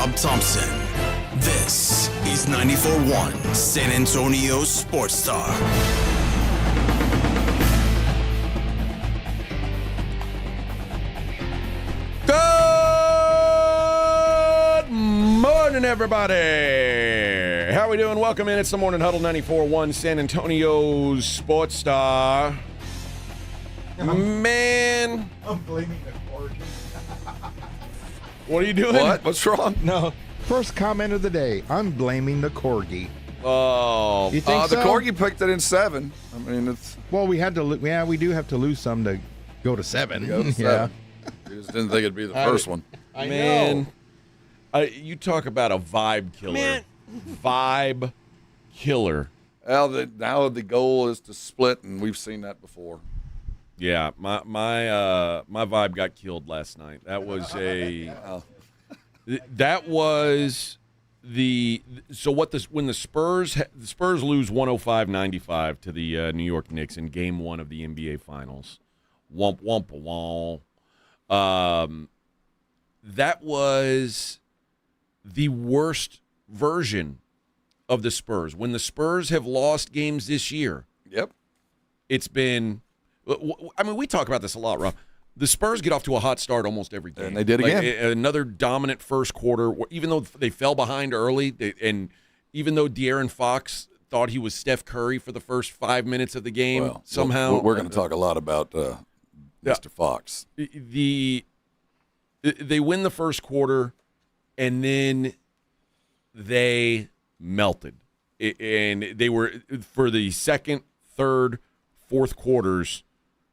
Rob Thompson. This is 94.1 San Antonio Sports Star. Good morning, everybody. How we doing? Welcome in. It's the Morning Huddle, 94.1 San Antonio Sports Star. Man. I'm blaming the corgi. What are you doing? What? What's wrong? No. First comment of the day. I'm blaming the corgi. Oh. You think The so? corgi picked it in 7. I mean, it's Well, we had to. Yeah, we do have to lose some to go to 7. go to 7. You just didn't think it'd be the first one. I Man. know. You talk about a vibe killer. Man. Vibe killer. Well, now the goal is to split, and we've seen that before. Yeah, my vibe got killed last night. That was when the Spurs lose 105-95 to the New York Knicks in Game 1 of the NBA Finals. Womp womp womp. That was the worst version of the Spurs. When the Spurs have lost games this year, Yep. it's been. I mean, we talk about this a lot, Rob. The Spurs get off to a hot start almost every game. And they did again. Another dominant first quarter, even though they fell behind early, and even though De'Aaron Fox thought he was Steph Curry for the first 5 minutes of the game, Well, somehow. we're going to talk a lot about Mr. Fox. They win the first quarter, and then they melted. And they were, for the second, third, fourth quarters,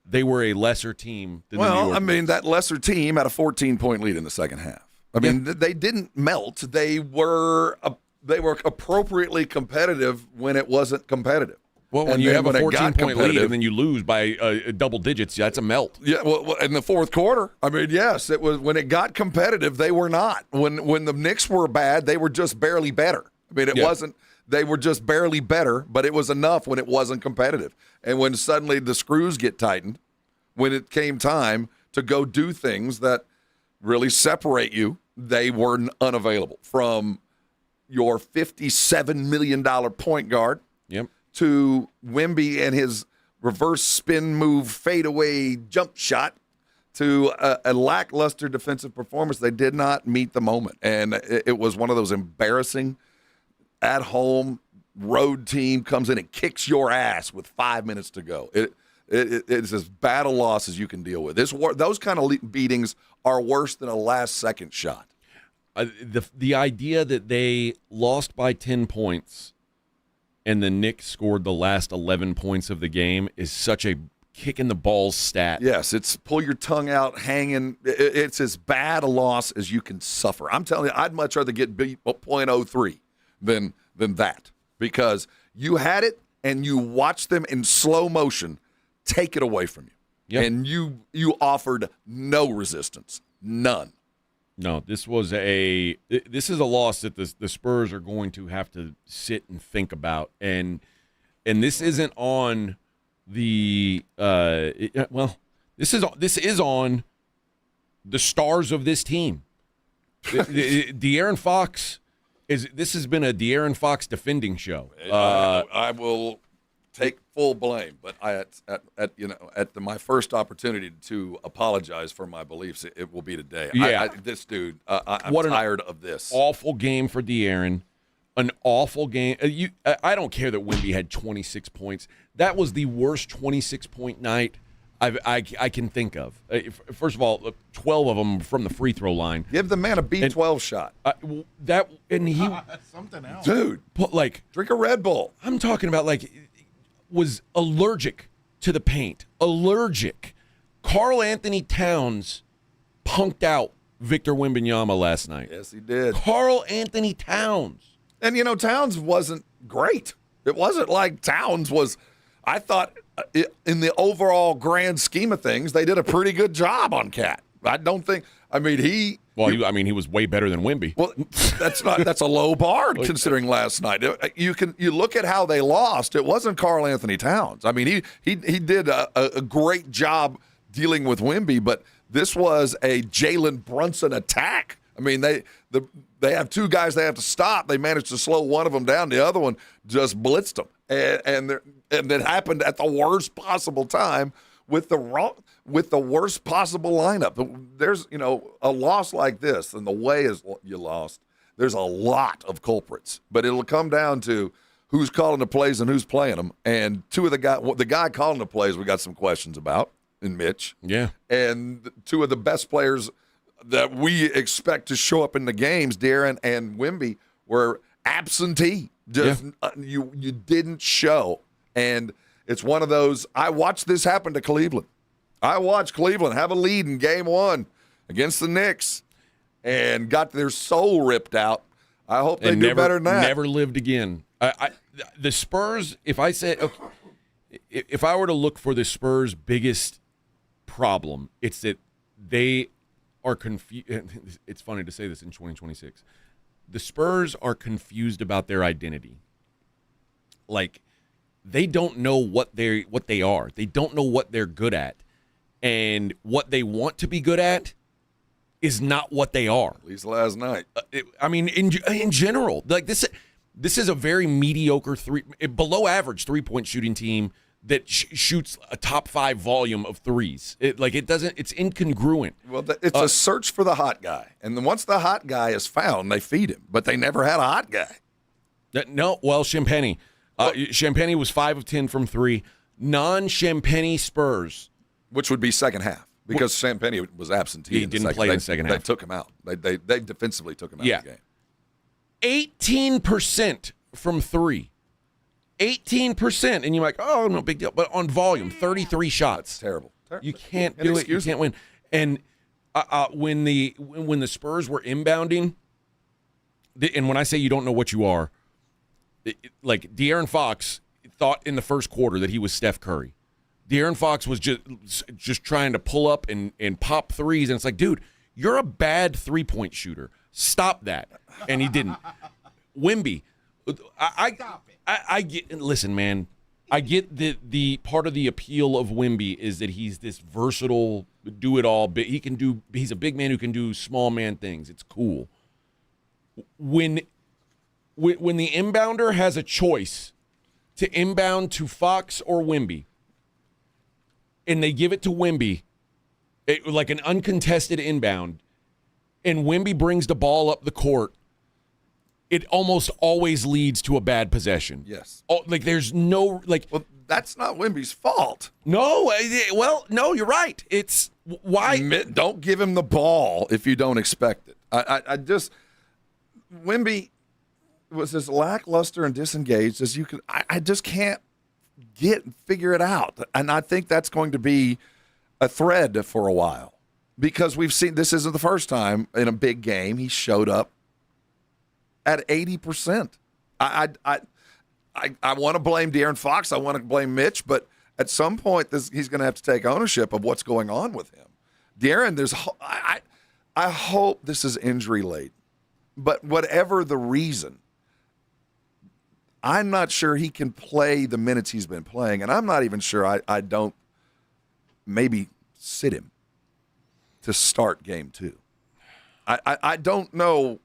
they were a lesser team than the New York Knicks. That lesser team had a 14-point lead in the second half. They didn't melt. They were appropriately competitive when it wasn't competitive. Well, when And you then have a when it got 14-point lead competitive- and then you lose by double digits, that's a melt. Yeah, well, in the fourth quarter, yes, it was when it got competitive. They were not. When the Knicks were bad, they were just barely better. It wasn't. They were just barely better, but it was enough when it wasn't competitive. And when suddenly the screws get tightened, when it came time to go do things that really separate you, they were unavailable. From your $57 million point guard. Yep. To Wemby and his reverse spin move fadeaway jump shot, to a lackluster defensive performance. They did not meet the moment. And it was one of those embarrassing at-home road team comes in and kicks your ass with 5 minutes to go. It's as bad a loss as you can deal with. Those kind of beatings are worse than a last-second shot. The idea that they lost by 10 points and the Knicks scored the last 11 points of the game is such a kick-in-the-balls stat. Yes, it's pull your tongue out hanging. It's as bad a loss as you can suffer. I'm telling you, I'd much rather get beat .03 than that, because you had it and you watched them in slow motion take it away from you. Yep. And you offered no resistance. None. No, this is a loss that the Spurs are going to have to sit and think about, and this isn't on the this is on the stars of this team. De'Aaron Fox this has been a De'Aaron Fox defending show. I will take full blame, but at my first opportunity to apologize for my beliefs, it will be today. Yeah. This dude, I'm What an tired of this. Awful game for De'Aaron. An awful game. I don't care that Wemby had 26 points. That was the worst 26-point night I can think of. First of all, 12 of them from the free throw line. Give the man a B12 shot. He Something else. Dude, drink a Red Bull. I'm talking about was allergic to the paint. Allergic. Karl Anthony Towns punked out Victor Wembanyama last night. Yes, he did. Karl Anthony Towns. And, Towns wasn't great. It wasn't like Towns was – I thought in the overall grand scheme of things, they did a pretty good job on Cat. I don't think – he was way better than Wemby. Well, that's a low bar considering last night. You look at how they lost. It wasn't Karl Anthony Towns. He did a great job dealing with Wemby, but this was a Jalen Brunson attack. They have two guys they have to stop. They managed to slow one of them down. The other one just blitzed them, and it happened at the worst possible time with the worst possible lineup. There's a loss like this, and the way is you lost. There's a lot of culprits, but it'll come down to who's calling the plays and who's playing them. And the guy calling the plays, we got some questions about in Mitch. Yeah, and two of the best players that we expect to show up in the games, De'Aaron and Wemby, were absentee. You didn't show, and it's one of those. I watched this happen to Cleveland. I watched Cleveland have a lead in Game 1 against the Knicks, and got their soul ripped out. I hope they do better than that. Never lived again. The Spurs. If I were to look for the Spurs' biggest problem, it's that they are confused. It's funny to say this in 2026. The Spurs are confused about their identity. Like, they don't know what they are. They don't know what they're good at, and what they want to be good at is not what they are. At least last night. In general, like this is a very mediocre below average 3-point shooting team that shoots a top 5 volume of threes. It's incongruent. Well, it's a search for the hot guy. And then once the hot guy is found, they feed him. But they never had a hot guy. Champagny. Champagny was 5 of 10 from 3. Non-Champagny Spurs. Which would be second half. Because Champagny was absentee. He didn't play in the second half. They took him out. They defensively took him out of the game. game. 18% from 3. 18%, and you're like, oh, no big deal. But on volume, 33 shots. That's terrible. You can't do it. You can't win. And when the Spurs were inbounding, and when I say you don't know what you are, like De'Aaron Fox thought in the first quarter that he was Steph Curry. De'Aaron Fox was just trying to pull up and pop threes, and it's like, dude, you're a bad 3-point shooter. Stop that. And he didn't. Wemby, I get. Listen, man. I get the part of the appeal of Wemby is that he's this versatile, do it all. But he's a big man who can do small man things. It's cool. When the inbounder has a choice to inbound to Fox or Wemby, and they give it to Wemby, like an uncontested inbound, and Wemby brings the ball up the court, it almost always leads to a bad possession. Yes. Like, there's no, like... Well, that's not Wemby's fault. No, no, you're right. It's... Why? Don't give him the ball if you don't expect it. I just... Wemby was as lackluster and disengaged as you could... I just can't figure it out. And I think that's going to be a thread for a while. Because we've seen... This isn't the first time in a big game he showed up at 80%. I want to blame De'Aaron Fox. I want to blame Mitch, but at some point he's going to have to take ownership of what's going on with him. De'Aaron, I hope this is injury laden, but whatever the reason, I'm not sure he can play the minutes he's been playing, and I'm not even sure I don't maybe sit him to start game 2. I don't know.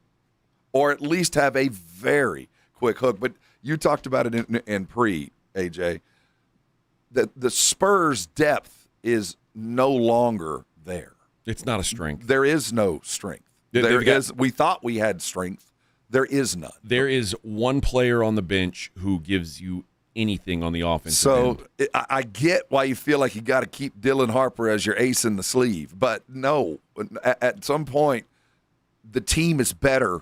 Or at least have a very quick hook. But you talked about it in pre, AJ. The Spurs' depth is no longer there. It's not a strength. There is no strength. We thought we had strength. There is none. There is one player on the bench who gives you anything on the offensive end. I get why you feel like you got to keep Dylan Harper as your ace in the sleeve. But no, at some point, the team is better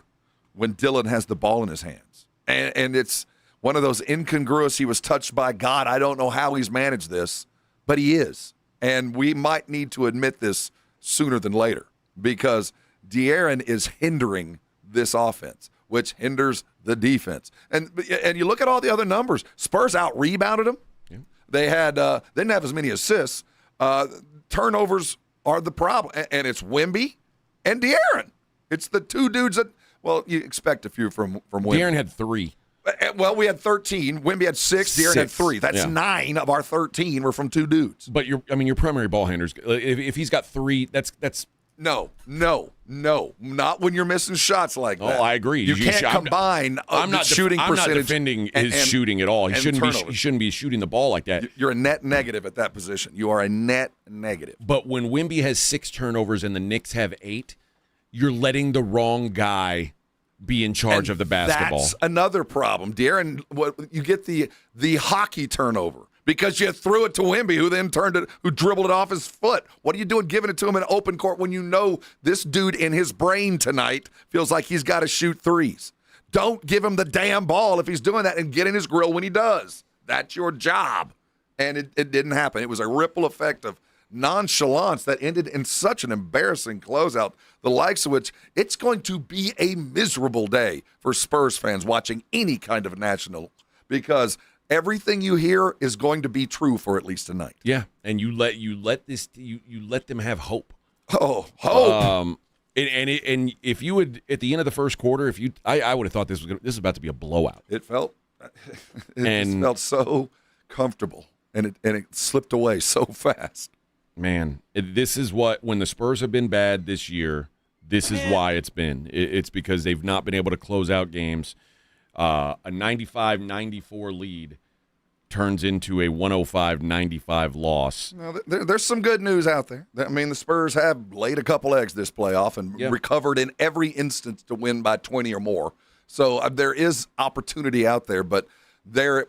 when Dylan has the ball in his hands. And it's one of those incongruous, he was touched by God. I don't know how he's managed this, but he is. And we might need to admit this sooner than later because De'Aaron is hindering this offense, which hinders the defense. And you look at all the other numbers. Spurs out-rebounded them. Yeah. They didn't have as many assists. Turnovers are the problem. And it's Wemby and De'Aaron. It's the two dudes that – well, you expect a few from Wemby. De'Aaron had 3. Well, we had 13. Wemby had 6. De'Aaron had 3. That's 9 of our 13 were from 2 dudes. But your primary ball handlers, if he's got 3, that's No, not when you're missing shots like that. Oh, I agree. You can't combine the shooting I'm percentage. not defending his shooting at all. He shouldn't be shooting the ball like that. You're a net negative at that position. You are a net negative. But when Wemby has 6 turnovers and the Knicks have 8, you're letting the wrong guy be in charge of the basketball. That's another problem, Darren. You get the hockey turnover because you threw it to Wemby, who dribbled it off his foot. What are you doing giving it to him in open court when you know this dude in his brain tonight feels like he's got to shoot threes? Don't give him the damn ball if he's doing that, and get in his grill when he does. That's your job. And it didn't happen. It was a ripple effect of nonchalance that ended in such an embarrassing closeout, the likes of which it's going to be a miserable day for Spurs fans watching any kind of national, because everything you hear is going to be true for at least tonight. Yeah, and you let them have hope. Oh, hope. And if you would, at the end of the first quarter, I would have thought this was about to be a blowout. It felt so comfortable, and it slipped away so fast. Man, this is when the Spurs have been bad this year, this is why it's been. It's because they've not been able to close out games. A 95-94 lead turns into a 105-95 loss. Now, there's some good news out there. I mean, the Spurs have laid a couple eggs this playoff and recovered in every instance to win by 20 or more. So there is opportunity out there, but their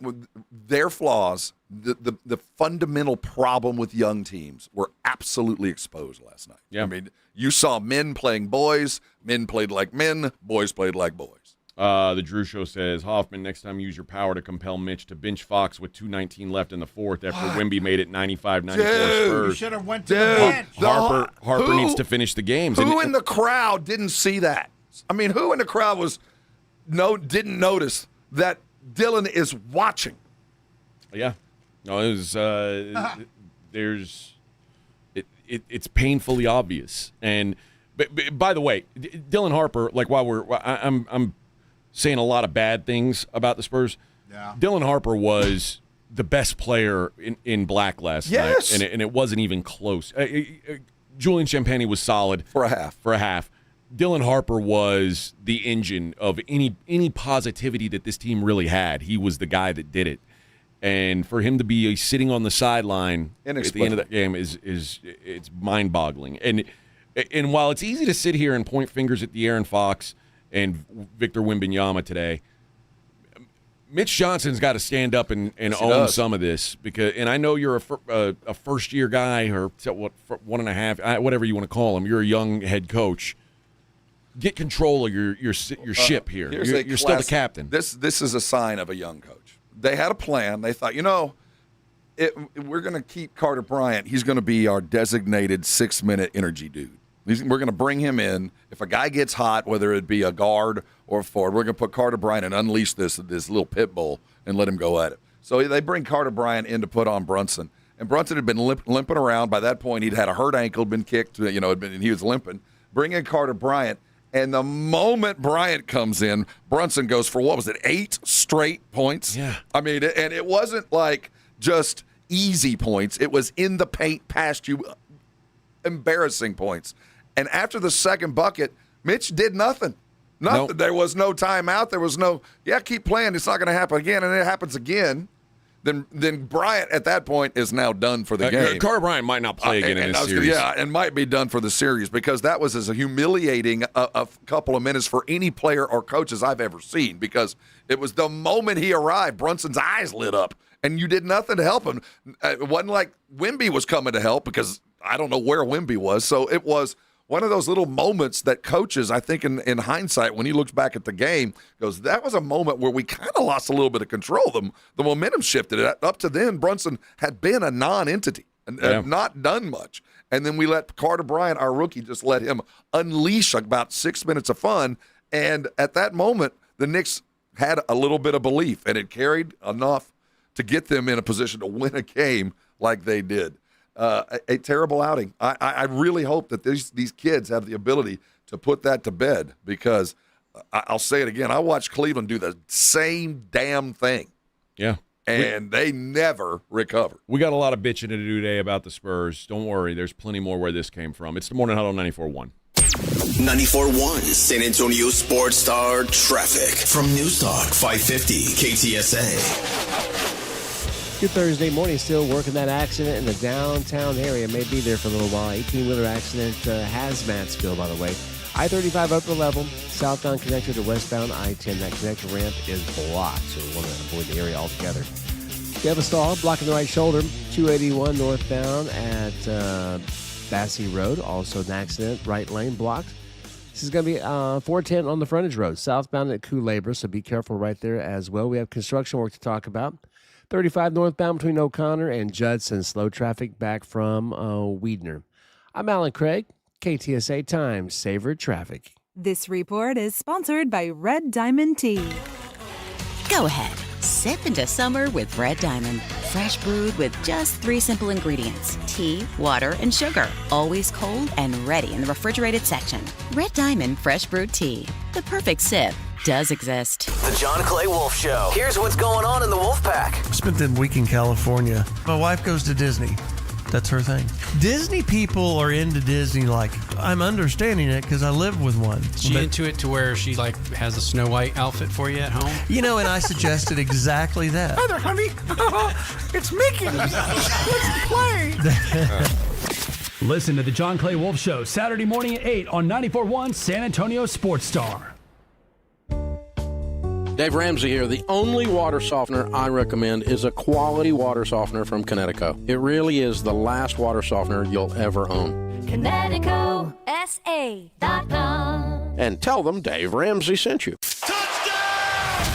flaws, the fundamental problem with young teams were absolutely exposed last night. Yeah. I mean, you saw men playing boys, men played like men, boys played like boys. The Drew Show says, Hoffman, next time use your power to compel Mitch to bench Fox with 2:19 left in the fourth after Wemby made it 95-94 Spurs. You should have went to the bench. Harper needs to finish the games. Who in the crowd didn't see that? I mean, who in the crowd didn't notice that Dylan is watching? Yeah. No, it was it's painfully obvious. And but by the way, Dylan Harper, like while I'm saying a lot of bad things about the Spurs. Yeah. Dylan Harper was the best player in black last night, and it wasn't even close. Julian Champagnie was solid for a half. Dylan Harper was the engine of any positivity that this team really had. He was the guy that did it, and for him to be sitting on the sideline at the end of that game is it's mind-boggling. And while it's easy to sit here and point fingers at De'Aaron Fox and Victor Wembanyama today, Mitch Johnson's got to stand up and own some of this, and I know you're a first-year guy, or what, 1.5, whatever you want to call him. You're a young head coach. Get control of your ship here. You're still the captain. This is a sign of a young coach. They had a plan. They thought, we're going to keep Carter Bryant. He's going to be our designated 6-minute energy dude. We're going to bring him in. If a guy gets hot, whether it be a guard or a forward, we're going to put Carter Bryant and unleash this little pit bull and let him go at it. So they bring Carter Bryant in to put on Brunson. And Brunson had been limping around. By that point, he'd had a hurt ankle, been kicked, and he was limping. Bring in Carter Bryant. And the moment Bryant comes in, Brunson goes for, 8 straight points? Yeah. I mean, and it wasn't like just easy points. It was in the paint past you, embarrassing points. And after the second bucket, Mitch did nothing. Nothing. Nope. There was no timeout. There was no, keep playing. It's not going to happen again. And it happens again. Then Bryant at that point is now done for the game. Carter Bryant might not play again in this series. Yeah, and might be done for the series, because that was as humiliating a couple of minutes for any player or coaches I've ever seen, because it was the moment he arrived, Brunson's eyes lit up, and you did nothing to help him. It wasn't like Wemby was coming to help, because I don't know where Wemby was. So it was one of those little moments that coaches, I think in hindsight, when he looks back at the game, goes, that was a moment where we kind of lost a little bit of control. The momentum shifted. Up to then, Brunson had been a non-entity and had not done much. And then we let Carter Bryant, our rookie, just let him unleash about 6 minutes of fun. And at that moment, the Knicks had a little bit of belief, and it carried enough to get them in a position to win a game like they did. A terrible outing. I really hope that these kids have the ability to put that to bed, because I'll say it again. I watched Cleveland do the same damn thing. Yeah. and they never recover. We got a lot of bitching to do today about the Spurs. Don't worry, there's plenty more where this came from. It's the Morning Huddle 94.1. 94.1 San Antonio Sports Star traffic from News Talk 550 KTSA. Good Thursday morning, still working that accident in the downtown area. May be there for a little while. 18-wheeler accident, hazmat spill, by the way. I-35 upper level, southbound connector to westbound I-10. That connector ramp is blocked, so we want to avoid the area altogether. You have a stall blocking the right shoulder. 281 northbound at Bassey Road. Also an accident, right lane blocked. This is going to be 410 on the frontage road, southbound at Coolabor, so be careful right there as well. We have construction work to talk about. 35 northbound between O'Connor and Judson. Slow traffic back from Weidner. I'm Alan Craig, KTSA Times, Saver Traffic. This report is sponsored by Red Diamond Tea. Go ahead, sip into summer with Red Diamond. Fresh brewed with just 3 simple ingredients: tea, water, and sugar. Always cold and ready in the refrigerated section. Red Diamond Fresh Brewed Tea. The perfect sip does exist. The John Clay Wolf Show. Here's what's going on in the Wolf Pack. Spent the week in California. My wife goes to Disney. That's her thing. Disney people are into Disney like I'm understanding it because I live with one. She into it to where she like has a Snow White outfit for you at home? You know, and I suggested exactly that. Hi there, honey. It's Mickey. Let's play. Listen to the John Clay Wolf Show Saturday morning at 8 on 94.1 San Antonio Sports Star. Dave Ramsey here. The only water softener I recommend is a quality water softener from Connecticut. It really is the last water softener you'll ever own. ConnecticutSA.com. And tell them Dave Ramsey sent you.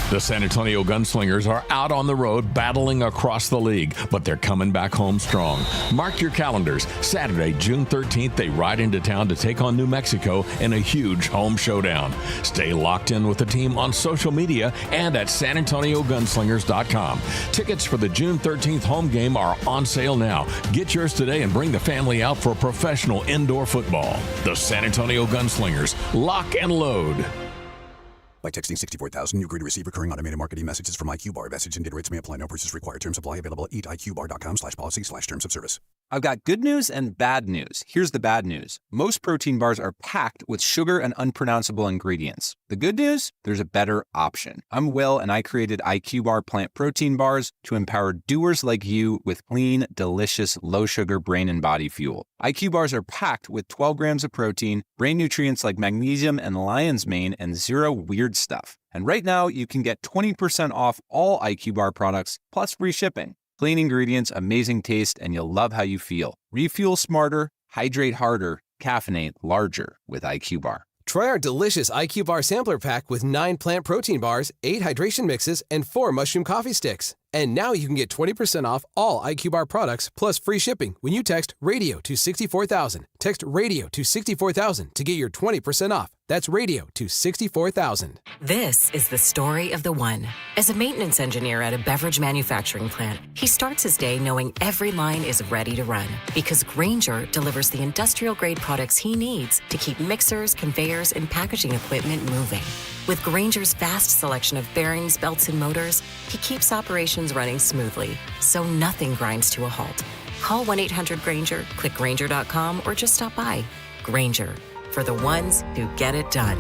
The San Antonio Gunslingers are out on the road battling across the league, but they're coming back home strong. Mark your calendars. Saturday, June 13th, they ride into town to take on New Mexico in a huge home showdown. Stay locked in with the team on social media and at SanAntonioGunslingers.com. Tickets for the June 13th home game are on sale now. Get yours today and bring the family out for professional indoor football. The San Antonio Gunslingers. Lock and load. By texting 64,000, you agree to receive recurring automated marketing messages from IQBar. Message and data rates may apply. No purchase required. Terms apply. Available at eatiqbar.com/policy/terms of service. I've got good news and bad news. Here's the bad news. Most protein bars are packed with sugar and unpronounceable ingredients. The good news? There's a better option. I'm Will, and I created IQBar plant protein bars to empower doers like you with clean, delicious, low-sugar brain and body fuel. IQ bars are packed with 12 grams of protein, brain nutrients like magnesium and lion's mane, and zero weird stuff. And right now, you can get 20% off all IQ bar products, plus free shipping. Clean ingredients, amazing taste, and you'll love how you feel. Refuel smarter, hydrate harder, caffeinate larger with IQ Bar. Try our delicious IQ Bar sampler pack with 9 plant protein bars, 8 hydration mixes, and 4 mushroom coffee sticks. And now you can get 20% off all IQ Bar products plus free shipping when you text RADIO to 64,000. Text RADIO to 64,000 to get your 20% off. That's RADIO to 64,000. This is the story of the one. As a maintenance engineer at a beverage manufacturing plant, he starts his day knowing every line is ready to run because Grainger delivers the industrial-grade products he needs to keep mixers, conveyors, and packaging equipment moving. With Grainger's vast selection of bearings, belts, and motors, he keeps operations running smoothly, so nothing grinds to a halt. Call 1-800-GRAINGER, click Grainger.com, or just stop by. Grainger, for the ones who get it done.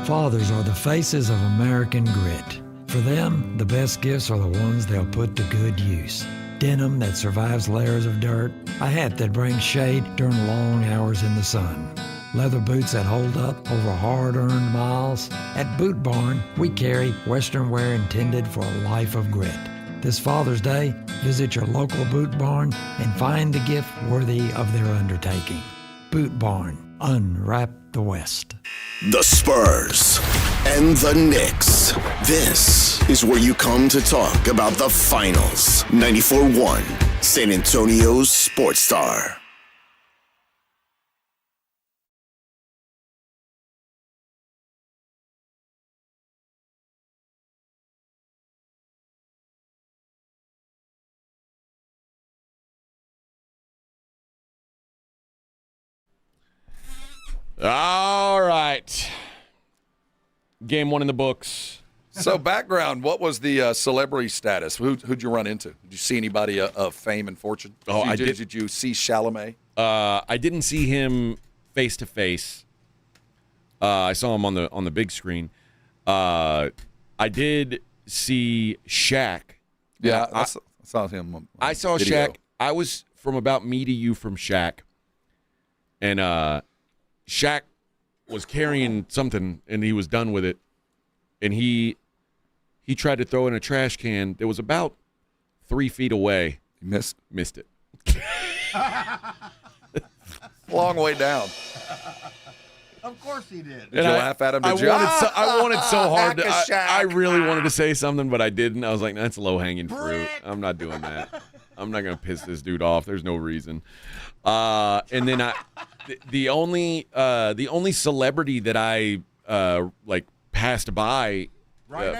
Fathers are the faces of American grit. For them, the best gifts are the ones they'll put to good use. Denim that survives layers of dirt, a hat that brings shade during long hours in the sun. Leather boots that hold up over hard-earned miles. At Boot Barn, we carry Western wear intended for a life of grit. This Father's Day, visit your local Boot Barn and find the gift worthy of their undertaking. Boot Barn, unwrap the West. The Spurs and the Knicks. This is where you come to talk about the finals. 94.1 San Antonio's Sports Star. All right. Game one in the books. So background, what was the celebrity status? Who'd you run into? Did you see anybody of fame and fortune? I did. Did you see Chalamet? I didn't see him face to face. I saw him on the big screen. I did see Shaq. Yeah, I saw him. I saw video. Shaq. I was from about me to you from Shaq, and Shaq was carrying something, and he was done with it, and he tried to throw in a trash can that was about 3 feet away. He missed it. Long way down. Of course he did. Did you laugh at him? I wanted so hard. Shaq. I really wanted to say something, but I didn't. I was like, that's low hanging fruit. I'm not doing that. I'm not gonna piss this dude off. There's no reason. And then the only celebrity that I passed by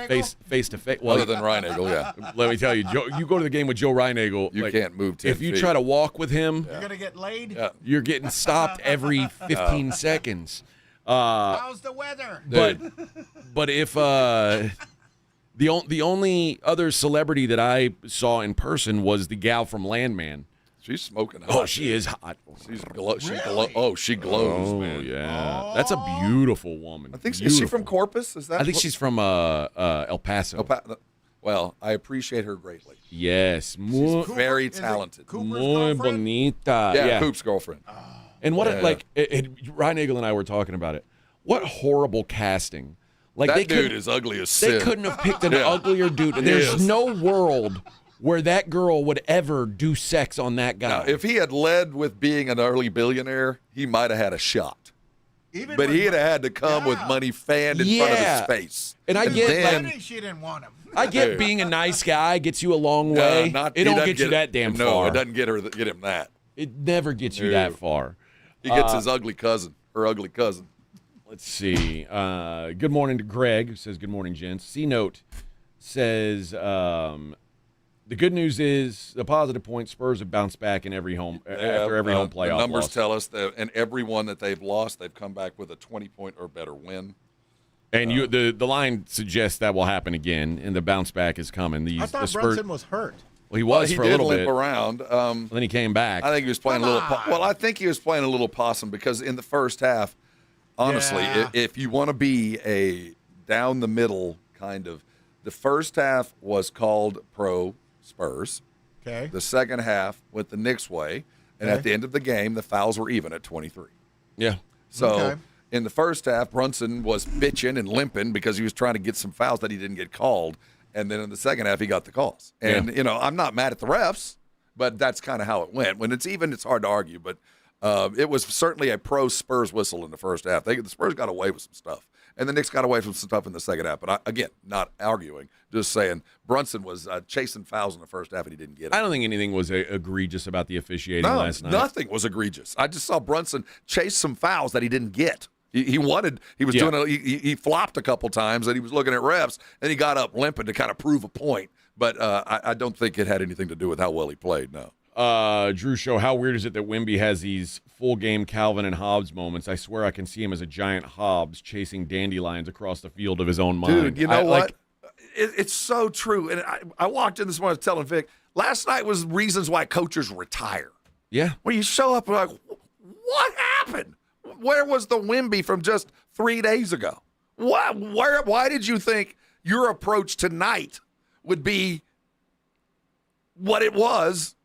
face to face. Well, other than Reinagle, yeah. Let me tell you, Joe, you go to the game with Joe Reinagle. You can't move 10 if you feet. try to walk with him. You're going to get laid? Yeah. You're getting stopped every 15 seconds. How's the weather? But if the only other celebrity that I saw in person was the gal from Landman. She's smoking hot. Oh, she is hot. She glows, oh, man. Yeah. That's a beautiful woman. I think is she from Corpus? Is that? I think she's from El Paso. Well, I appreciate her greatly. Yes. She's very talented. Muy bonita. Yeah, Coop's girlfriend. And Reinagle and I were talking about it. What horrible casting. Like that dude is ugly as sin. They couldn't have picked an uglier dude. And there's no world where that girl would ever do sex on that guy. Now, if he had led with being an early billionaire, he might have had a shot. But he'd have had to come with money fanned in front of his face. And I get she didn't want him. I get being a nice guy gets you a long way. It don't get you that damn far. No, it doesn't get him that. It never gets you that far. He gets his ugly cousin, her ugly cousin. Let's see. Good morning to Greg, who says, good morning, gents. C-Note says, the good news is the positive point, Spurs have bounced back in every home after every home playoff The numbers loss. tell us that in every one that they've lost, they've come back with a 20-point or better win. And the line suggests that will happen again, and the bounce back is coming. I thought Spurs, Brunson was hurt. Well, he was for a little bit. He did limp around. Then he came back. I think he was playing I think he was playing a little possum because in the first half, honestly, if you want to be a down the middle kind of, the first half was called pro Spurs. Okay. The second half went the Knicks way, and at the end of the game, the fouls were even at 23. Yeah. So in the first half, Brunson was bitching and limping because he was trying to get some fouls that he didn't get called. And then in the second half, he got the calls. And, I'm not mad at the refs, but that's kind of how it went. When it's even, it's hard to argue. But it was certainly a pro-Spurs whistle in the first half. The Spurs got away with some stuff. And the Knicks got away from some stuff in the second half. But, again, not arguing, just saying Brunson was chasing fouls in the first half and he didn't get it. I don't think anything was egregious about the officiating last night. Nothing was egregious. I just saw Brunson chase some fouls that he didn't get. He flopped a couple times and he was looking at refs and he got up limping to kind of prove a point. But I don't think it had anything to do with how well he played, no. Drew Show, how weird is it that Wemby has these full game Calvin and Hobbes moments? I swear I can see him as a giant Hobbes chasing dandelions across the field of his own mind. Dude, you know what? It's so true. And I walked in this morning telling Vic, last night was reasons why coaches retire. Yeah. When you show up and like, what happened? Where was the Wemby from just 3 days ago? Why did you think your approach tonight would be what it was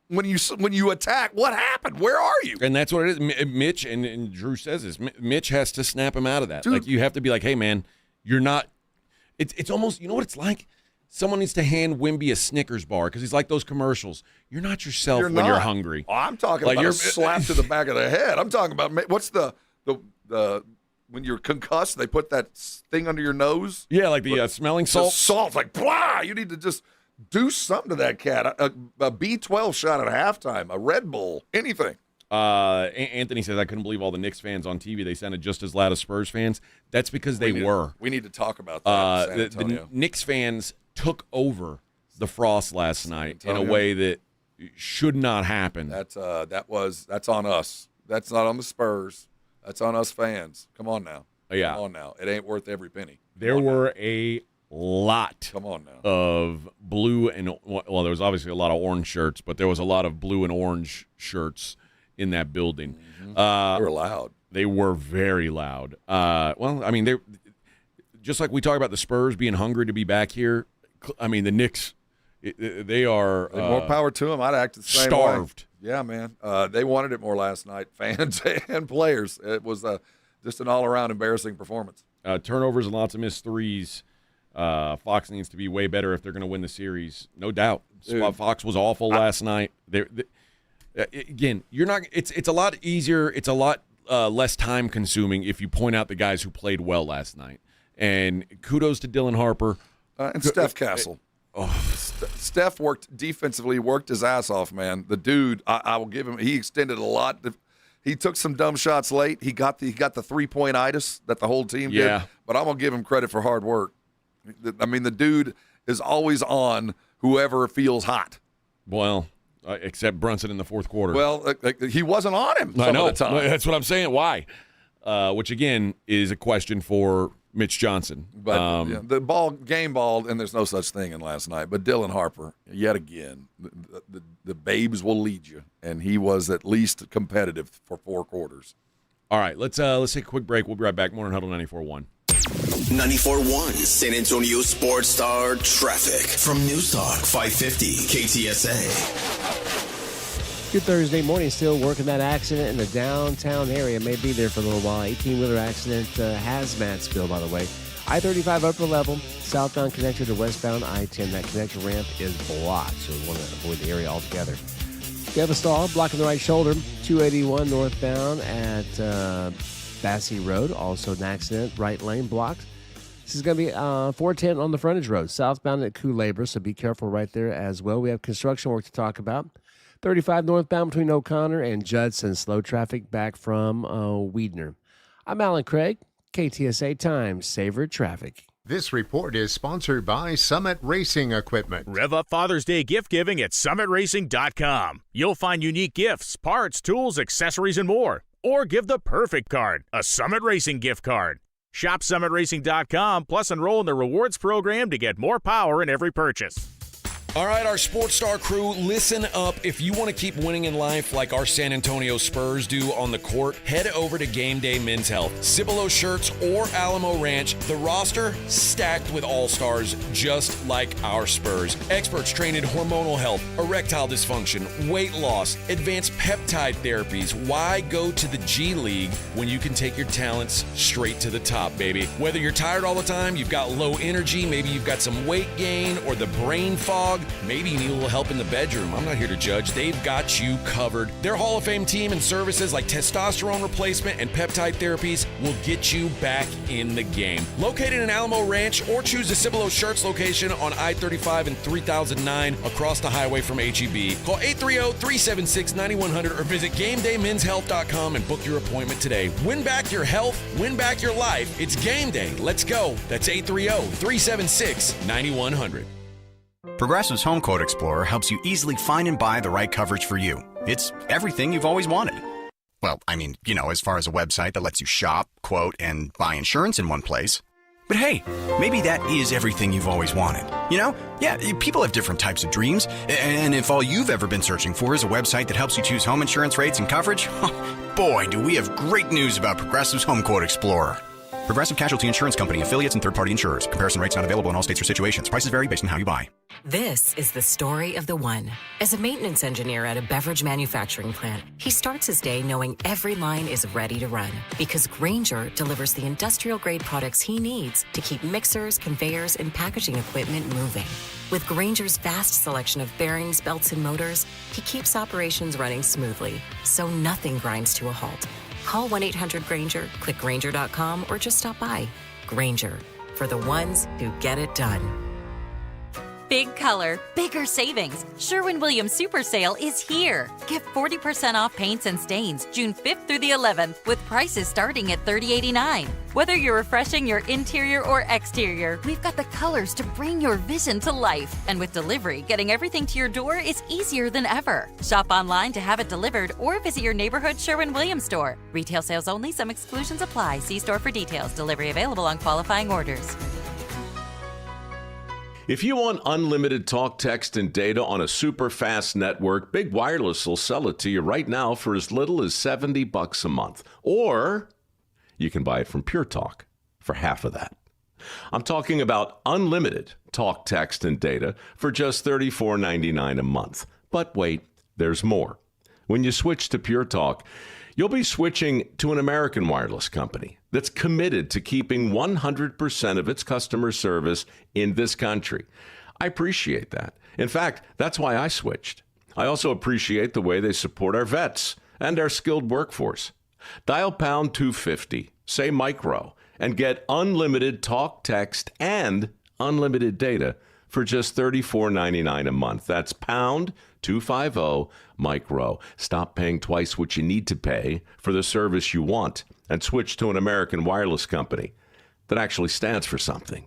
when you attack? What happened? Where are you? And that's what it is. Mitch, and Drew says this, Mitch has to snap him out of that. Dude. Like, you have to be like, hey, man, you're not – it's almost – you know what it's like? Someone needs to hand Wemby a Snickers bar because he's like those commercials. You're not yourself when you're hungry. Oh, I'm talking about a slap to the back of the head. I'm talking about what's the when you're concussed, they put that thing under your nose. Yeah, like the smelling salt. The salt, like blah. You need to just do something to that cat. A B12 shot at halftime, a Red Bull, anything. Anthony says, I couldn't believe all the Knicks fans on TV. They sounded just as loud as Spurs fans. That's because they were. We need to talk about that. San Antonio. The Knicks fans took over the Frost last night in a way that should not happen. That's on us. That's not on the Spurs. That's on us fans. Come on now. Yeah. Come on now. It ain't worth every penny. There were a lot of blue and, well, there was obviously a lot of orange shirts, but there was a lot of blue and orange shirts in that building. They were loud. They were very loud. Well, I mean, they just like we talk about the Spurs being hungry to be back here. I mean, the Knicks, they are more power to them. I'd act the same starved. way. Yeah, man. They wanted it more last night, fans and players. It was just an all-around embarrassing performance. Turnovers and lots of missed threes. Fox needs to be way better if they're going to win the series, no doubt. Dude, Fox was awful last night. Again, you're not. It's a lot easier. It's a lot less time consuming if you point out the guys who played well last night. And kudos to Dylan Harper and Steph Castle. Steph worked defensively, worked his ass off, man. The dude, I will give him. He extended a lot. He took some dumb shots late. He got the 3-point-itis that the whole team did. But I'm gonna give him credit for hard work. I mean, the dude is always on whoever feels hot. Well, except Brunson in the fourth quarter. Well, he wasn't on him some of the time. That's what I'm saying. Why? Which, again, is a question for Mitch Johnson. But the game ball, and there's no such thing in last night. But Dylan Harper, yet again, the babes will lead you, and he was at least competitive for 4 quarters. All right, let's take a quick break. We'll be right back. Morning Huddle 94.1. 94.1 San Antonio Sports Star Traffic from News Talk 550 KTSA. Good Thursday morning. Still working that accident in the downtown area. May be there for a little while. 18-wheeler accident, hazmat spill, by the way. I-35 upper level, southbound connector to westbound I-10. That connector ramp is blocked, so we want to avoid the area altogether. We have a stall blocking the right shoulder. 281 northbound at Bassey Road. Also an accident, right lane blocked. This is going to be 410 on the frontage road, southbound at Coolabor, so be careful right there as well. We have construction work to talk about. 35 northbound between O'Connor and Judson. Slow traffic back from Weidner. I'm Alan Craig, KTSA Times, Saver Traffic. This report is sponsored by Summit Racing Equipment. Rev up Father's Day gift giving at summitracing.com. You'll find unique gifts, parts, tools, accessories, and more. Or give the perfect card, a Summit Racing gift card. Shop summitracing.com, plus enroll in the rewards program to get more power in every purchase. All right, our Sports Star crew, listen up. If you want to keep winning in life like our San Antonio Spurs do on the court, head over to Game Day Men's Health. Cibolo Shirts or Alamo Ranch, the roster stacked with all-stars just like our Spurs. Experts trained in hormonal health, erectile dysfunction, weight loss, advanced peptide therapies. Why go to the G League when you can take your talents straight to the top, baby? Whether you're tired all the time, you've got low energy, maybe you've got some weight gain or the brain fog, maybe you need a little help in the bedroom. I'm not here to judge. They've got you covered. Their Hall of Fame team and services like testosterone replacement and peptide therapies will get you back in the game. Located in Alamo Ranch, or choose the Cibolo Shirts location on I-35 and 3009 across the highway from HEB. Call 830-376-9100 or visit GameDayMen'sHealth.com and book your appointment today. Win back your health, win back your life. It's game day. Let's go. That's 830-376-9100. Progressive's Home Quote Explorer helps you easily find and buy the right coverage for you. It's everything you've always wanted. Well, I mean, as far as a website that lets you shop, quote, and buy insurance in one place. But hey, maybe that is everything you've always wanted. Yeah, people have different types of dreams. And if all you've ever been searching for is a website that helps you choose home insurance rates and coverage, boy, do we have great news about Progressive's Home Quote Explorer. Progressive Casualty Insurance Company, affiliates, and third-party insurers. Comparison rates not available in all states or situations. Prices vary based on how you buy. This is the story of the one. As a maintenance engineer at a beverage manufacturing plant, he starts his day knowing every line is ready to run because Grainger delivers the industrial-grade products he needs to keep mixers, conveyors, and packaging equipment moving. With Grainger's vast selection of bearings, belts, and motors, he keeps operations running smoothly, so nothing grinds to a halt. Call 1-800-GRAINGER, click Grainger.com, or just stop by. Grainger, for the ones who get it done. Big color, bigger savings. Sherwin-Williams Super Sale is here. Get 40% off paints and stains June 5th through the 11th with prices starting at $30.89. Whether you're refreshing your interior or exterior, we've got the colors to bring your vision to life. And with delivery, getting everything to your door is easier than ever. Shop online to have it delivered or visit your neighborhood Sherwin-Williams store. Retail sales only. Some exclusions apply. See store for details. Delivery available on qualifying orders. If you want unlimited talk, text, and data on a super fast network, Big Wireless will sell it to you right now for as little as $70 a month. Or you can buy it from Pure Talk for half of that. I'm talking about unlimited talk, text, and data for just $34.99 a month. But wait, there's more. When you switch to Pure Talk, you'll be switching to an American wireless company that's committed to keeping 100% of its customer service in this country. I appreciate that. In fact, that's why I switched. I also appreciate the way they support our vets and our skilled workforce. Dial pound 250, say micro, and get unlimited talk, text, and unlimited data for just $34.99 a month. That's pound 250 micro. Stop paying twice what you need to pay for the service you want and switch to an American wireless company that actually stands for something.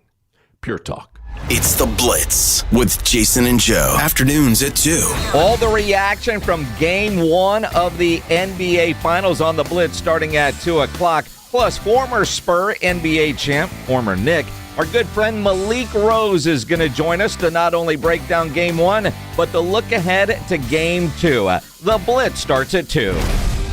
Pure Talk. It's The Blitz with Jason and Joe. Afternoons at 2. All the reaction from Game 1 of the NBA Finals on The Blitz starting at 2 o'clock. Plus, former Spur NBA champ, former Knick, our good friend Malik Rose is going to join us to not only break down Game 1, but to look ahead to Game 2. The Blitz starts at 2.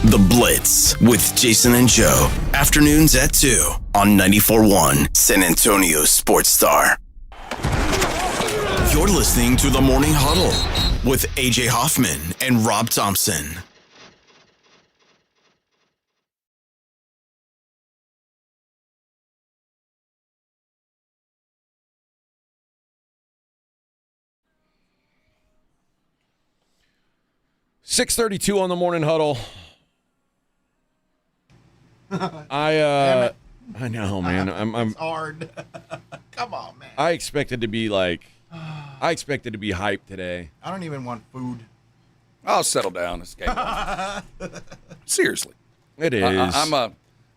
The Blitz with Jason and Joe. Afternoons at 2 on 94.1 San Antonio Sports Star. You're listening to The Morning Huddle with AJ Hoffman and Rob Thompson. .632 on the Morning Huddle. I know, man. It's hard. Come on, man. I expected to be hyped today. I don't even want food. I'll settle down. It's game on. Seriously. It is.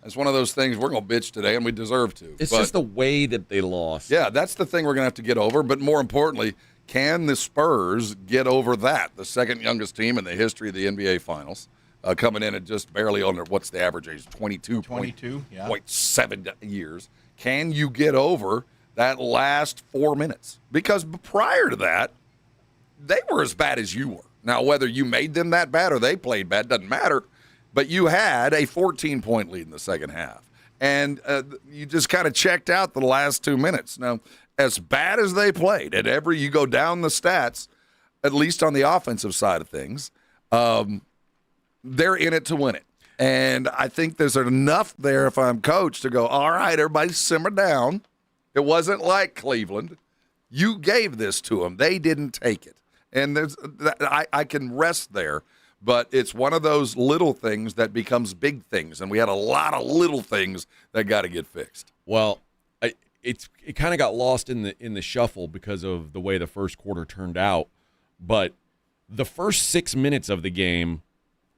It's one of those things we're going to bitch today, and we deserve to. It's just the way that they lost. Yeah, that's the thing we're going to have to get over. But more importantly, can the Spurs get over that? The second youngest team in the history of the NBA Finals, coming in at just barely under, what's the average age? 22, yeah. 0.7 years. Can you get over that last 4 minutes? Because prior to that, they were as bad as you were. Now, whether you made them that bad or they played bad doesn't matter. But you had a 14-point lead in the second half. And you just kind of checked out the last 2 minutes. Now, as bad as they played, you go down the stats, at least on the offensive side of things, they're in it to win it. And I think there's enough there if I'm coach to go, all right, everybody simmer down. It wasn't like Cleveland. You gave this to them. They didn't take it. And I can rest there. But it's one of those little things that becomes big things. And we had a lot of little things that got to get fixed. Well, it kind of got lost in the shuffle because of the way the first quarter turned out. But the first 6 minutes of the game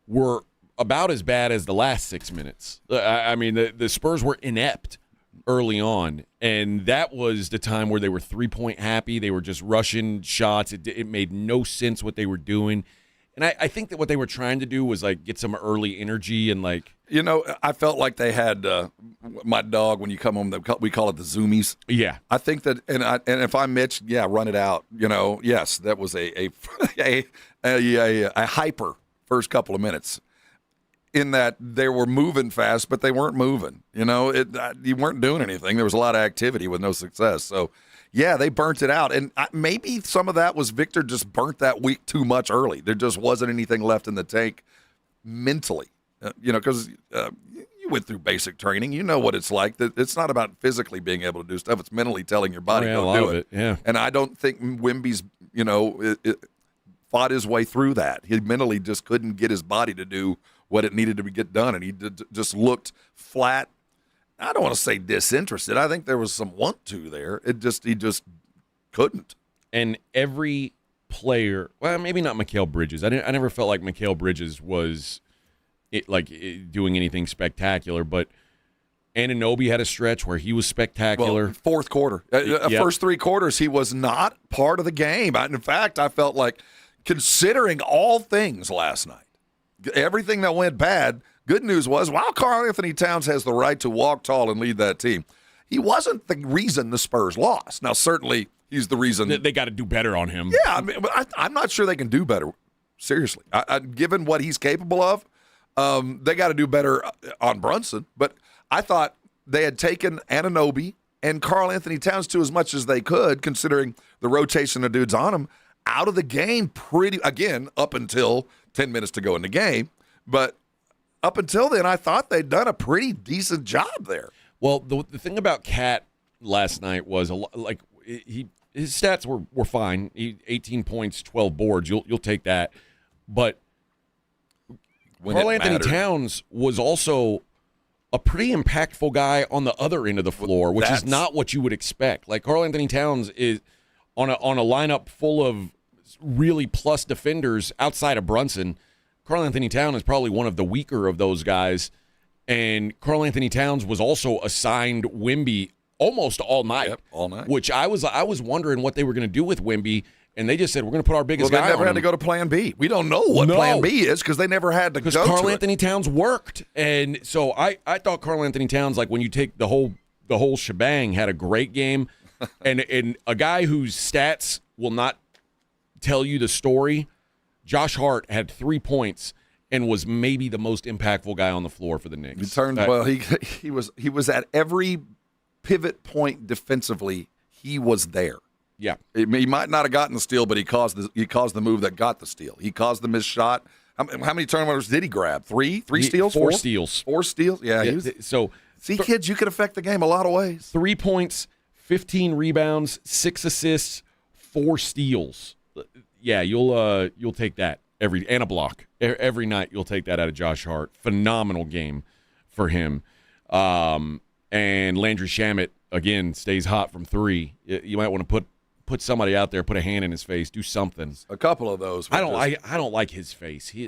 were about as bad as the last 6 minutes. I mean, the Spurs were inept early on, and that was the time where they were 3-point happy. They were just rushing shots. It made no sense what they were doing. And I think that what they were trying to do was, like, get some early energy and, like. You know, I felt like they had my dog, when you come home, we call it the zoomies. Yeah. I think that, and if I'm Mitch, yeah, run it out. You know, yes, that was a hyper first couple of minutes in that they were moving fast, but they weren't moving. You know, you weren't doing anything. There was a lot of activity with no success. So, yeah, they burnt it out. And maybe some of that was Victor just burnt that week too much early. There just wasn't anything left in the tank mentally. You know, because you went through basic training. You know what it's like. It's not about physically being able to do stuff. It's mentally telling your body don't do it. Yeah. And I don't think Wemby's, fought his way through that. He mentally just couldn't get his body to do what it needed to get done, and he just looked flat. I don't want to say disinterested. I think there was some want to there. He just couldn't. And every player, well, maybe not Mikal Bridges. I never felt like Mikal Bridges was doing anything spectacular, but Anunoby had a stretch where he was spectacular. Well, fourth quarter. First 3 quarters, he was not part of the game. In fact, I felt like, considering all things last night, everything that went bad, good news was, while Karl Anthony Towns has the right to walk tall and lead that team, he wasn't the reason the Spurs lost. Now, certainly he's the reason. They got to do better on him. Yeah, I mean, but I'm not sure they can do better. Seriously. Given what he's capable of, they got to do better on Brunson. But I thought they had taken Anunoby and Karl Anthony Towns to as much as they could, considering the rotation of dudes on him, out of the game up until 10 minutes to go in the game. But up until then, I thought they'd done a pretty decent job there. Well, the thing about Cat last night was his stats were fine. 18 points, 12 boards. You'll take that. But Karl Anthony Towns was also a pretty impactful guy on the other end of the floor, which is not what you would expect. Like, Karl Anthony Towns is on a lineup full of really plus defenders outside of Brunson. Karl Anthony Towns is probably one of the weaker of those guys, and Karl Anthony Towns was also assigned Wemby almost all night. Yep, all night. Which I was wondering what they were going to do with Wemby, and they just said, we're going to put our biggest guy on him. They never had to go to Plan B. We don't know what Plan B is because they never had to go to it. Because Karl Anthony Towns worked. And so I thought Karl Anthony Towns, like, when you take the whole shebang, had a great game. and a guy whose stats will not tell you the story, Josh Hart had 3 points and was maybe the most impactful guy on the floor for the Knicks. He was at every pivot point defensively. He was there. Yeah, he might not have gotten the steal, but he caused the move that got the steal. He caused the missed shot. How many turnovers did he grab? Three steals? Four steals. 4 steals? Yeah. Kids, you could affect the game a lot of ways. 3 points, 15 rebounds, 6 assists, 4 steals. Yeah, you'll take that and a block every night. You'll take that out of Josh Hart. Phenomenal game for him. And Landry Shamet again stays hot from 3. You might want to put somebody out there, put a hand in his face, do something. A couple of those. I don't like his face. He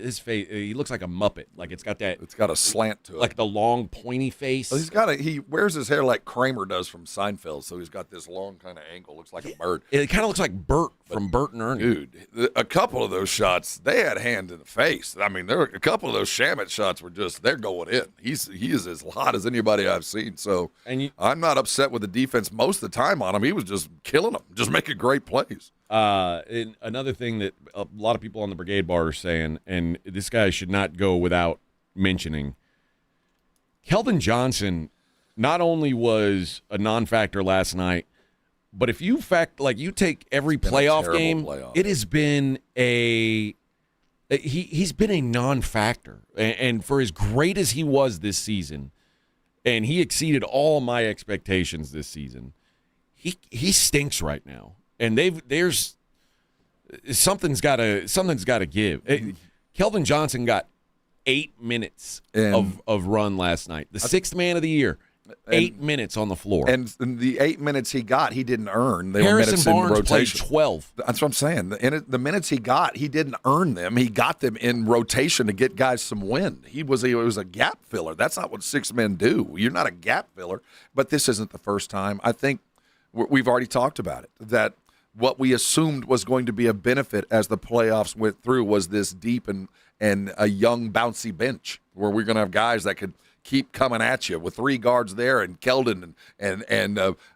looks like a Muppet. Like it's got a slant to it, like the long pointy face. Well, he wears his hair like Kramer does from Seinfeld, so he's got this long kind of angle. Looks like a bird. It kind of looks like Bert from Bert and Ernie. Dude, a couple of those shots, they had hand in the face. I mean, a couple of those Shamet shots were they're going in. He is as hot as anybody I've seen. So I'm not upset with the defense most of the time on him. He was just killing them, just making great plays. And another thing that a lot of people on the Brigade Bar are saying, and this guy should not go without mentioning, Keldon Johnson not only was a non-factor last night, but if you take every playoff game, it has been he's been a non-factor. And for as great as he was this season, and he exceeded all my expectations this season, he stinks right now. And there's something's got to give. Keldon Johnson got 8 minutes of run last night. The 6th man of the year. 8 minutes on the floor. And the 8 minutes he got, he didn't earn. They Harrison were minutes Barnes in rotation. played 12. That's what I'm saying. The minutes he got, he didn't earn them. He got them in rotation to get guys some wind. He was a gap filler. That's not what 6 men do. You're not a gap filler. But this isn't the first time. I think we've already talked about it, that what we assumed was going to be a benefit as the playoffs went through was this deep and a young, bouncy bench where we're going to have guys that could keep coming at you with 3 guards there and Keldon and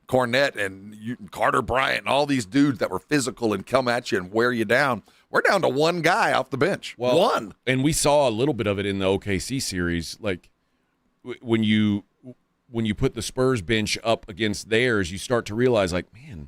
Cornette and Carter Bryant and all these dudes that were physical and come at you and wear you down. We're down to 1 guy off the bench. Well, one. And we saw a little bit of it in the OKC series. Like when you put the Spurs bench up against theirs, you start to realize, like, man,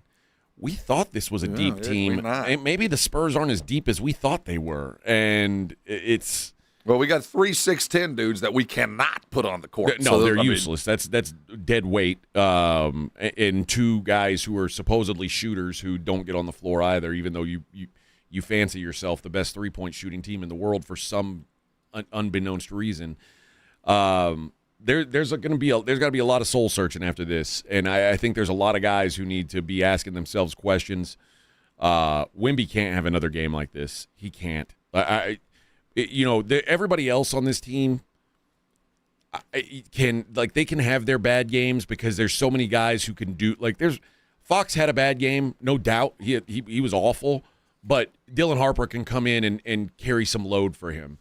we thought this was a deep team. Maybe the Spurs aren't as deep as we thought they were. And it's... Well, we got 3 6'10" dudes that we cannot put on the court. No, they're useless. That's dead weight. And 2 guys who are supposedly shooters who don't get on the floor either, even though you fancy yourself the best 3-point shooting team in the world for some unbeknownst reason. There's got to be a lot of soul searching after this, and I think there's a lot of guys who need to be asking themselves questions. Wemby can't have another game like this. He can't. Everybody else on this team they can have their bad games because there's so many guys who can do. Like, Fox had a bad game, no doubt. He was awful, but Dylan Harper can come in and carry some load for him.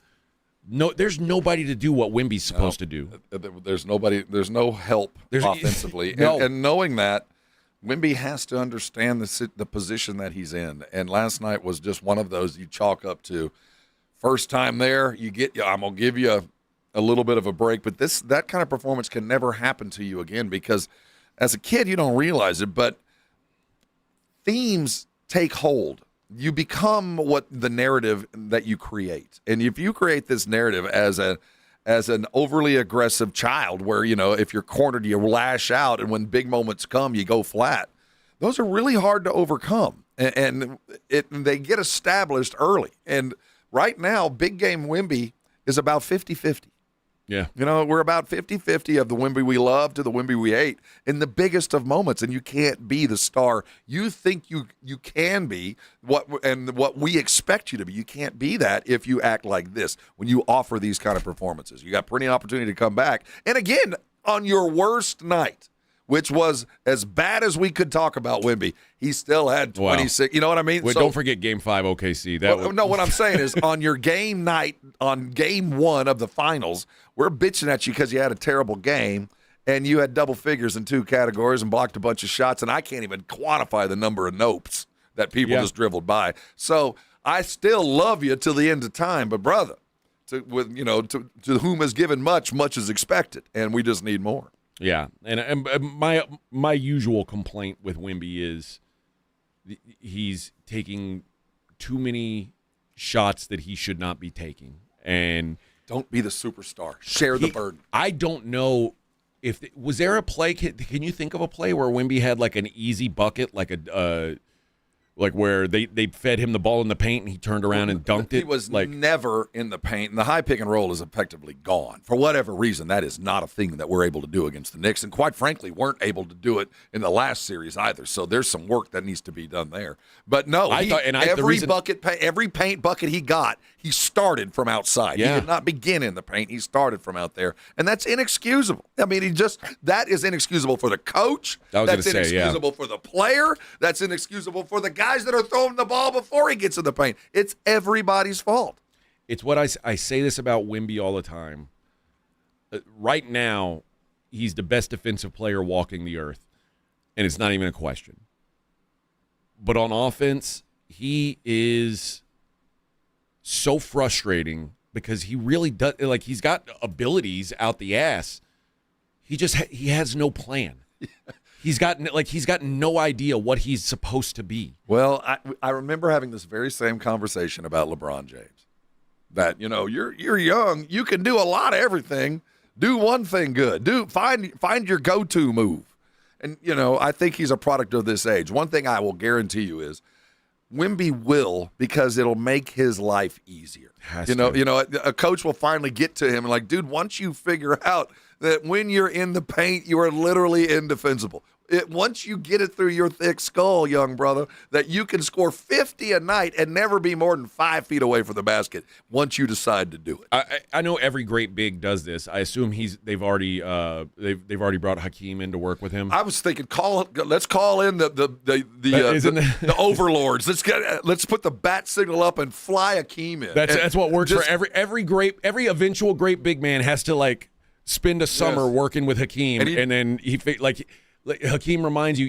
there's nobody to do what Wemby's supposed to do. There's nobody. There's no help offensively, no. and knowing that, Wemby has to understand the position that he's in. And last night was just one of those you chalk up to. First time there, I'm gonna give you a little bit of a break, but that kind of performance can never happen to you again because as a kid you don't realize it, but themes take hold. You become what the narrative that you create. And if you create this narrative as an overly aggressive child where, if you're cornered, you lash out, and when big moments come, you go flat, those are really hard to overcome. And they get established early. And right now, big game Wemby is about 50-50. Yeah. We're about 50-50 of the Wemby we love to the Wemby we hate in the biggest of moments, and you can't be the star you think you can be, what we expect you to be. You can't be that if you act like this when you offer these kind of performances. You got plenty of opportunity to come back. And again, on your worst night, which was as bad as we could talk about Wemby, he still had 26. Wow. You know what I mean? Wait, don't forget Game 5 OKC. No, what I'm saying is on your game night, on Game 1 of the finals, we're bitching at you because you had a terrible game and you had double figures in 2 categories and blocked a bunch of shots, and I can't even quantify the number of nopes that people just dribbled by. So I still love you till the end of time, but brother, to whom is given much, much is expected, and we just need more. Yeah, and my usual complaint with Wemby is he's taking too many shots that he should not be taking. And don't be the superstar. Share the burden. I don't know was there a play? Can you think of a play where Wemby had like an easy bucket, like where they fed him the ball in the paint and he turned around and dunked it? He was never in the paint. And the high pick and roll is effectively gone. For whatever reason, that is not a thing that we're able to do against the Knicks. And quite frankly, weren't able to do it in the last series either. So there's some work that needs to be done there. But no, every paint bucket he got, he started from outside. Yeah. He did not begin in the paint. He started from out there. And that's inexcusable. I mean, that is inexcusable for the coach. That's inexcusable for the player. That's inexcusable for the guys that are throwing the ball before he gets in the paint. It's everybody's fault. It's what I say this about Wemby all the time. Right now, he's the best defensive player walking the earth, and it's not even a question. But on offense, he is so frustrating because he really does, he's got abilities out the ass. He has no plan. He's got no idea what he's supposed to be. Well, I remember having this very same conversation about LeBron James. That, you're young, you can do a lot of everything. Do one thing good. Find your go-to move. And, I think he's a product of this age. One thing I will guarantee you is Wemby will, because it'll make his life easier. A coach will finally get to him and like, dude, once you figure out that when you're in the paint, you are literally indefensible. Once you get it through your thick skull, young brother, that you can score 50 a night and never be more than 5 feet away from the basket once you decide to do it. I know every great big does this. I assume they've already brought Hakeem in to work with him. I was thinking, let's call in the overlords. Let's put the bat signal up and fly Hakeem in. That's what works for every eventual great big man has to spend a summer working with Hakeem, and then Hakeem reminds you,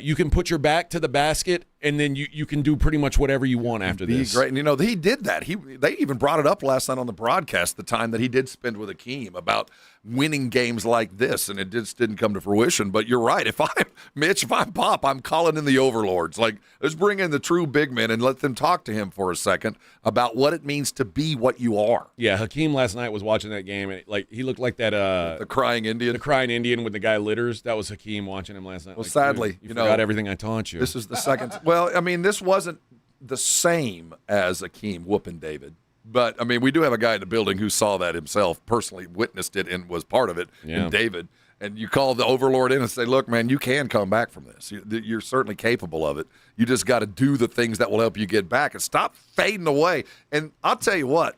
you can put your back to the basket, and then you can do pretty much whatever you want after this. Great. And, he did that. They even brought it up last night on the broadcast, the time that he did spend with Hakeem about winning games like this, and it just didn't come to fruition. But you're right. If I'm Pop, I'm calling in the overlords. Let's bring in the true big men and let them talk to him for a second about what it means to be what you are. Yeah, Hakeem last night was watching that game, and he looked like that the crying Indian. The crying Indian when the guy litters. That was Hakeem watching him last night. Well, sadly, you forgot everything I taught you. This is the second. Well, I mean, this wasn't the same as Hakeem whooping David. But, I mean, we do have a guy in the building who saw that himself, personally witnessed it and was part of it, in David. And you call the overlord in and say, look, man, you can come back from this. You're certainly capable of it. You just got to do the things that will help you get back and stop fading away. And I'll tell you what,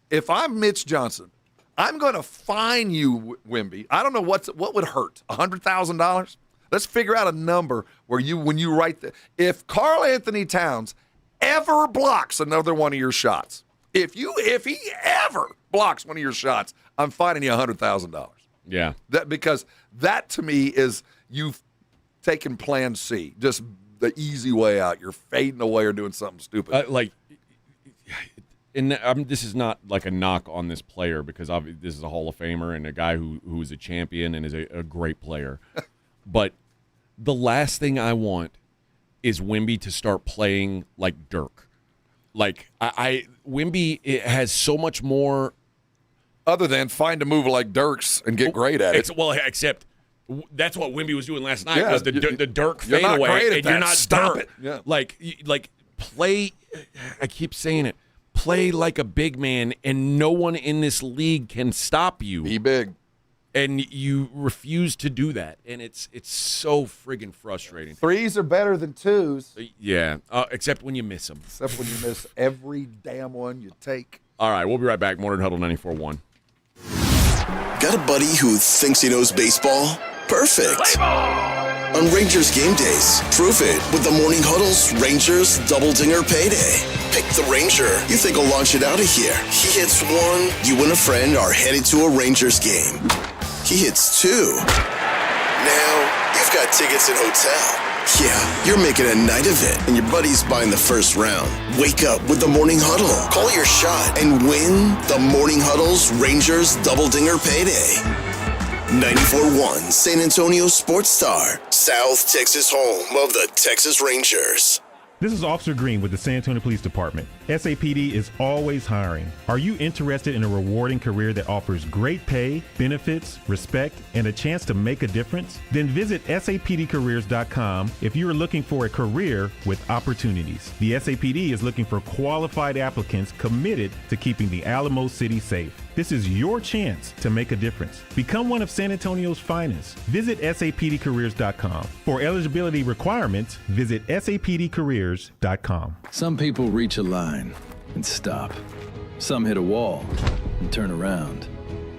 if I'm Mitch Johnson, I'm going to fine you, Wemby. I don't know what would hurt, $100,000? Let's figure out a number where when you write if Karl Anthony Towns ever blocks another one of your shots, If he ever blocks one of your shots, I'm fining you $100,000. Yeah. Because that to me is you've taken plan C, just the easy way out. You're fading away or doing something stupid. This is not like a knock on this player because this is a Hall of Famer and a guy who is a champion and is a great player. But the last thing I want is Wemby to start playing like Dirk. Like Wemby has so much more. Other than find a move like Dirk's and get great at it. Except that's what Wemby was doing last night. Yeah, was the Dirk you're not fadeaway, great at and that. you're not Stop Dirk. it. Yeah. Like play. I keep saying it. Play like a big man, and no one in this league can stop you. Be big. And you refuse to do that, and it's so friggin' frustrating. Threes are better than twos. Yeah, except when you miss them. Except when you miss every damn one you take. All right, we'll be right back. Morning Huddle 94.1. Got a buddy who thinks he knows baseball? Perfect. On Rangers game days, prove it with the Morning Huddle's Rangers Double Dinger Payday. Pick the Ranger you think will launch it out of here. He hits one, you and a friend are headed to a Rangers game. He hits two. Now, you've got tickets and hotel. Yeah, you're making a night of it, and your buddy's buying the first round. Wake up with the Morning Huddle. Call your shot and win the Morning Huddle's Rangers Double Dinger Payday. 94.1 San Antonio Sports Star, South Texas home of the Texas Rangers. This is Officer Green with the San Antonio Police Department. SAPD is always hiring. Are you interested in a rewarding career that offers great pay, benefits, respect, and a chance to make a difference? Then visit sapdcareers.com if you are looking for a career with opportunities. The SAPD is looking for qualified applicants committed to keeping the Alamo City safe. This is your chance to make a difference. Become one of San Antonio's finest. Visit sapdcareers.com. For eligibility requirements, visit sapdcareers.com. Some people reach a line and stop. Some hit a wall and turn around.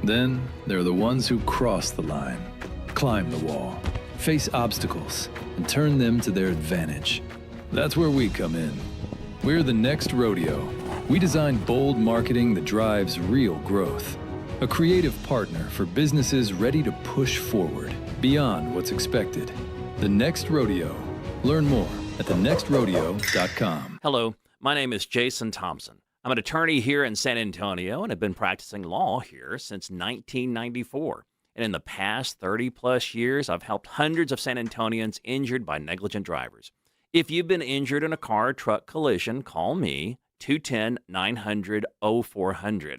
Then there are the ones who cross the line, climb the wall, face obstacles, and turn them to their advantage. That's where we come in. We're the Next Rodeo. We design bold marketing that drives real growth. A creative partner for businesses ready to push forward beyond what's expected. The Next Rodeo. Learn more at thenextrodeo.com. Hello, my name is Jason Thompson. I'm an attorney here in San Antonio and have been practicing law here since 1994. And in the past 30-plus years, I've helped hundreds of San Antonians injured by negligent drivers. If you've been injured in a car-truck collision, call me, 210-900-0400.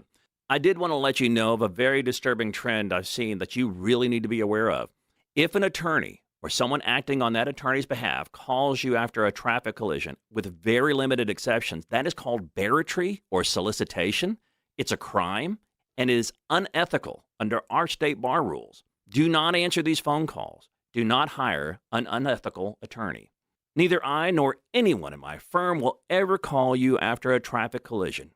I did want to let you know of a very disturbing trend I've seen that you really need to be aware of. If an attorney or someone acting on that attorney's behalf calls you after a traffic collision, with very limited exceptions, that is called barratry or solicitation. It's a crime and is unethical under our state bar rules. Do not answer these phone calls. Do not hire an unethical attorney. Neither I nor anyone in my firm will ever call you after a traffic collision.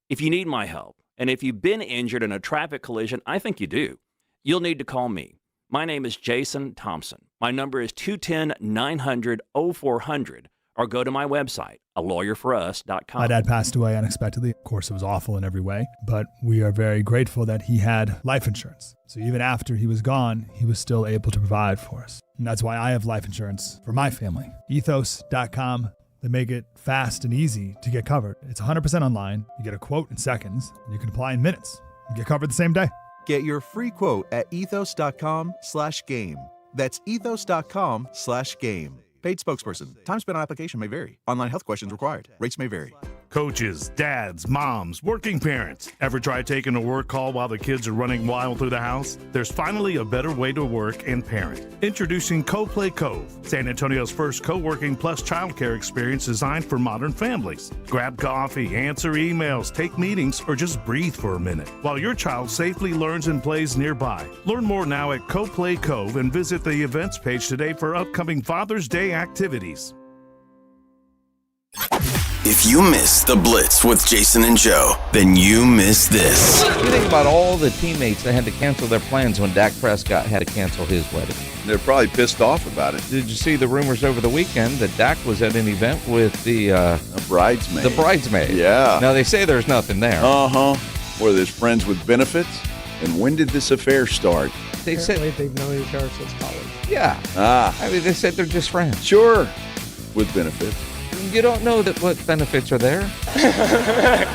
If you need my help, and if you've been injured in a traffic collision, I think you do, you'll need to call me. My name is Jason Thompson. My number is 210-900-0400, or go to my website, alawyerforus.com. My dad passed away unexpectedly. Of course, it was awful in every way, but we are very grateful that he had life insurance. So even after he was gone, he was still able to provide for us. And that's why I have life insurance for my family. Ethos.com. They make it fast and easy to get covered. It's 100% online. You get a quote in seconds, and you can apply in minutes. You get covered the same day. Get your free quote at ethos.com/game. That's ethos.com/game. Paid spokesperson. Time spent on application may vary. Online health questions required. Rates may vary. Coaches, dads, moms, working parents. Ever try taking a work call while the kids are running wild through the house? There's finally a better way to work and parent. Introducing Co-Play Cove, San Antonio's first co-working plus childcare experience designed for modern families. Grab coffee, answer emails, take meetings, or just breathe for a minute while your child safely learns and plays nearby. Learn more now at Co-Play Cove and visit the events page today for upcoming Father's Day activities. If you miss the Blitz with Jason and Joe, then you miss this. You think about all the teammates that had to cancel their plans when Dak Prescott had to cancel his wedding. They're probably pissed off about it. Did you see the rumors over the weekend that Dak was at an event with the bridesmaid? The bridesmaid. Yeah. Now, they say there's nothing there. Uh-huh. Were there's friends with benefits? And when did this affair start? They said they've known each other since college. Yeah. I mean, they said they're just friends. Sure. With benefits. You don't know that what benefits are there. I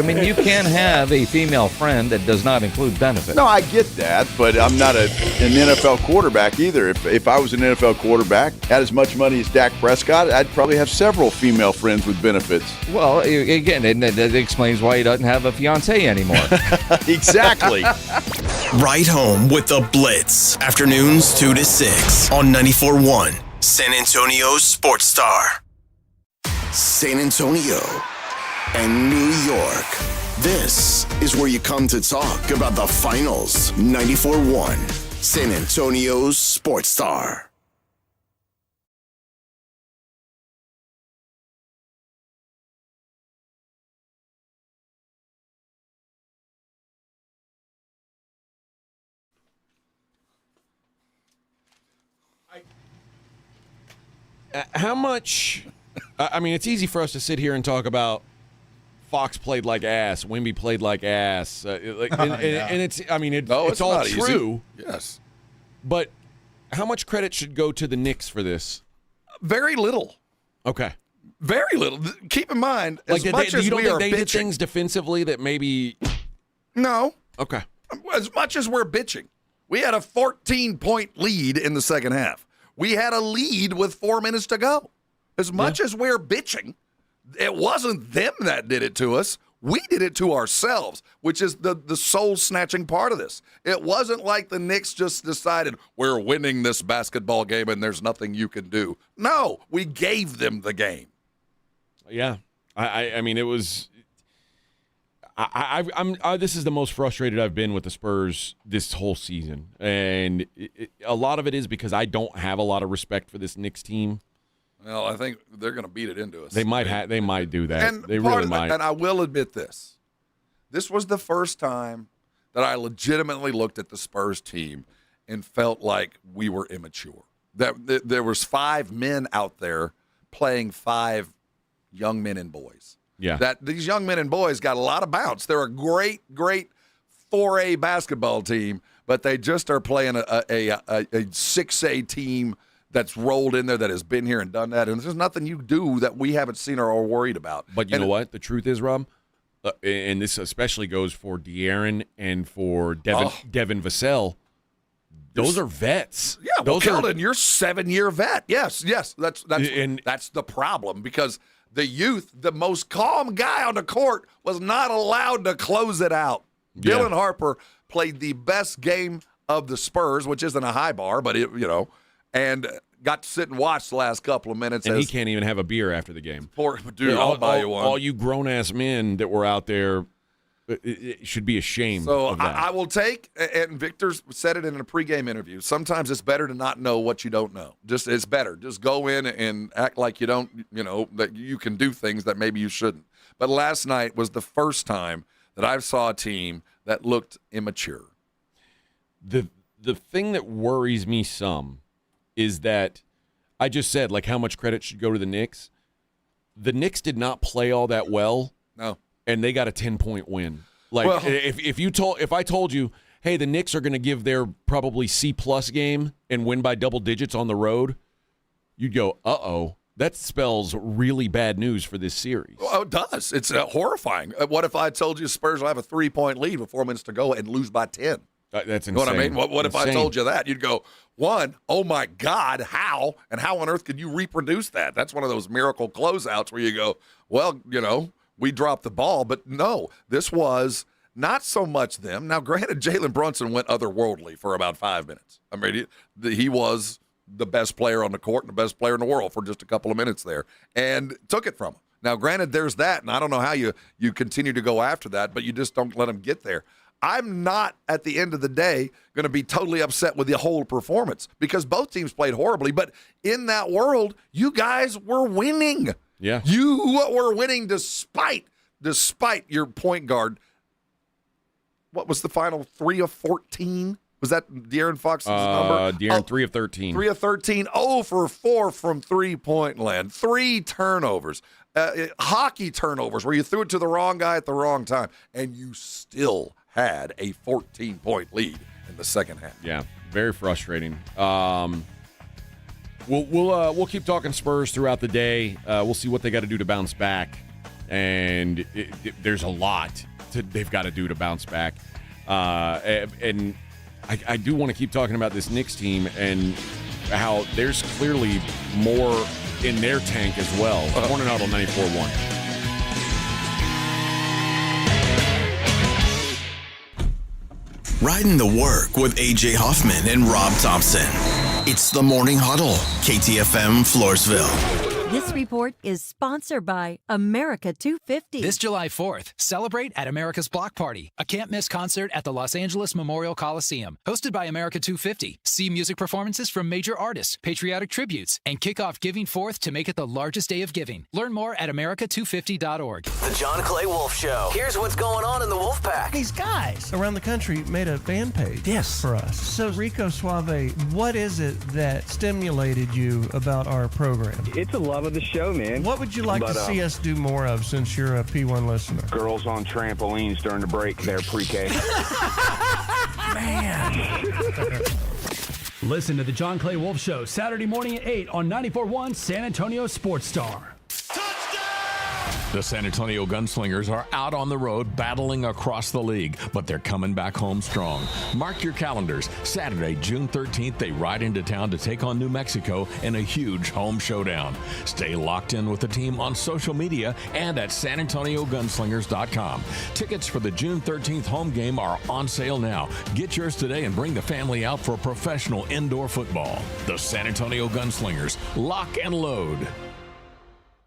mean, you can have a female friend that does not include benefits. No, I get that, but I'm not an NFL quarterback either. If I was an NFL quarterback, had as much money as Dak Prescott, I'd probably have several female friends with benefits. Well, again, it explains why he doesn't have a fiancée anymore. Exactly. Right home with the Blitz. Afternoons 2 to 6 on 94.1 San Antonio's Sports Star. San Antonio and New York. This is where you come to talk about the finals. 94.1 San Antonio's Sports Star. How much? I mean, it's easy for us to sit here and talk about Fox played like ass, Wemby played like ass, and it's. I mean, it's all true. Easy. Yes, but how much credit should go to the Knicks for this? Very little. Okay. Very little. Keep in mind, like, as much as you don't we think are they bitching, did things defensively that maybe. No. Okay. As much as we're bitching, we had a 14-point lead in the second half. We had a lead with 4 minutes to go. As much as we're bitching, it wasn't them that did it to us. We did it to ourselves, which is the soul-snatching part of this. It wasn't like the Knicks just decided, we're winning this basketball game and there's nothing you can do. No, we gave them the game. Yeah. I mean, it was this is the most frustrated I've been with the Spurs this whole season. And a lot of it is because I don't have a lot of respect for this Knicks team. Well, I think they're going to beat it into us. They might do that. And they really might. And I will admit this. This was the first time that I legitimately looked at the Spurs team and felt like we were immature. That there was 5 men out there playing 5 young men and boys. Yeah. That these young men and boys got a lot of bounce. They're a great 4A basketball team, but they just are playing a 6A team that's rolled in there, that has been here and done that. And there's nothing you do that we haven't seen or are worried about. But you know what? The truth is, Rob, and this especially goes for De'Aaron and for Devin Vassell, those are vets. Yeah, well, Keldon, you're 7-year vet. Yes. That's the problem, because the youth, the most calm guy on the court, was not allowed to close it out. Yeah. Dylan Harper played the best game of the Spurs, which isn't a high bar, but and got to sit and watch the last couple of minutes. And he can't even have a beer after the game. Poor dude, I'll buy you one. All you grown-ass men that were out there, it should be ashamed of that. I will take, and Victor said it in a pregame interview, sometimes it's better to not know what you don't know. It's better. Just go in and act like you don't, that you can do things that maybe you shouldn't. But last night was the first time that I saw a team that looked immature. The thing that worries me some is that I just said, like, how much credit should go to the Knicks. The Knicks did not play all that well. No. And they got a 10-point win. Like, if I told you, hey, the Knicks are going to give their probably C-plus game and win by double digits on the road, you'd go, uh-oh, that spells really bad news for this series. Well, it does. It's horrifying. What if I told you Spurs will have a 3-point lead with 4 minutes to go and lose by 10? That's insane. You know what I mean? What if I told you that? You'd go, one, oh my God, how? And how on earth could you reproduce that? That's one of those miracle closeouts where you go, well, we dropped the ball. But no, this was not so much them. Now, granted, Jalen Brunson went otherworldly for about 5 minutes. I mean, he was the best player on the court and the best player in the world for just a couple of minutes there, and took it from him. Now, granted, there's that, and I don't know how you continue to go after that, but you just don't let him get there. I'm not, at the end of the day, going to be totally upset with the whole performance, because both teams played horribly. But in that world, you guys were winning. Yeah. You were winning despite your point guard. What was the final 3 of 14? Was that De'Aaron Fox's number? De'Aaron, 3 of 13. 3 of 13, 0 for 4 from three-point land. 3 turnovers. Hockey turnovers where you threw it to the wrong guy at the wrong time, and you still had a 14-point lead in the second half. Yeah, very frustrating. We'll keep talking Spurs throughout the day. We'll see what they got to do to bounce back, and there's a lot they've got to do to bounce back. And I do want to keep talking about this Knicks team and how there's clearly more in their tank as well. Morning Huddle 94.1. Riding the work with A.J. Hoffman and Rob Thompson. It's the Morning Huddle, KTFM Floresville. This report is sponsored by America 250. This July 4th, celebrate at America's Block Party, a can't-miss concert at the Los Angeles Memorial Coliseum. Hosted by America 250. See music performances from major artists, patriotic tributes, and kick off Giving 4th to make it the largest day of giving. Learn more at America250.org. The John Clay Wolf Show. Here's what's going on in the Wolf Pack. These guys around the country made a fan page for us. So, Rico Suave, what is it that stimulated you about our program? It's a love of the show, man. What would you like to see us do more of since you're a P1 listener? Girls on trampolines during the break. They're pre-K. Man. Listen to the John Clay Wolf Show Saturday morning at 8 on 94.1 San Antonio Sports Star. The San Antonio Gunslingers are out on the road battling across the league, but they're coming back home strong. Mark your calendars. Saturday, June 13th, they ride into town to take on New Mexico in a huge home showdown. Stay locked in with the team on social media and at SanAntonioGunslingers.com. Tickets for the June 13th home game are on sale now. Get yours today and bring the family out for professional indoor football. The San Antonio Gunslingers, lock and load.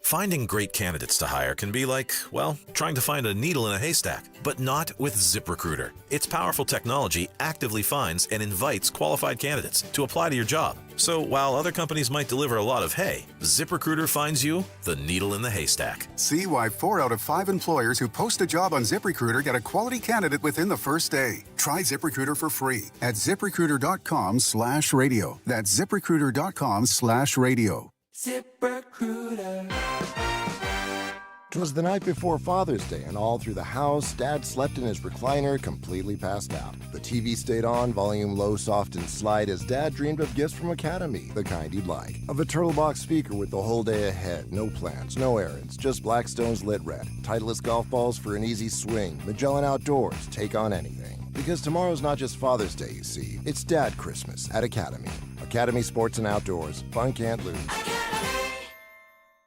Finding great candidates to hire can be like, well, trying to find a needle in a haystack, but not with ZipRecruiter. Its powerful technology actively finds and invites qualified candidates to apply to your job. So while other companies might deliver a lot of hay, ZipRecruiter finds you the needle in the haystack. See why 4 out of 5 employers who post a job on ZipRecruiter get a quality candidate within the first day. Try ZipRecruiter for free at ZipRecruiter.com/radio. That's ZipRecruiter.com/radio. ZipRecruiter. 'Twas the night before Father's Day, and all through the house, Dad slept in his recliner, completely passed out. The TV stayed on, volume low, soft, and slight, as Dad dreamed of gifts from Academy, the kind he'd like. Of a turtle box speaker with the whole day ahead, no plans, no errands, just Blackstone's lit red. Titleist golf balls for an easy swing. Magellan Outdoors, take on anything. Because tomorrow's not just Father's Day, you see. It's Dad Christmas at Academy. Academy Sports and Outdoors. Fun can't lose.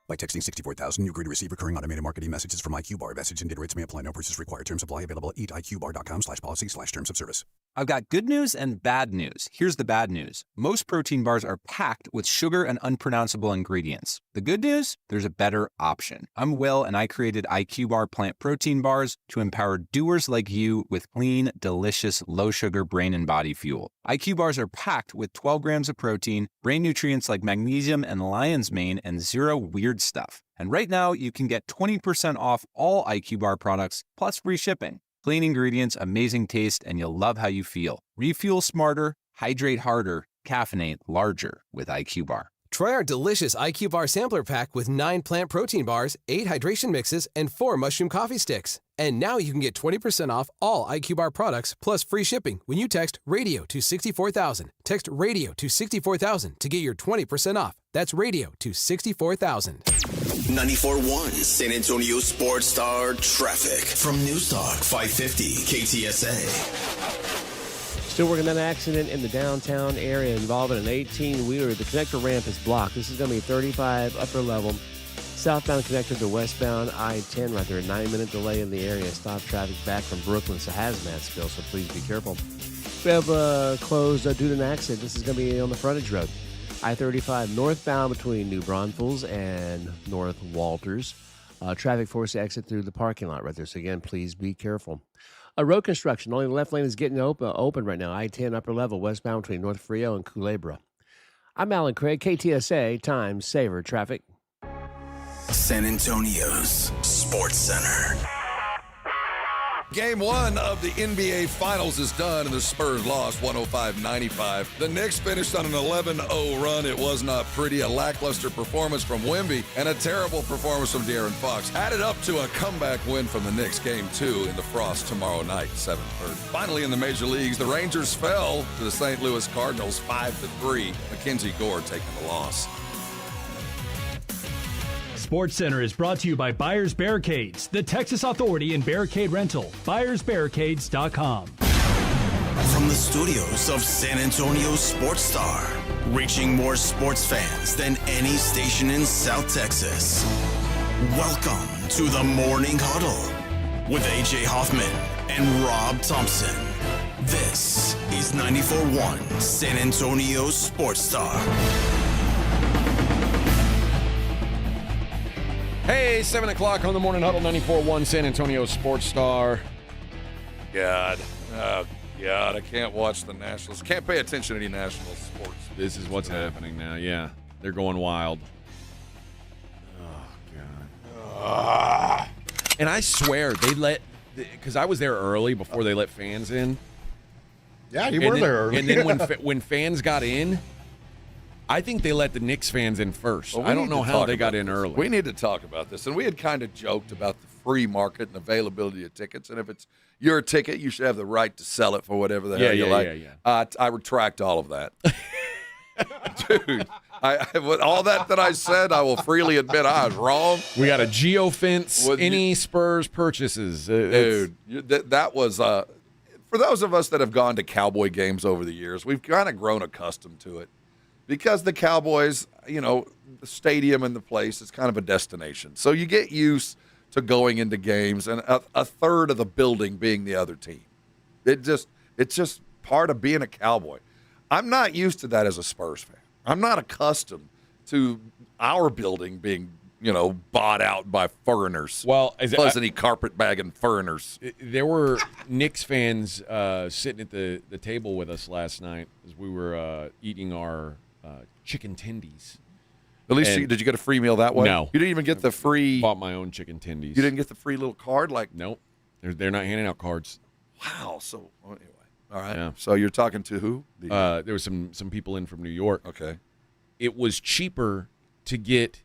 By texting 64,000, you agree to receive recurring automated marketing messages from IQ Bar. Message and data rates may apply. No purchase required. Terms apply. Available at eatiqbar.com/policy/terms of service. I've got good news and bad news. Here's the bad news. Most protein bars are packed with sugar and unpronounceable ingredients. The good news? There's a better option. I'm Will, and I created IQ Bar plant protein bars to empower doers like you with clean, delicious, low-sugar brain and body fuel. IQ Bars are packed with 12 grams of protein, brain nutrients like magnesium and lion's mane, and zero weird stuff. And right now, you can get 20% off all IQ Bar products, plus free shipping. Clean ingredients, amazing taste, and you'll love how you feel. Refuel smarter, hydrate harder, caffeinate larger with IQ Bar. Try our delicious IQ Bar sampler pack with 9 plant protein bars, 8 hydration mixes, and 4 mushroom coffee sticks. And now you can get 20% off all IQ Bar products plus free shipping when you text RADIO to 64,000. Text RADIO to 64,000 to get your 20% off. That's RADIO to 64,000. 94.1 San Antonio Sports Star traffic from Newstalk 550 KTSA. Still working on an accident in the downtown area involving an 18-wheeler. The connector ramp is blocked. This is going to be 35 upper level. Southbound connector to westbound I-10 right there. A 9-minute delay in the area. Stop traffic back from Brooklyn to Hazmatsville, so please be careful. We have closed due to an accident. This is going to be on the frontage road. I-35 northbound between New Braunfels and North Walters. Traffic forced to exit through the parking lot right there. So again, please be careful. Road construction. Only the left lane is getting open right now. I-10 upper level westbound between North Frio and Culebra. I'm Alan Craig, KTSA Times Saver Traffic. San Antonio's Sports Center. Game 1 of the NBA Finals is done, and the Spurs lost 105-95. The Knicks finished on an 11-0 run. It was not pretty. A lackluster performance from Wemby and a terrible performance from De'Aaron Fox added up to a comeback win from the Knicks. Game 2 in the Frost tomorrow night, 7:30. Finally, in the major leagues, the Rangers fell to the St. Louis Cardinals 5-3. Mackenzie Gore taking the loss. Sports Center is brought to you by Buyers Barricades, the Texas authority in barricade rental. BuyersBarricades.com. From the studios of San Antonio's Sports Star, reaching more sports fans than any station in South Texas. Welcome to the Morning Huddle with AJ Hoffman and Rob Thompson. This is 94.1 San Antonio's Sports Star. Hey, 7 o'clock on the Morning Huddle, 94.1 San Antonio Sports Star. God, I can't watch the Nationals. Can't pay attention to any national sports. This is what's happening now, yeah. They're going wild. Oh, God. And I swear, because I was there early before they let fans in. Yeah, you were there early. And then when fans got in, I think they let the Knicks fans in first. Well, I don't know how they got in early. We need to talk about this. And we had kind of joked about the free market and availability of tickets. And if it's your ticket, you should have the right to sell it for whatever the hell you like. I retract all of that. Dude, with all that I said, I will freely admit I was wrong. We got a geofence any Spurs purchases. Dude, that was for those of us that have gone to Cowboy games over the years, we've kind of grown accustomed to it. Because the Cowboys, the stadium and the place is kind of a destination. So you get used to going into games and a third of the building being the other team. It's just part of being a Cowboy. I'm not used to that as a Spurs fan. I'm not accustomed to our building being, bought out by foreigners. Well, plus any carpetbagging foreigners. There were Knicks fans sitting at the table with us last night as we were eating our chicken tendies. At least did you get a free meal that way? No. You didn't even get the free. Bought my own chicken tendies. You didn't get the free little card? Nope. They're not handing out cards. Wow. So, anyway. All right. Yeah. So you're talking to who? There was some people in from New York. Okay. It was cheaper to get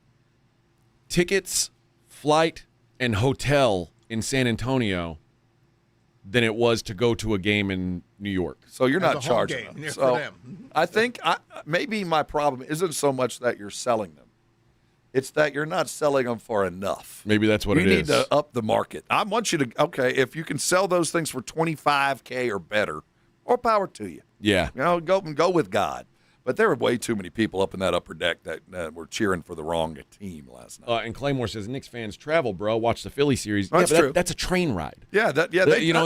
tickets, flight, and hotel in San Antonio than it was to go to a game in New York. So you're not charging them. So for them. I think maybe my problem isn't so much that you're selling them. It's that you're not selling them for enough. Maybe that's what it is. You need to up the market. I want you to, if you can sell those things for $25K or better, more power to you. Yeah. Go with God. But there were way too many people up in that upper deck that were cheering for the wrong team last night. And Claymore says, Knicks fans travel, bro. Watch the Philly series. That's true. That's a train ride. Yeah, that's an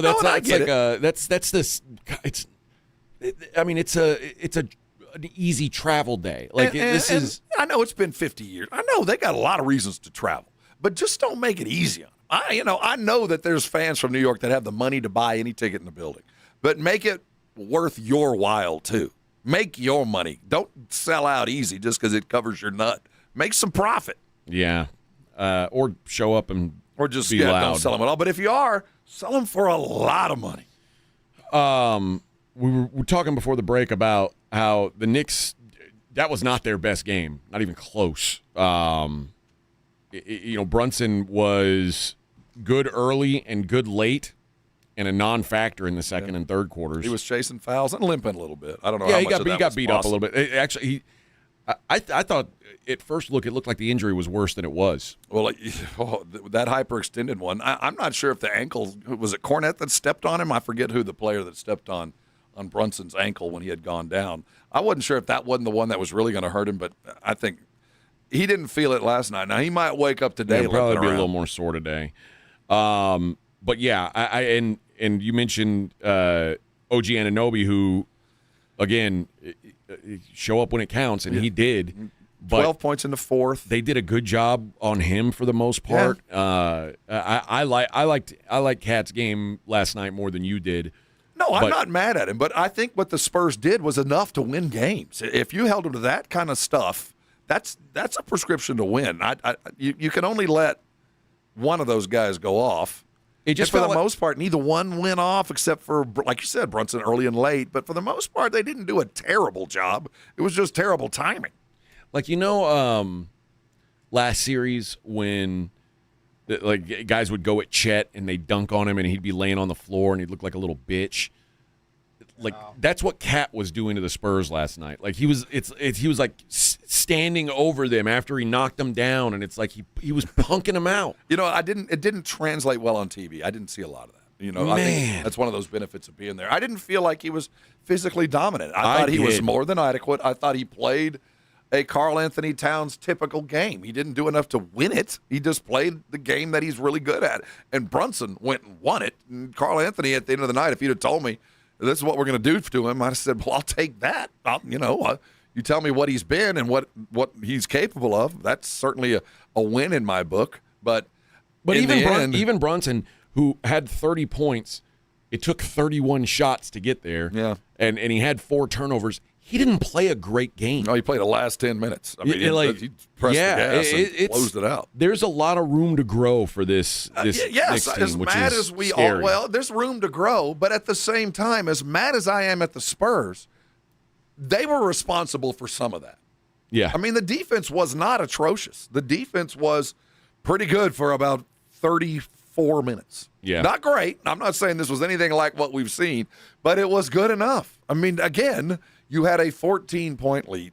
easy travel day. I know it's been 50 years. I know they got a lot of reasons to travel, but just don't make it easy on them. I know that there's fans from New York that have the money to buy any ticket in the building, but make it worth your while too. Make your money. Don't sell out easy just because it covers your nut. Make some profit. Yeah. Or show up and just be loud. Don't sell them at all. But if you are, sell them for a lot of money. We were talking before the break about how the Knicks, that was not their best game. Not even close. Brunson was good early and good late. And a non-factor in the second and third quarters. He was chasing fouls and limping a little bit. I don't know. Yeah, how he much got beat up a little bit. Actually, I thought at first look it looked like the injury was worse than it was. Well, that hyperextended one. I'm not sure if the ankle was it Cornette that stepped on him. I forget who the player that stepped on Brunson's ankle when he had gone down. I wasn't sure if that wasn't the one that was really going to hurt him, but I think he didn't feel it last night. Now he might wake up today. He'll probably be a little more sore today. But yeah, and you mentioned OG Anunoby, who, again, show up when it counts, and he did. But 12 points in the fourth. They did a good job on him for the most part. Yeah. I like Cat's game last night more than you did. No, I'm not mad at him, but I think what the Spurs did was enough to win games. If you held them to that kind of stuff, that's a prescription to win. You can only let one of those guys go off. It just for the most part, neither one went off except for, like you said, Brunson early and late. But for the most part, they didn't do a terrible job. It was just terrible timing. Like, last series when guys would go at Chet and they'd dunk on him and he'd be laying on the floor and he'd look like a little bitch. Like, that's what Cat was doing to the Spurs last night. Like, he was like standing over them after he knocked them down, and it's like he was punking them out. It didn't translate well on TV. I didn't see a lot of that. I think that's one of those benefits of being there. I didn't feel like he was physically dominant. I thought he was more than adequate. I thought he played a Karl Anthony Towns typical game. He didn't do enough to win it. He just played the game that he's really good at. And Brunson went and won it. And Karl Anthony, at the end of the night, if he'd have told me, this is what we're going to do to him, I said, well, I'll take that. You tell me what he's been and what he's capable of. That's certainly a win in my book. But even Brunson, who had 30 points, it took 31 shots to get there. Yeah. And he had 4 turnovers. He didn't play a great game. No, he played the last 10 minutes. I mean, he pressed the gas and closed it out. There's a lot of room to grow for this yes, Knicks team, as which mad is as we scary. all, well, there's room to grow, but at the same time, as mad as I am at the Spurs, they were responsible for some of that. Yeah. I mean, the defense was not atrocious. The defense was pretty good for about 34 minutes. Yeah. Not great. I'm not saying this was anything like what we've seen, but it was good enough. I mean, again, you had a 14-point lead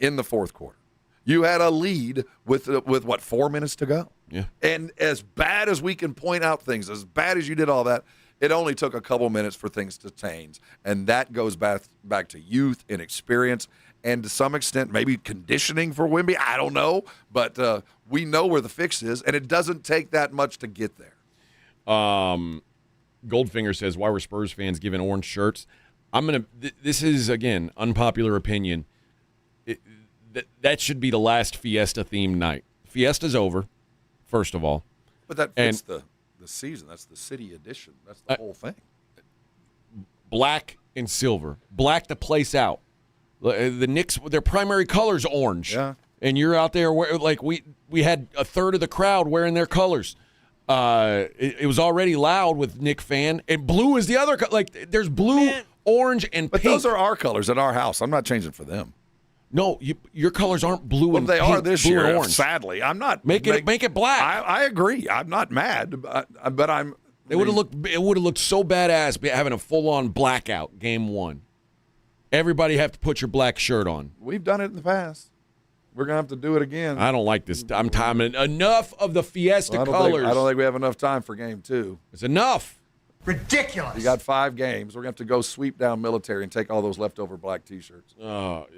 in the fourth quarter. You had a lead with 4 minutes to go. Yeah. And as bad as we can point out things, as bad as you did all that, it only took a couple minutes for things to change. And that goes back to youth and experience and to some extent maybe conditioning for Wemby. I don't know. But we know where the fix is, and it doesn't take that much to get there. Goldfinger says, why were Spurs fans given orange shirts? This is, again, unpopular opinion. That should be the last Fiesta-themed night. Fiesta's over, first of all. But that fits the season. That's the city edition. That's the whole thing. Black and silver. Black the place out. The Knicks, their primary color's orange. Yeah. And you're out there, we had a third of the crowd wearing their colors. It was already loud with Knick fan. And blue is the other, there's blue, orange, and but pink. Those are our colors at our house. I'm not changing for them. No, your colors aren't blue and they pink. Are this blue year. And orange. Sadly, I'm not. Make it black. I agree. I'm not mad, but I'm. It would have looked so badass having a full on blackout game one. Everybody have to put your black shirt on. We've done it in the past. We're gonna have to do it again. I don't like this. I'm timing enough of the Fiesta colors. I don't think we have enough time for game 2. It's enough. Ridiculous. You got 5 games. We're going to have to go sweep down military and take all those leftover black T-shirts. Oh,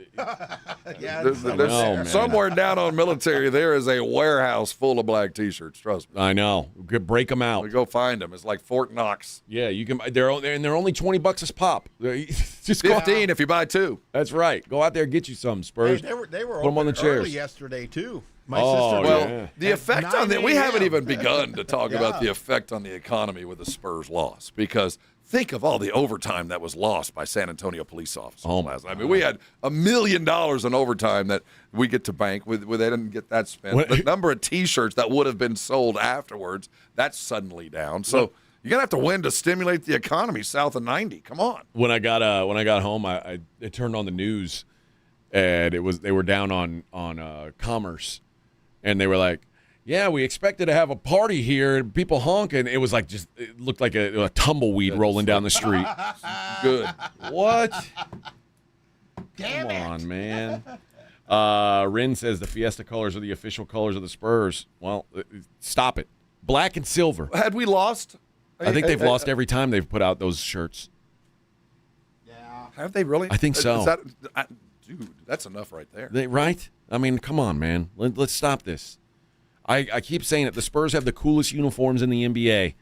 yeah. There's somewhere down on military, there is a warehouse full of black T-shirts. Trust me. I know. We could break them out. We go find them. It's like Fort Knox. Yeah, you can. They're only $20 a pop. Just 15 if you buy 2. That's right. Go out there and get you some, Spurs. Hey, they were Put them on the open chairs. early yesterday too. My Oh, sister. yeah. The effect on we haven't even begun to talk Yeah. about the effect on the economy with the Spurs loss, because think of all the overtime that was lost by San Antonio police officers last night. I mean, we had $1 million in overtime that we get to bank with. They didn't get that spent. The number of T-shirts that would have been sold afterwards, that's suddenly down. So you're gonna have to win to stimulate the economy south of 90. Come on. When I got home, I turned on the news, and they were down on Commerce, and they were like, yeah, we expected to have a party here and people honking. It was it looked like a tumbleweed rolling down the street. Good. What? Damn Come on, man. Rin says the Fiesta colors are the official colors of the Spurs. Well, stop it. Black and silver. Had we lost? I think they've lost every time they've put out those shirts. Yeah. Have they really? I think so. Dude, that's enough right there. Right? I mean, come on, man. Let's stop this. I keep saying it. The Spurs have the coolest uniforms in the NBA,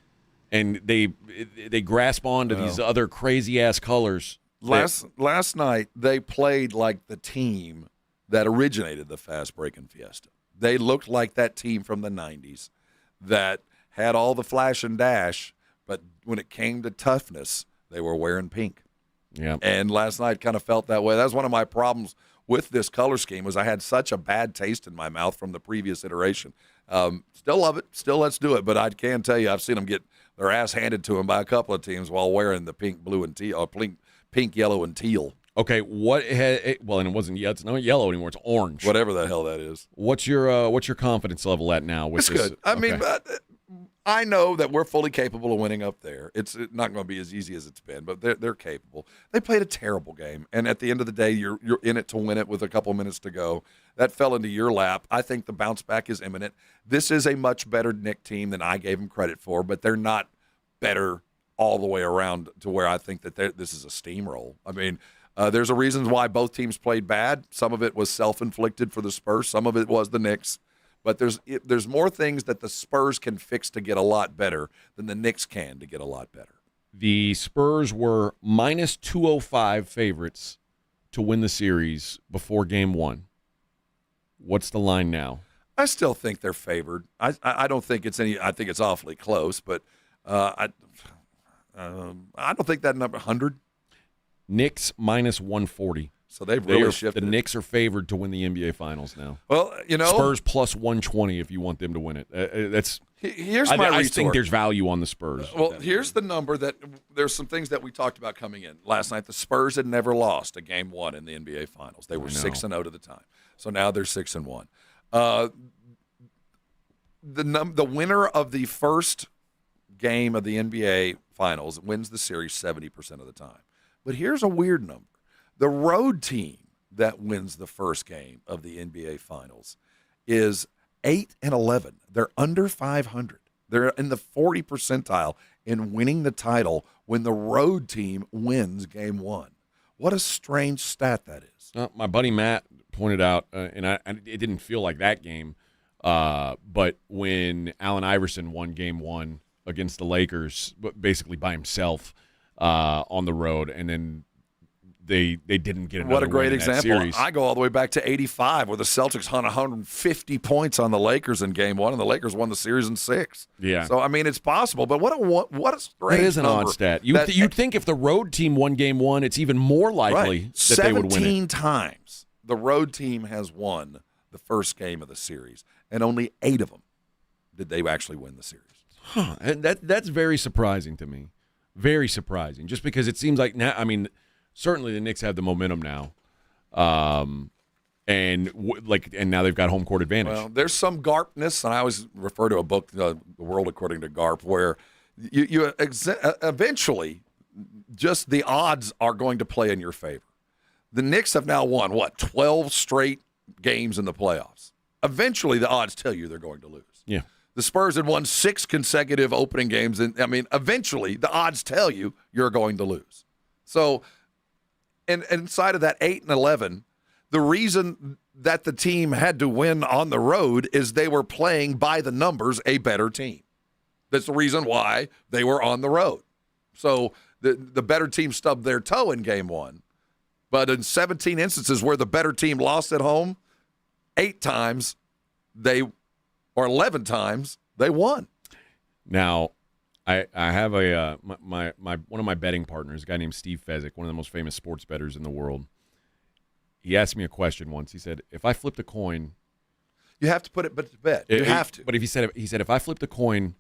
and they grasp on to these other crazy-ass colors. Last night, they played like the team that originated the fast-breaking Fiesta. They looked like that team from the 90s that had all the flash and dash, but when it came to toughness, they were wearing pink. Yeah. And last night kind of felt that way. That was one of my problems with this color scheme was I had such a bad taste in my mouth from the previous iteration. Still love it. Still let's do it. But I can tell you I've seen them get their ass handed to them by a couple of teams while wearing the pink, blue, and teal, pink, yellow, and teal. Okay, and it wasn't yet. It's not yellow anymore. It's orange. Whatever the hell that is. What's your confidence level at now with it's this? Good. I mean, I know that we're fully capable of winning up there. It's not going to be as easy as it's been, but they're capable. They played a terrible game, and at the end of the day, you're in it to win it with a couple minutes to go. That fell into your lap. I think the bounce back is imminent. This is a much better Knick team than I gave them credit for, but they're not better all the way around to where I think that this is a steamroll. I mean, there's a reason why both teams played bad. Some of it was self-inflicted for the Spurs. Some of it was the Knicks. But there's more things that the Spurs can fix to get a lot better than the Knicks can to get a lot better. The Spurs were minus 205 favorites to win the series before Game 1. What's the line now? I still think they're favored. I don't think it's any. I think it's awfully close, but I don't think that number 100. Knicks minus 140. So they've really shifted. The Knicks are favored to win the NBA Finals now. Well, Spurs plus 120 if you want them to win it. Here's my retort. I think there's value on the Spurs. Well, here's the number that there's some things that we talked about coming in last night. The Spurs had never lost a Game 1 in the NBA Finals. They were 6-0 to the time. So now they're 6-1. The winner of the first game of the NBA Finals wins the series 70% of the time. But here's a weird number. The road team that wins the first game of the NBA Finals is 8-11. They're under 500. They're in the 40 percentile in winning the title when the road team wins Game 1. What a strange stat that is. My buddy Matt pointed out, and it didn't feel like that game, but when Allen Iverson won Game 1 against the Lakers, basically by himself on the road, and then they didn't get another What a great win in that example. series. I go all the way back to 85 where the Celtics hung 150 points on the Lakers in Game 1, and the Lakers won the series in 6. Yeah. So, I mean, it's possible, but what a strange It is an number. odd stat. You'd think if the road team won Game 1, it's even more likely that they would win it. 17 times the road team has won the first game of the series, and only 8 of them did they actually win the series. Huh. And that's very surprising to me. Very surprising. Just because it seems like now, I mean, certainly the Knicks have the momentum now. And now they've got home court advantage. Well, there's some GARPness, and I always refer to a book, The World According to GARP, where you eventually just the odds are going to play in your favor. The Knicks have now won, 12 straight games in the playoffs. Eventually, the odds tell you they're going to lose. Yeah. The Spurs had won 6 consecutive opening games, and eventually the odds tell you you're going to lose. So, and inside of that 8-11, the reason that the team had to win on the road is they were playing by the numbers a better team. That's the reason why they were on the road. So the better team stubbed their toe in Game 1. But in 17 instances where the better team lost at home, 8 times or 11 times they won. Now, I have my one of my betting partners, a guy named Steve Fezzik, one of the most famous sports bettors in the world. He asked me a question once. He said, "If I flipped a coin, you have to put it to bet. You have to." But he said if I flipped a coin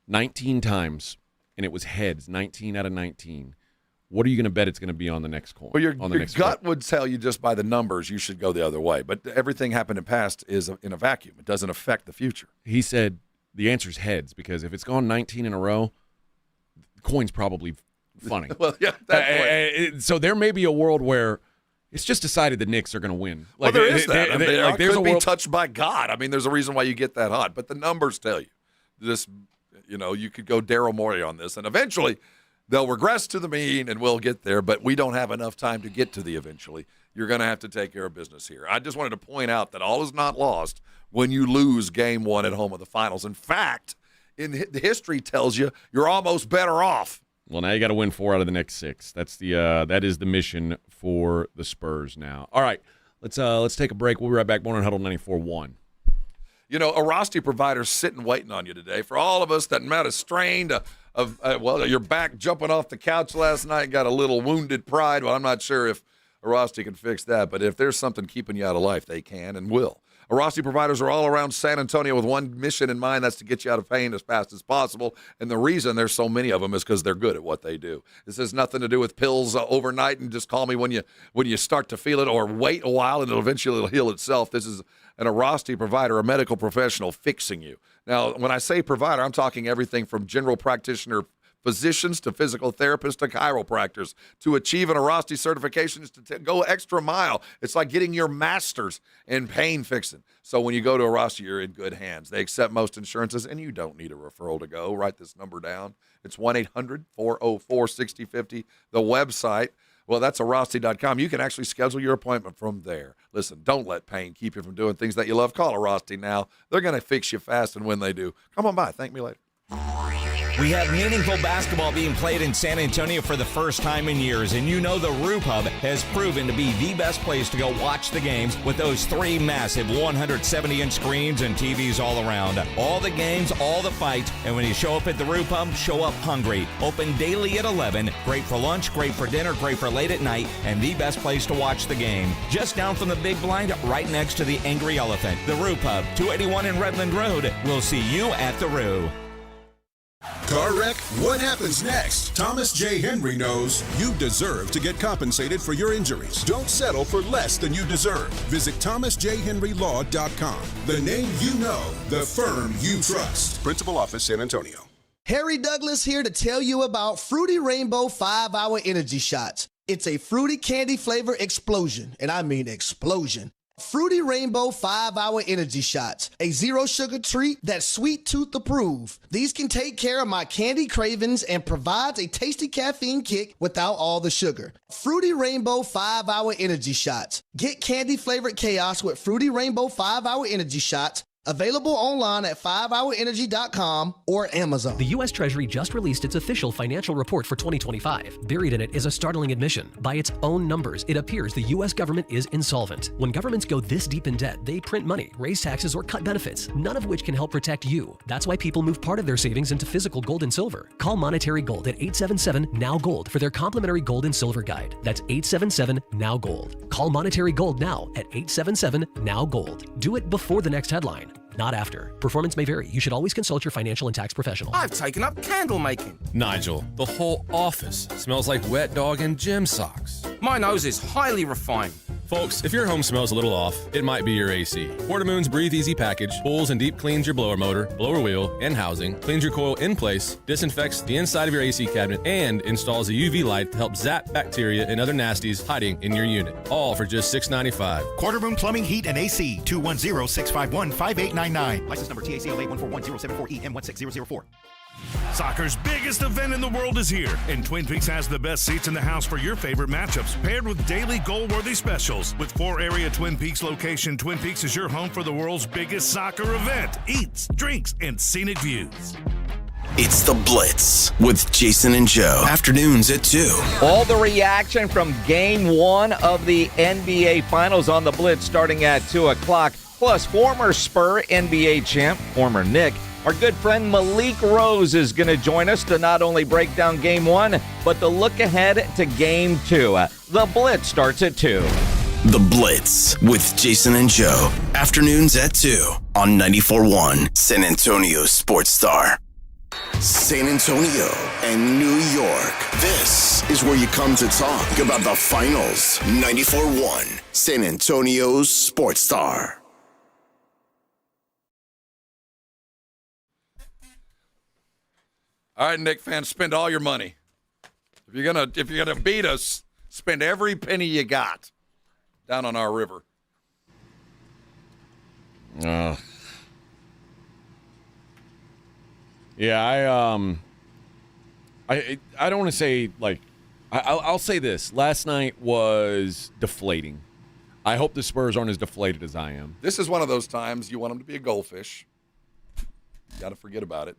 19 times and it was heads, 19 out of 19, what are you going to bet it's going to be on the next coin? Well, your next gut bet? would tell you just by the numbers you should go the other way. But everything happened in the past is in a vacuum. It doesn't affect the future. He said the answer's heads because if it's gone 19 in a row, the coin's probably funny. Well, yeah. So there may be a world where it's just decided the Knicks are going to win. Well, there is that. They there's could be touched by God. I mean, there's a reason why you get that hot. But the numbers tell you this. You could go Daryl Morey on this, and eventually they'll regress to the mean, and we'll get there. But we don't have enough time to get to the eventually. You're going to have to take care of business here. I just wanted to point out that all is not lost when you lose Game 1 at home of the finals. In fact, the history tells you you're almost better off. Well, now you got to win 4 out of the next 6. That is the mission for the Spurs now. All right, let's take a break. We'll be right back. Morning Huddle 94.1. A roster provider's sitting waiting on you today. For all of us that might have strained your back jumping off the couch last night, got a little wounded pride. Well, I'm not sure if Arasti can fix that. But if there's something keeping you out of life, they can and will. Arasti providers are all around San Antonio with one mission in mind. That's to get you out of pain as fast as possible. And the reason there's so many of them is because they're good at what they do. This has nothing to do with pills overnight and just call me when you start to feel it, or wait a while and it'll eventually heal itself. This is an Arasti provider, a medical professional fixing you. Now, when I say provider, I'm talking everything from general practitioner physicians to physical therapists to chiropractors. To achieve an Arasti certification is to go extra mile. It's like getting your master's in pain fixing. So when you go to Arasti, you're in good hands. They accept most insurances, and you don't need a referral to go. Write this number down. It's 1-800-404-6050. The website, well, that's Arasti.com. You can actually schedule your appointment from there. Listen, don't let pain keep you from doing things that you love. Call Arasti now. They're going to fix you fast, and when they do, come on by. Thank me later. We have meaningful basketball being played in San Antonio for the first time in years, and you know the Roo Pub has proven to be the best place to go watch the games with those 3 massive 170-inch screens and TVs all around. All the games, all the fights, and when you show up at the Roo Pub, show up hungry. Open daily at 11, great for lunch, great for dinner, great for late at night, and the best place to watch the game. Just down from the big blind, right next to the Angry Elephant. The Roo Pub, 281 in Redland Road. We'll see you at the Roo. Car wreck? What happens next? Thomas J. Henry knows you deserve to get compensated for your injuries. Don't settle for less than you deserve. Visit thomasjhenrylaw.com. The name you know, the firm you trust. Principal Office, San Antonio. Harry Douglas here to tell you about Fruity Rainbow 5-Hour Energy Shots. It's a fruity candy flavor explosion, and I mean explosion. Fruity Rainbow 5-Hour Energy Shots, a zero-sugar treat that's sweet tooth approved. These can take care of my candy cravings and provides a tasty caffeine kick without all the sugar. Fruity Rainbow 5-Hour Energy Shots. Get candy-flavored chaos with Fruity Rainbow 5-Hour Energy Shots. Available online at 5hourenergy.com or Amazon. The U.S. Treasury just released its official financial report for 2025. Buried in it is a startling admission. By its own numbers, it appears the U.S. government is insolvent. When governments go this deep in debt, they print money, raise taxes, or cut benefits, none of which can help protect you. That's why people move part of their savings into physical gold and silver. Call Monetary Gold at 877-NOW-GOLD for their complimentary gold and silver guide. That's 877-NOW-GOLD. Call Monetary Gold now at 877-NOW-GOLD. Do it before the next headline, not after. Performance may vary. You should always consult your financial and tax professional. I've taken up candle making. Nigel, the whole office smells like wet dog and gym socks. My nose is highly refined. Folks, if your home smells a little off, it might be your AC. Portamoon's Breathe Easy package pulls and deep cleans your blower motor, blower wheel, and housing, cleans your coil in place, disinfects the inside of your AC cabinet, and installs a UV light to help zap bacteria and other nasties hiding in your unit. All for just $6.95. Quarter-room plumbing, heat, and AC, 210-651-5899. License number TACLA 141-074-E-M16004. Soccer's biggest event in the world is here, and Twin Peaks has the best seats in the house for your favorite matchups, paired with daily goal-worthy specials. With 4 area Twin Peaks location, Twin Peaks is your home for the world's biggest soccer event. Eats, drinks, and scenic views. It's The Blitz with Jason and Joe. Afternoons at 2. All the reaction from Game 1 of the NBA Finals on The Blitz starting at 2 o'clock. Plus, former Spur NBA champ, former Knick, our good friend Malik Rose is going to join us to not only break down Game 1, but to look ahead to Game 2. The Blitz starts at 2. The Blitz with Jason and Joe. Afternoons at 2 on 94.1 San Antonio Sports Star. San Antonio and New York. This is where you come to talk about the finals. 94.1 San Antonio's Sports Star. All right, Knicks fans, spend all your money. If you're gonna beat us, spend every penny you got down on our river. Yeah, I don't want to say, like, I'll say this. Last night was deflating. I hope the Spurs aren't as deflated as I am. This is one of those times you want them to be a goldfish. You got to forget about it.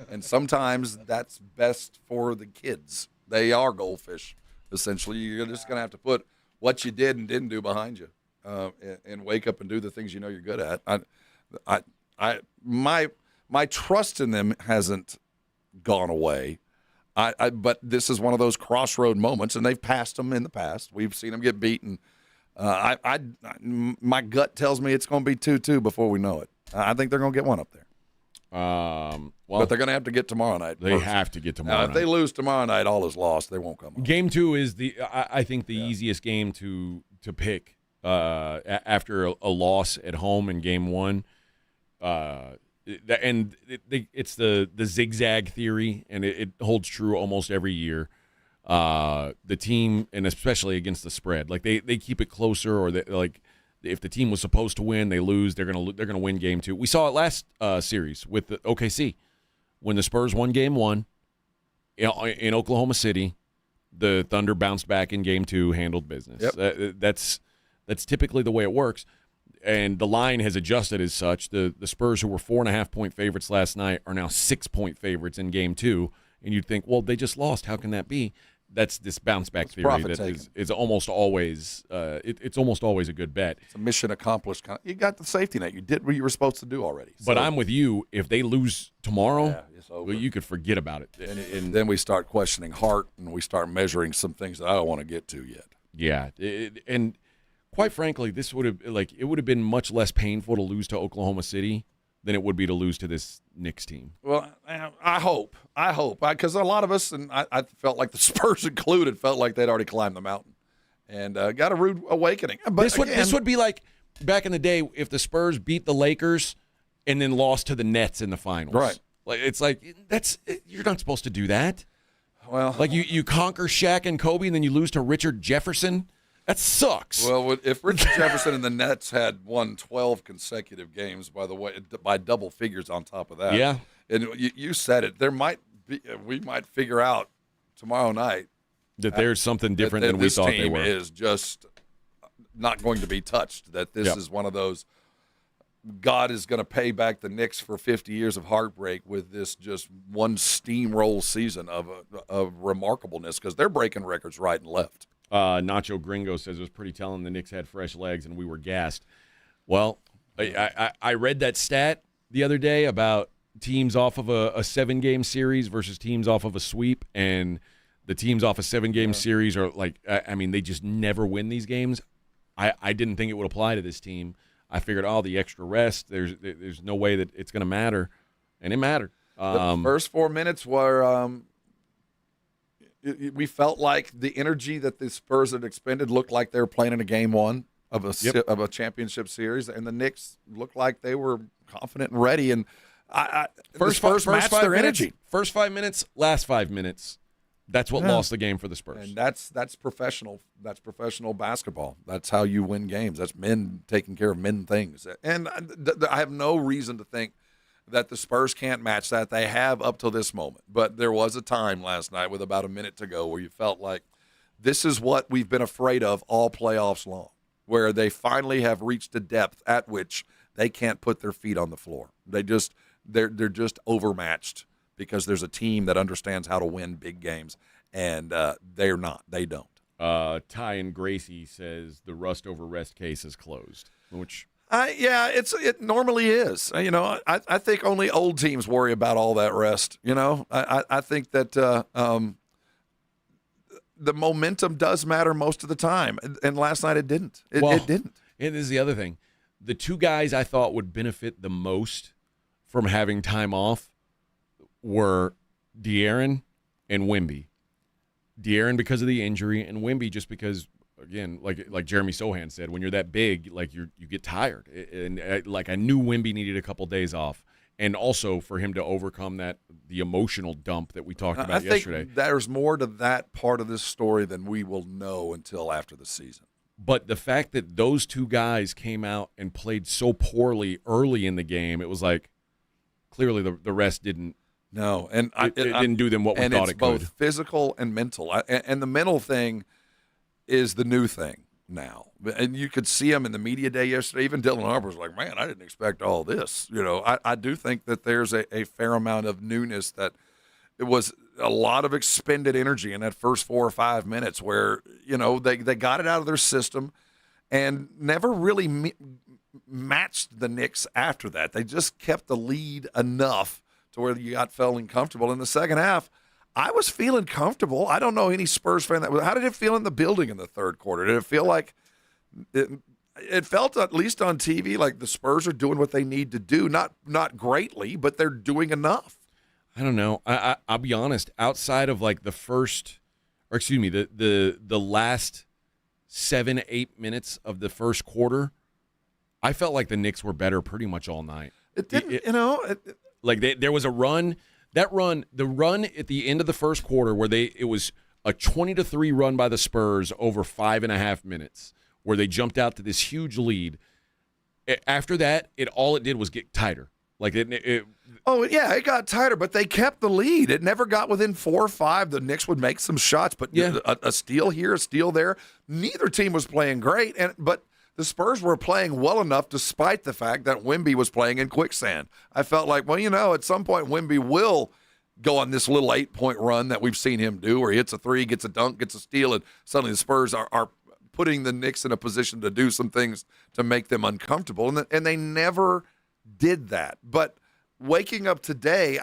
And sometimes that's best for the kids. They are goldfish, essentially. You're just going to have to put what you did and didn't do behind you and wake up and do the things you know you're good at. My trust in them hasn't gone away. But this is one of those crossroad moments, and they've passed them in the past. We've seen them get beaten. My gut tells me it's going to be 2-2 before we know it. I think they're going to get one up there. But they're going to have to get tomorrow night. They have to get tomorrow night. If they lose tomorrow night, all is lost. They won't come home. Game 2 is I think the easiest game to pick after a loss at home in Game 1. It's the zigzag theory, and it holds true almost every year. The team, and especially against the spread, like they keep it closer, or if the team was supposed to win, they lose. They're gonna win Game 2. We saw it last series with the OKC when the Spurs won Game 1 in Oklahoma City. The Thunder bounced back in Game 2, handled business. Yep. That's typically the way it works. And the line has adjusted as such. The Spurs, who were 4.5-point favorites last night, are now 6-point favorites in Game 2. And you'd think, well, they just lost. How can that be? That's this bounce back theory that is almost always it's almost always a good bet. It's a mission accomplished. You got the safety net. You did what you were supposed to do already. But I'm with you. If they lose tomorrow, well, you could forget about it. And then we start questioning heart, and we start measuring some things that I don't want to get to yet. Yeah, and quite frankly, this would have been much less painful to lose to Oklahoma City than it would be to lose to this Knicks team. Well, I hope, because a lot of us, and I felt like the Spurs included, felt like they'd already climbed the mountain and got a rude awakening. But this would be like back in the day if the Spurs beat the Lakers and then lost to the Nets in the finals. Right. Like it's like you're not supposed to do that. Well, like you conquer Shaq and Kobe and then you lose to Richard Jefferson. That sucks. Well, if Richard Jefferson and the Nets had won 12 consecutive games, by the way, by double figures on top of that. Yeah. And you said it. We might figure out tomorrow night that there's something different than we thought they were. This team is just not going to be touched. That this is one of those, God is going to pay back the Knicks for 50 years of heartbreak with this just one steamroll season of remarkableness, because they're breaking records right and left. Nacho Gringo says it was pretty telling the Knicks had fresh legs and we were gassed. Well, I read that stat the other day about teams off of a 7-game series versus teams off of a sweep, and the teams off a 7-game series are like, they just never win these games. I didn't think it would apply to this team. I figured, the extra rest, there's no way that it's going to matter, and it mattered. The first 4 minutes were we felt like the energy that the Spurs had expended looked like they were playing in a Game 1 of a championship series, and the Knicks looked like they were confident and ready. And first matched their energy. First 5 minutes, last 5 minutes. That's what lost the game for the Spurs. And that's professional. That's professional basketball. That's how you win games. That's men taking care of men things. And I have no reason to think that the Spurs can't match that. They have up till this moment. But there was a time last night with about a minute to go where you felt like this is what we've been afraid of all playoffs long, where they finally have reached a depth at which they can't put their feet on the floor. They're just overmatched because there's a team that understands how to win big games, and they're not. They don't. Ty and Gracie says the rust over rest case is closed, which – it normally is. I think only old teams worry about all that rest. I think that the momentum does matter most of the time, and last night it didn't. It didn't. And this is the other thing. The two guys I thought would benefit the most from having time off were De'Aaron and Wemby. De'Aaron because of the injury, and Wemby just because – again, like Jeremy Sohan said, when you're that big, like you get tired. And I knew Wemby needed a couple days off, and also for him to overcome the emotional dump that we talked about yesterday. I think there's more to that part of this story than we will know until after the season. But the fact that those two guys came out and played so poorly early in the game, it was like clearly the rest didn't. No, and it didn't do them what we thought it could. And it's both physical and mental, and the mental thing is the new thing now. And you could see him in the media day yesterday. Even Dylan Harper was like, man, I didn't expect all this. I do think that there's a fair amount of newness, that it was a lot of expended energy in that first 4 or 5 minutes where, they got it out of their system and never really matched the Knicks after that. They just kept the lead enough to where you got feeling comfortable. In the second half, I was feeling comfortable. I don't know any Spurs fan that. How did it feel in the building in the third quarter? Did it feel like it felt, at least on TV, like the Spurs are doing what they need to do? Not greatly, but they're doing enough. I don't know. I'll be honest. Outside of like the last 7-8 minutes of the first quarter, I felt like the Knicks were better pretty much all night. It didn't, there was a run. The run at the end of the first quarter where it was a 20-3 run by the Spurs over 5.5 minutes, where they jumped out to this huge lead. After that, all it did was get tighter. Like it got tighter, but they kept the lead. It never got within 4 or 5. The Knicks would make some shots, but a steal here, a steal there. Neither team was playing great, but the Spurs were playing well enough despite the fact that Wemby was playing in quicksand. I felt like, at some point Wemby will go on this little 8-point run that we've seen him do, where he hits a 3, gets a dunk, gets a steal, and suddenly the Spurs are putting the Knicks in a position to do some things to make them uncomfortable, and they never did that. But waking up today,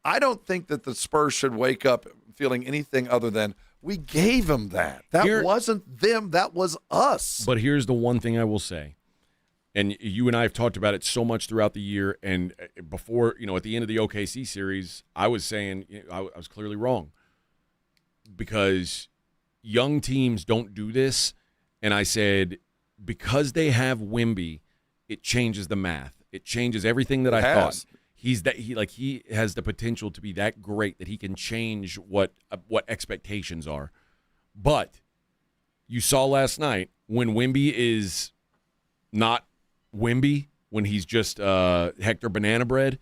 I don't think that the Spurs should wake up feeling anything other than we gave them that. That wasn't them. That was us. But here's the one thing I will say, and you and I have talked about it so much throughout the year, and before, at the end of the OKC series, I was saying I was clearly wrong, because young teams don't do this, and I said because they have Wemby, it changes the math. It changes everything that I thought. He has the potential to be that great that he can change what expectations are. But you saw last night when Wemby is not Wemby, when he's just Hector Banana Bread,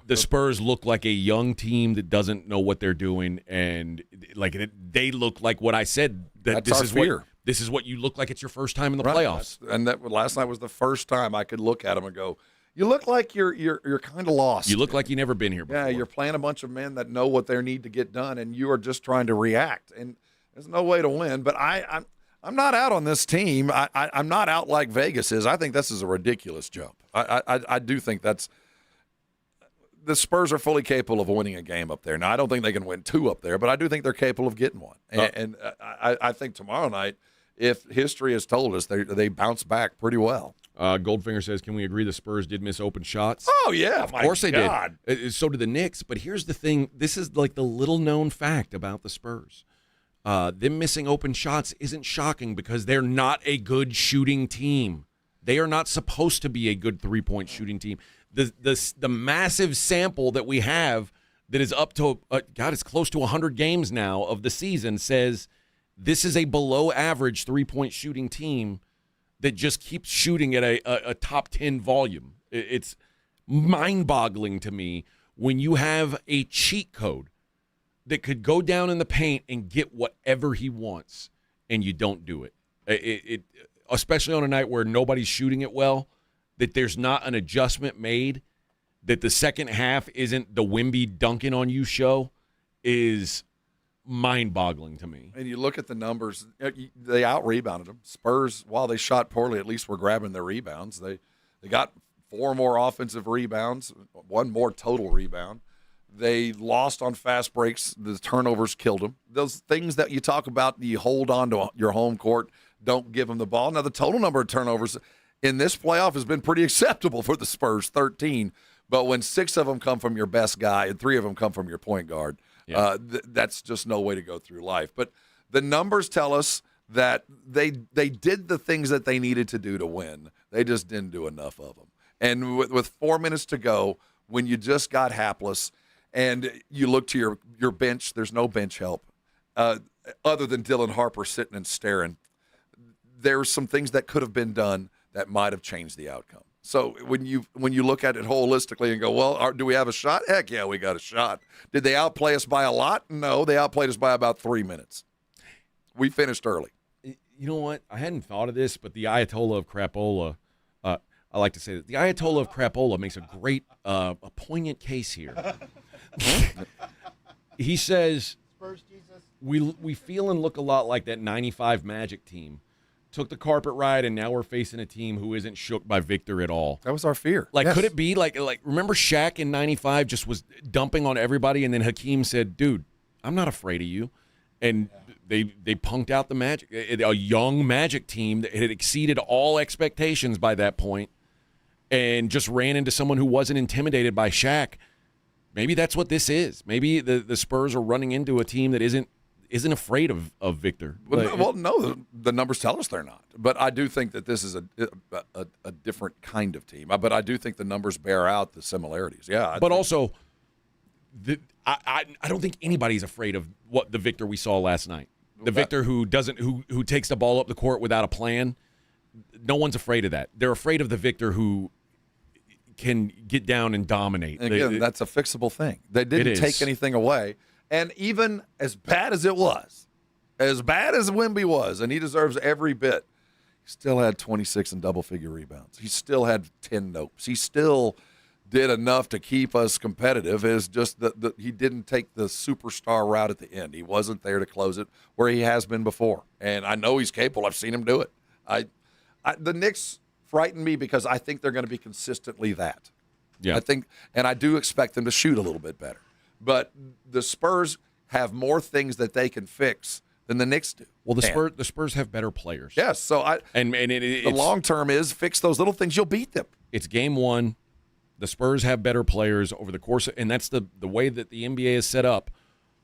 the Spurs look like a young team that doesn't know what they're doing, and they look like what I said. This is what you look like. It's your first time in the playoffs. And that last night was the first time I could look at him and go, you look like you're kind of lost. You look like you've never been here before. Yeah, you're playing a bunch of men that know what they need to get done, and you are just trying to react. And there's no way to win. But I'm not out on this team. I'm not out like Vegas is. I think this is a ridiculous jump. I do think that's – the Spurs are fully capable of winning a game up there. Now, I don't think they can win 2 up there, but I do think they're capable of getting one. And I think tomorrow night, if history has told us, they bounce back pretty well. Goldfinger says, can we agree the Spurs did miss open shots? Oh, yeah. Of course they did. So did the Knicks. But here's the thing. This is like the little-known fact about the Spurs. Them missing open shots isn't shocking because they're not a good shooting team. They are not supposed to be a good three-point shooting team. The massive sample that we have that is up to, it's close to 100 games now of the season says this is a below-average three-point shooting team that just keeps shooting at a top 10 volume. It's mind-boggling to me when you have a cheat code that could go down in the paint and get whatever he wants, and you don't do it. It especially on a night where nobody's shooting it well, that there's not an adjustment made, that the second half isn't the Wemby dunking on you show, is mind-boggling to me. And you look at the numbers, they out-rebounded them. Spurs, while they shot poorly, at least were grabbing their rebounds. They got 4 more offensive rebounds, 1 more total rebound. They lost on fast breaks. The turnovers killed them. Those things that you talk about, you hold on to your home court, don't give them the ball. Now, the total number of turnovers in this playoff has been pretty acceptable for the Spurs, 13. But when 6 of them come from your best guy and 3 of them come from your point guard, that's just no way to go through life. But the numbers tell us that they did the things that they needed to do to win. They just didn't do enough of them. And with 4 minutes to go, when you just got hapless and you look to your bench, there's no bench help other than Dylan Harper sitting and staring. There's some things that could have been done that might have changed the outcome. So when you look at it holistically and go, well, do we have a shot? Heck yeah, we got a shot. Did they outplay us by a lot? No, they outplayed us by about 3 minutes. We finished early. You know what? I hadn't thought of this, but the Ayatollah of Crapola, I like to say that the Ayatollah of Crapola makes a great, a poignant case here. He says, we feel and look a lot like that 95 Magic team took the carpet ride, and now we're facing a team who isn't shook by Victor at all. That was our fear. Like, Yes. could it be like remember Shaq in '95 just was dumping on everybody, and then Hakeem said, "Dude, I'm not afraid of you," and they punked out the Magic, a young Magic team that had exceeded all expectations by that point, and just ran into someone who wasn't intimidated by Shaq. Maybe that's what this is. Maybe the Spurs are running into a team that isn't afraid of Victor. Well, no, the numbers tell us they're not. But I do think that this is a different kind of team. But I do think the numbers bear out the similarities. Yeah. But also, I don't think anybody's afraid of what the Victor we saw last night. The Victor who takes the ball up the court without a plan. No one's afraid of that. They're afraid of the Victor who can get down and dominate. And again, that's a fixable thing. They didn't take anything away. And even as bad as it was, as bad as Wemby was, and he deserves every bit, he still had 26 and double-figure rebounds. He still had 10 nopes. He still did enough to keep us competitive. Is just that he didn't take the superstar route at the end. He wasn't there to close it where he has been before. And I know he's capable. I've seen him do it. The Knicks frighten me because I think they're going to be consistently that. Yeah. I do expect them to shoot a little bit better. But the Spurs have more things that they can fix than the Knicks do. Well, the Spurs have better players. Yes, so the long term is fix those little things. You'll beat them. It's game one. The Spurs have better players over the course, and that's the way that the NBA is set up.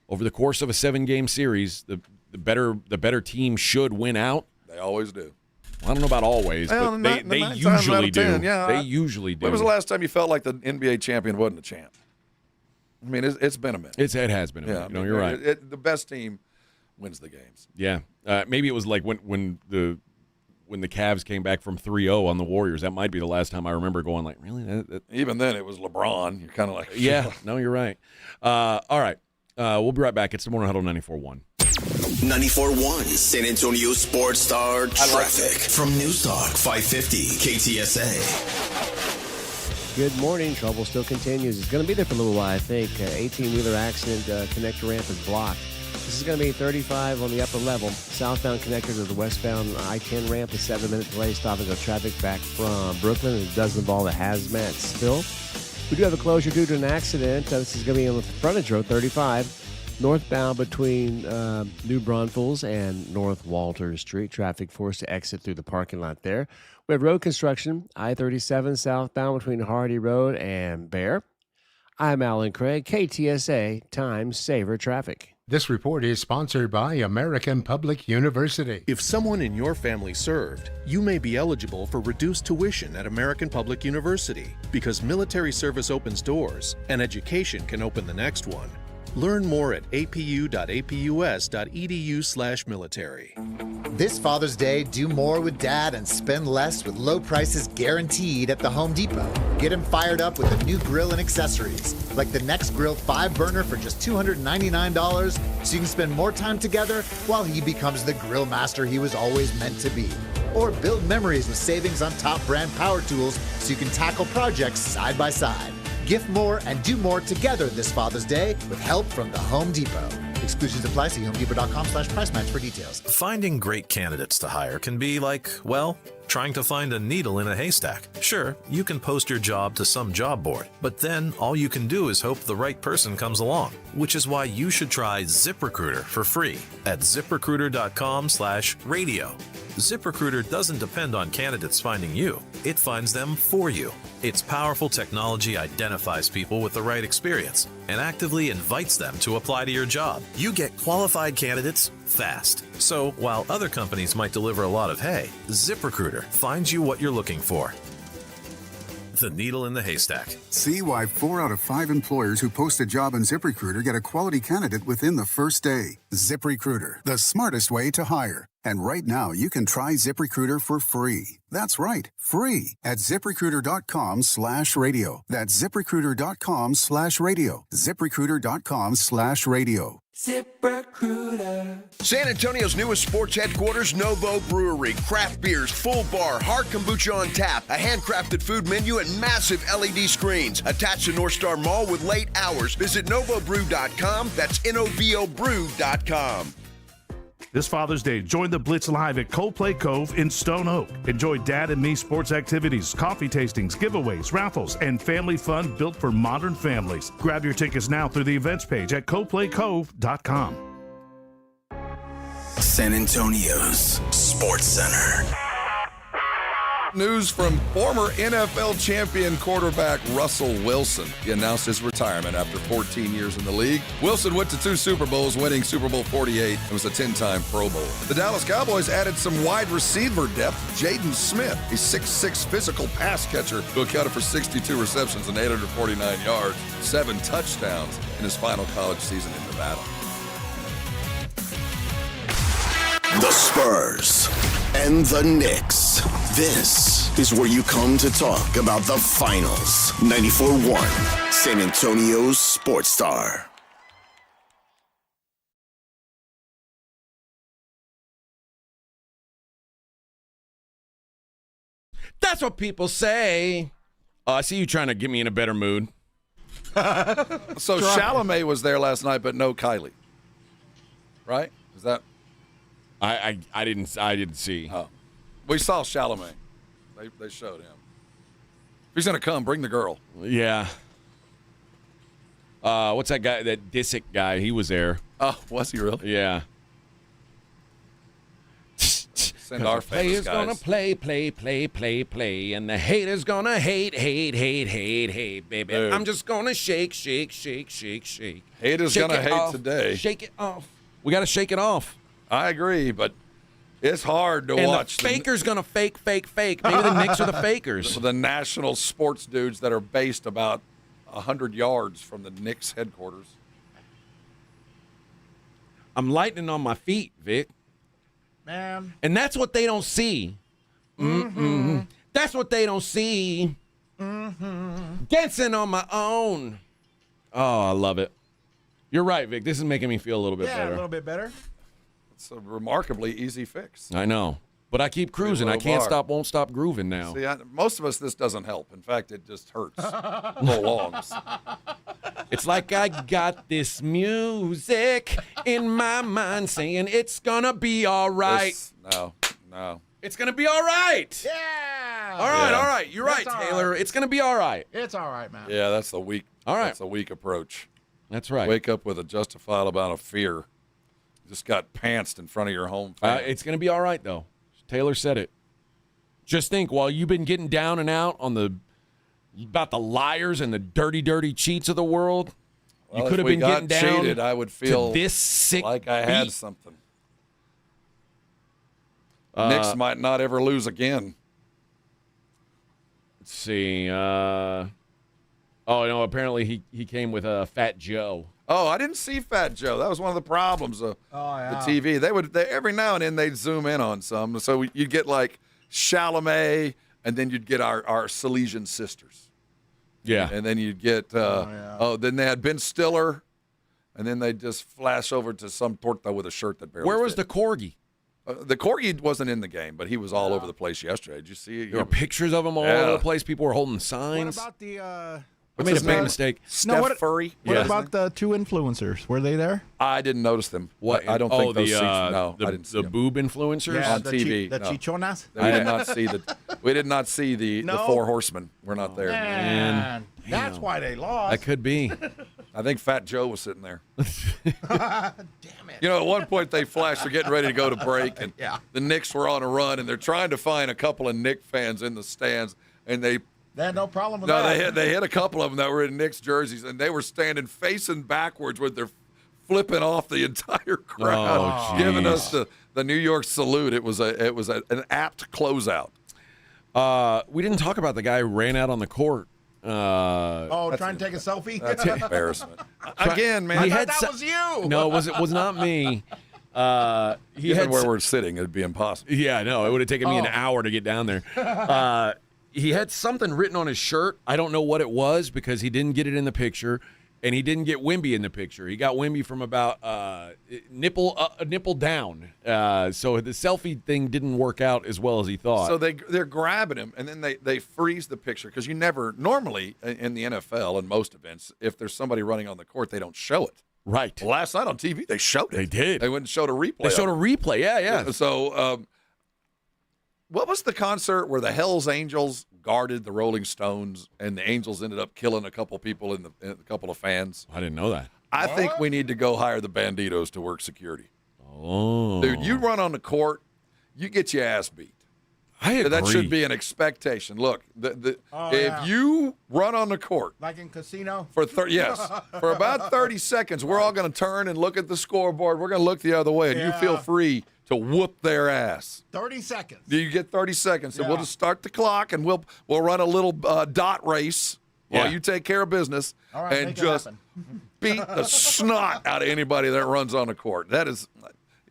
Over the course of a 7-game series, the better team should win out. They always do. Well, I don't know about always, well, but they usually do. 10, yeah, they usually do. When was the last time you felt like the NBA champion wasn't a champ? I mean, it's been a minute. It has been a minute. You're right. The best team wins the games. Yeah, maybe it was like when the Cavs came back from 3-0 on the Warriors. That might be the last time I remember going like, really? Even then, it was LeBron. You're kind of like, yeah. No, you're right. All right, we'll be right back. It's the Morning Huddle 94.1. 94.1 San Antonio Sports Star Traffic from News Talk 550 KTSA. Good morning. Trouble still continues. It's going to be there for a little while, I think. 18-wheeler accident. Connector ramp is blocked. This is going to be 35 on the upper level. Southbound connector to the westbound I-10 ramp. A 7-minute delay. Stop and go traffic back from Brooklyn. It does involve a hazmat spill. We do have a closure due to an accident. This is going to be on the frontage road, 35. Northbound between New Braunfels and North Walter Street. Traffic forced to exit through the parking lot there. We have road construction, I-37 southbound between Hardy Road and Bear. I'm Alan Craig, KTSA Time Saver Traffic. This report is sponsored by American Public University. If someone in your family served, you may be eligible for reduced tuition at American Public University because military service opens doors and education can open the next one. Learn more at apu.apus.edu/military. This Father's Day, do more with Dad and spend less with low prices guaranteed at the Home Depot. Get him fired up with a new grill and accessories, like the Next Grill 5-burner for just $299, so you can spend more time together while he becomes the grill master he was always meant to be. Or build memories with savings on top brand power tools so you can tackle projects side by side. Gift more and do more together this Father's Day with help from the Home Depot. Exclusions apply. See HomeDepot.com/price match for details. Finding great candidates to hire can be like, well, trying to find a needle in a haystack. Sure, you can post your job to some job board, but then all you can do is hope the right person comes along, which is why you should try ZipRecruiter for free at ZipRecruiter.com/radio. ZipRecruiter doesn't depend on candidates finding you. It finds them for you. Its powerful technology identifies people with the right experience and actively invites them to apply to your job. You get qualified candidates fast. So while other companies might deliver a lot of hay, ZipRecruiter finds you what you're looking for. The needle in the haystack. See why 4 out of 5 employers who post a job on ZipRecruiter get a quality candidate within the first day. ZipRecruiter, the smartest way to hire. And right now, you can try ZipRecruiter for free. That's right, free at ZipRecruiter.com/radio. That's ZipRecruiter.com/radio. ZipRecruiter.com/radio. ZipRecruiter. San Antonio's newest sports headquarters, Novo Brewery. Craft beers, full bar, hard kombucha on tap, a handcrafted food menu, and massive LED screens. Attached to North Star Mall with late hours. Visit NovoBrew.com. That's NOVOBrew.com. This Father's Day, join the Blitz live at Coldplay Cove in Stone Oak. Enjoy Dad and Me sports activities, coffee tastings, giveaways, raffles, and family fun built for modern families. Grab your tickets now through the events page at ColdplayCove.com. San Antonio's Sports Center. News from former NFL champion quarterback Russell Wilson. He announced his retirement after 14 years in the league. Wilson went to 2 Super Bowls, winning Super Bowl 48 and was a 10-time Pro Bowl. The Dallas Cowboys added some wide receiver depth. Jaden Smith, a 6'6" physical pass catcher who accounted for 62 receptions and 849 yards, 7 touchdowns in his final college season in Nevada. The Spurs and the Knicks. This is where you come to talk about the finals. 94.1 San Antonio's Sports Star. That's what people say. I see you trying to get me in a better mood. So Chalamet was there last night, but no Kylie. Right? Is that? I didn't see. Oh. We saw Chalamet. They showed him. If he's going to come, bring the girl. Yeah. What's that guy, that Disick guy? He was there. Oh, was he really? Yeah. Send our players guys. gonna play, and the haters gonna hate, baby. Dude. I'm just gonna shake. Haters Shake gonna it hate off. today. Shake it off. We got to shake it off. I agree, but it's hard to and watch. The faker's gonna fake. Maybe the Knicks are the fakers. The national sports dudes that are based about 100 yards from the Knicks headquarters. I'm lightning on my feet, Vic. Man. And that's what they don't see. Mm-hmm. That's what they don't see. Mm-hmm. Dancing on my own. Oh, I love it. You're right, Vic. This is making me feel a little bit better. Yeah, a little bit better. It's a remarkably easy fix. I know. But I keep cruising. I can't stop, won't stop grooving now. See, most of us, this doesn't help. In fact, it just hurts. Prolongs. It's like I got this music in my mind saying it's going to be all right. No. It's going to be all right. Yeah. All right. You're right, Taylor. Right. It's going to be all right. It's all right, man. Yeah, that's the weak. All right. That's a weak approach. That's right. Wake up with a justifiable amount of fear. Just got pantsed in front of your home family. It's going to be all right, though. Taylor said it. Just think, while you've been getting down and out on about the liars and the dirty cheats of the world, you could have been getting down. Cheated, I would feel to this sick like I had beat. something. Knicks might not ever lose again. Let's see. Apparently he came with Fat Joe. Oh, I didn't see Fat Joe. That was one of the problems of the TV. They every now and then they'd zoom in on some. So you'd get like Chalamet, and then you'd get our Silesian sisters. Yeah. And then you'd get then they had Ben Stiller, and then they'd just flash over to some torta with a shirt that barely Where was fit. the corgi? The corgi wasn't in the game, but he was all over the place yesterday. Did you see it? There were pictures of him all over the place. People were holding signs. What about the I made a big mistake. Steph Furry. What about the 2 influencers? Were they there? I didn't notice them. What? I don't think those seats. No, I didn't see the boob influencers on TV. The chichonas? We did not see the 4 horsemen. We're not there. Man, that's why they lost. That could be. I think Fat Joe was sitting there. Damn it. You know, at one point they flashed. They're getting ready to go to break, and the Knicks were on a run, and they're trying to find a couple of Knicks fans in the stands, and they had no problem with that. They hit a couple of them that were in Knicks jerseys, and they were standing facing backwards with their flipping off the entire crowd, giving us the New York salute. It was an apt closeout. We didn't talk about the guy who ran out on the court. Trying to take a selfie? That's an embarrassment. Again, man. I thought that was you. No, it was not me. Given where we're sitting, it'd be impossible. Yeah, no, it would have taken me an hour to get down there. He had something written on his shirt. I don't know what it was because he didn't get it in the picture, and he didn't get Wemby in the picture. He got Wemby from about nipple down. So the selfie thing didn't work out as well as he thought. So they're grabbing him, and then they freeze the picture because you never normally in the NFL and most events, if there's somebody running on the court, they don't show it. Right. Well, last night on TV, they showed it. They did. They went and showed a replay. They showed a replay. Yeah. So, what was the concert where the Hells Angels guarded the Rolling Stones and the Angels ended up killing a couple people and a couple of fans? I didn't know that. I think we need to go hire the Banditos to work security. Oh. Dude, you run on the court, you get your ass beat. I agree. That should be an expectation. Look, if you run on the court, Like in casino? for about 30 seconds, we're all going to turn and look at the scoreboard. We're going to look the other way, and you feel free to whoop their ass. 30 seconds. You get 30 seconds, and we'll just start the clock, and we'll run a little dot race while you take care of business, All right, and make it just happen. beat the snot out of anybody that runs on the court. That is,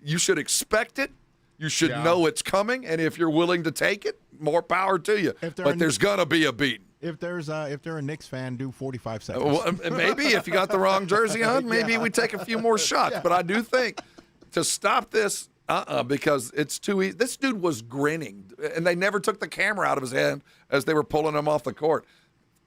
you should expect it. You should know it's coming, and if you're willing to take it, more power to you. But there's going to be a beating. If they're a Knicks fan, do 45 seconds. Well, maybe if you got the wrong jersey on, maybe we take a few more shots. But I do think to stop this, because it's too easy. This dude was grinning, and they never took the camera out of his hand as they were pulling him off the court.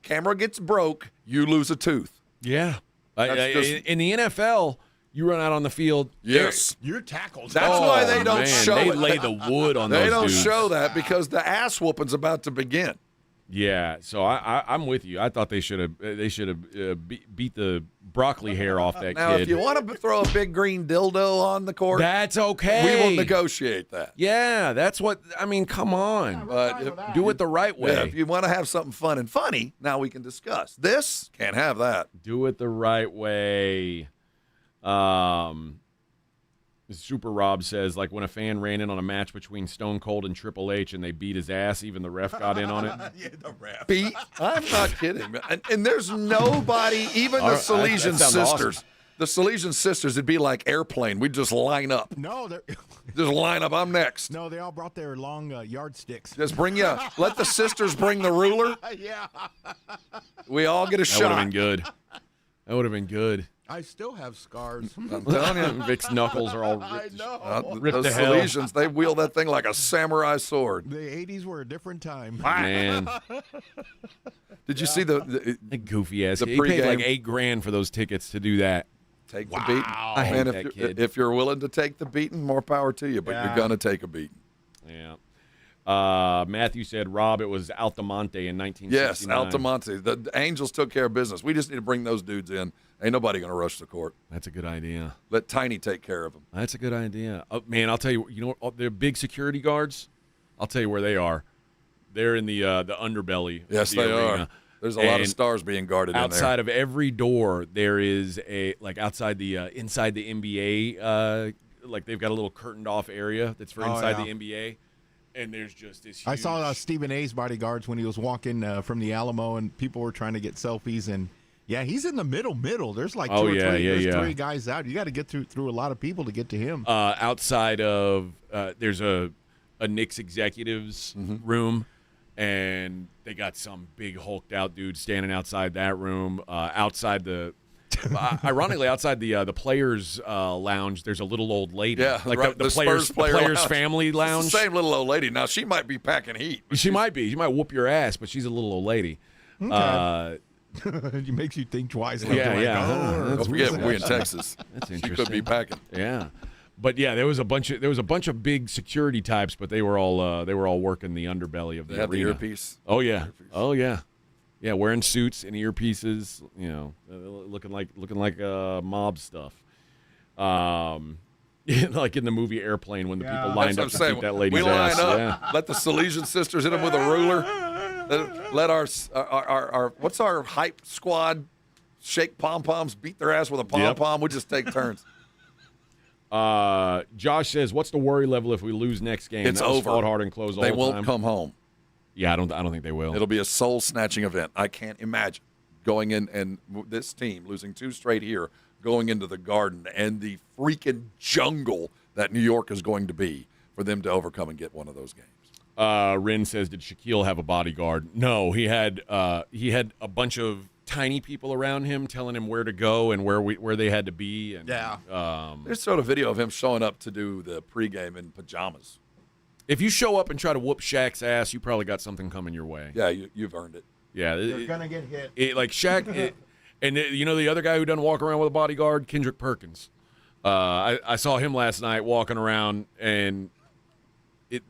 Camera gets broke, you lose a tooth. Yeah. In the NFL, you run out on the field. Yes. You're tackled. That's why they don't show they it. lay the wood on those They don't dudes. show that because the ass whooping's about to begin. Yeah, so I'm with you. I thought they should have beat the broccoli hair off that Now, kid. if you want to throw a big green dildo on the court, that's okay. We will negotiate that. Yeah, that's what I mean. Come on, do it the right way. Yeah, if you want to have something fun and funny, now we can discuss. This can't have that. Do it the right way. Super Rob says, like when a fan ran in on a match between Stone Cold and Triple H and they beat his ass, even the ref got in on it. Yeah, the ref. I'm not kidding, man. And there's nobody, even the Salesian sisters. Awesome. The Salesian sisters, it'd be like Airplane. We'd just line up. No, they're just line up. I'm next. No, they all brought their long yardsticks. Just let the sisters bring the ruler. Yeah. We all get a shot. That would have been good. That would have been good. I still have scars. I'm telling you. Vic's knuckles are all ripped. I know. Ripped Those to hell. Salesians, they wield that thing like a samurai sword. The 80s were a different time. Man. Did you see the goofy ass? the He paid like pregame? $8,000 for those tickets to do that. Take the beating. I hate Man, that kid. if you're willing to take the beating, more power to you, but you're going to take a beating. Yeah. Matthew said, Rob, it was Altamonte in 1969. Yes, Altamonte. The Angels took care of business. We just need to bring those dudes in. Ain't nobody going to rush the court. That's a good idea. Let Tiny take care of them. That's a good idea. Oh, man, I'll tell you, they're big security guards. I'll tell you where they are. They're in the underbelly. Yes, of the they arena. are. There's a lot of And stars being guarded in there. outside of every door, there is outside the inside the NBA, like they've got a little curtained off area that's for inside the NBA. And there's just this huge... I saw Stephen A's bodyguards when he was walking from the Alamo, and people were trying to get selfies. And yeah, he's in the middle. There's like three guys out. You got to get through a lot of people to get to him. Outside of there's a Knicks executives room, and they got some big hulked out dude standing outside that room. Outside the ironically, outside the players' lounge, there's a little old lady. Yeah, like right, the players' lounge. family lounge. It's the same little old lady. Now she might be packing heat. She might be. She might whoop your ass, but she's a little old lady. Okay. It makes you think twice. Don't forget we're in Texas. That's She interesting. could be packing. Yeah, but yeah, there was a bunch of big security types, but they were all working the underbelly of the They have the arena. earpiece. Oh yeah. Oh yeah. Yeah, wearing suits and earpieces, looking like mob stuff. Like in the movie Airplane when the people lined up to beat that lady's we line ass. up. Yeah. Let the Salesian sisters hit them with a ruler. Let our what's our hype squad shake pom poms, beat their ass with a pom pom. We'll just take turns. Josh says, "What's the worry level if we lose next game?" It's That was over. fought hard and close all They the won't time. come home. Yeah, I don't think they will. It'll be a soul snatching event. I can't imagine going in and this team losing 2 straight here, going into the Garden and the freaking jungle that New York is going to be for them to overcome and get one of those games. Rin says, "Did Shaquille have a bodyguard?" No, he had a bunch of tiny people around him telling him where to go and where they had to be. And, There's sort of video of him showing up to do the pregame in pajamas. if you show up and try to whoop Shaq's ass, you probably got something coming your way. Yeah, you've earned it. Yeah, You're gonna get hit. Like Shaq, And the other guy who doesn't walk around with a bodyguard, Kendrick Perkins. I saw him last night walking around, and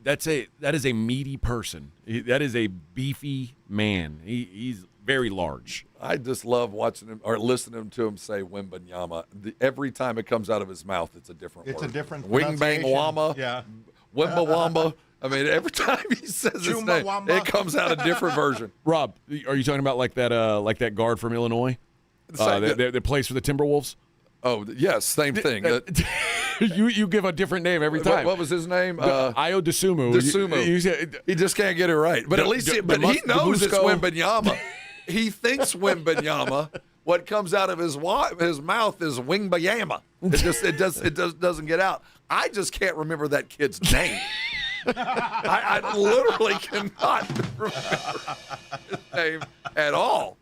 that is a meaty person. That is a beefy man. He's very large. I just love watching him or listening to him say Wembanyama. Every time it comes out of his mouth, it's a different word. It's a different Wing bang wama. Yeah. Wembawamba. I mean, every time he says his name, it comes out a different version. Rob, are you talking about like that guard from Illinois that plays for the Timberwolves? Oh, yes, same thing. You give a different name every time. What was his name? Ayo Dosunmu. He just can't get it right. But at least he knows it's Wembanyama. He thinks Wembanyama. What comes out of his mouth is Wingbayama. It doesn't get out. I just can't remember that kid's name. I literally cannot remember his name at all.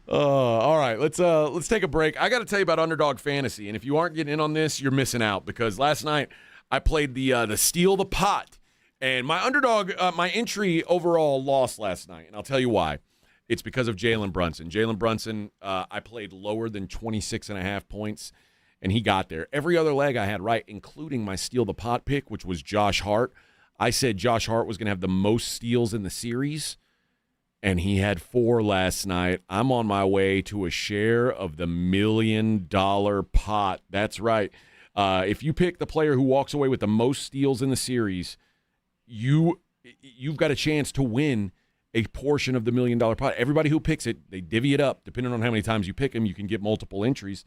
All right, let's take a break. I got to tell you about Underdog Fantasy, and if you aren't getting in on this, you're missing out because last night I played the Steal the Pot, and my underdog, my entry overall lost last night, and I'll tell you why. It's because of Jalen Brunson. Jalen Brunson, I played lower than 26.5 points, and he got there. Every other leg I had right, including my Steal the Pot pick, which was Josh Hart. I said Josh Hart was going to have the most steals in the series, and he had 4 last night. I'm on my way to a share of the $1 million pot. That's right. If you pick the player who walks away with the most steals in the series, you've got a chance to win a portion of the $1 million pot. Everybody who picks it, they divvy it up. Depending on how many times you pick them, you can get multiple entries.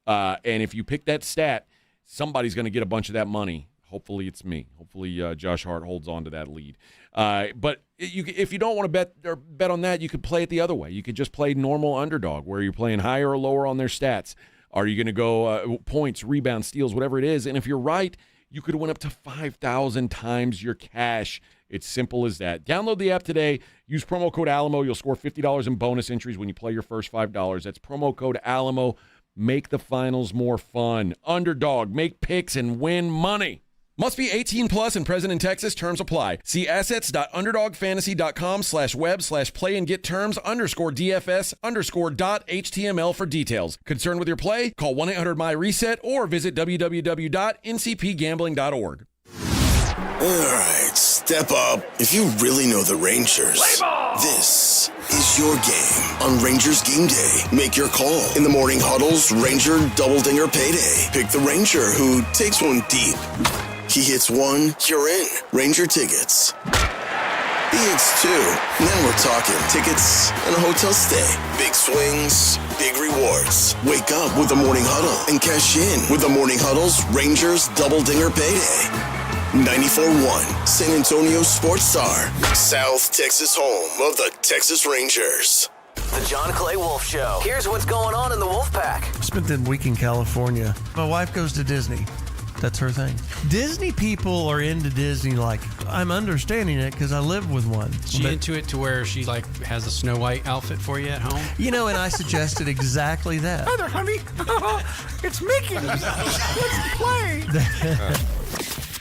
And if you pick that stat, somebody's going to get a bunch of that money. Hopefully it's me. Hopefully Josh Hart holds on to that lead. But if you don't want to bet on that, you could play it the other way. You could just play normal underdog where you're playing higher or lower on their stats. Are you going to go points, rebounds, steals, whatever it is? And if you're right, you could win up to 5,000 times your cash. It's simple as that. Download the app today. Use promo code Alamo. You'll score $50 in bonus entries when you play your first $5. That's promo code Alamo. Make the finals more fun. Underdog. Make picks and win money. Must be 18 plus and present in Texas. Terms apply. See assets.underdogfantasy.com/web/play and get terms _DFS_.html for details. Concerned with your play? Call 1-800-MY-RESET or visit www.ncpgambling.org. All right, step up if you really know the Rangers. This is your game on Rangers Game Day. Make your call in the morning huddles, Ranger Double Dinger Payday. Pick the Ranger who takes one deep. He hits one, you're in. Ranger tickets. He hits two, and then we're talking tickets and a hotel stay. Big swings, big rewards. Wake up with the Morning Huddle and cash in with the Morning Huddle's Rangers Double Dinger Payday. 94.1 San Antonio Sports Star, South Texas home of the Texas Rangers. The John Clay Wolf Show. Here's what's going on in the Wolf Pack. Spent the week in California. My wife goes to Disney. That's her thing. Disney people are into Disney like I'm understanding it because I live with one. She into it to where she like has a Snow White outfit for you at home? You know, and I suggested exactly that. Hi there, honey. It's Mickey. Let's play.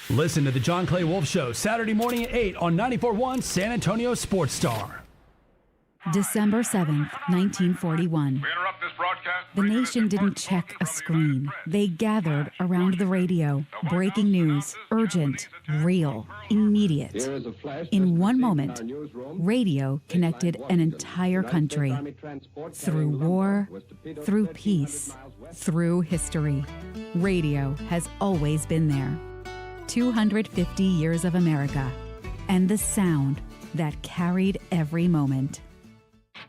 Listen to the John Clay Wolf Show Saturday morning at 8 on 94.1 San Antonio Sports Star. December 7th, 1941. The nation didn't check a screen. They gathered around the radio. Breaking news, urgent, real, immediate. In one moment, radio connected an entire country. Through war, through peace, through history. Radio has always been there. 250 years of America, and the sound that carried every moment.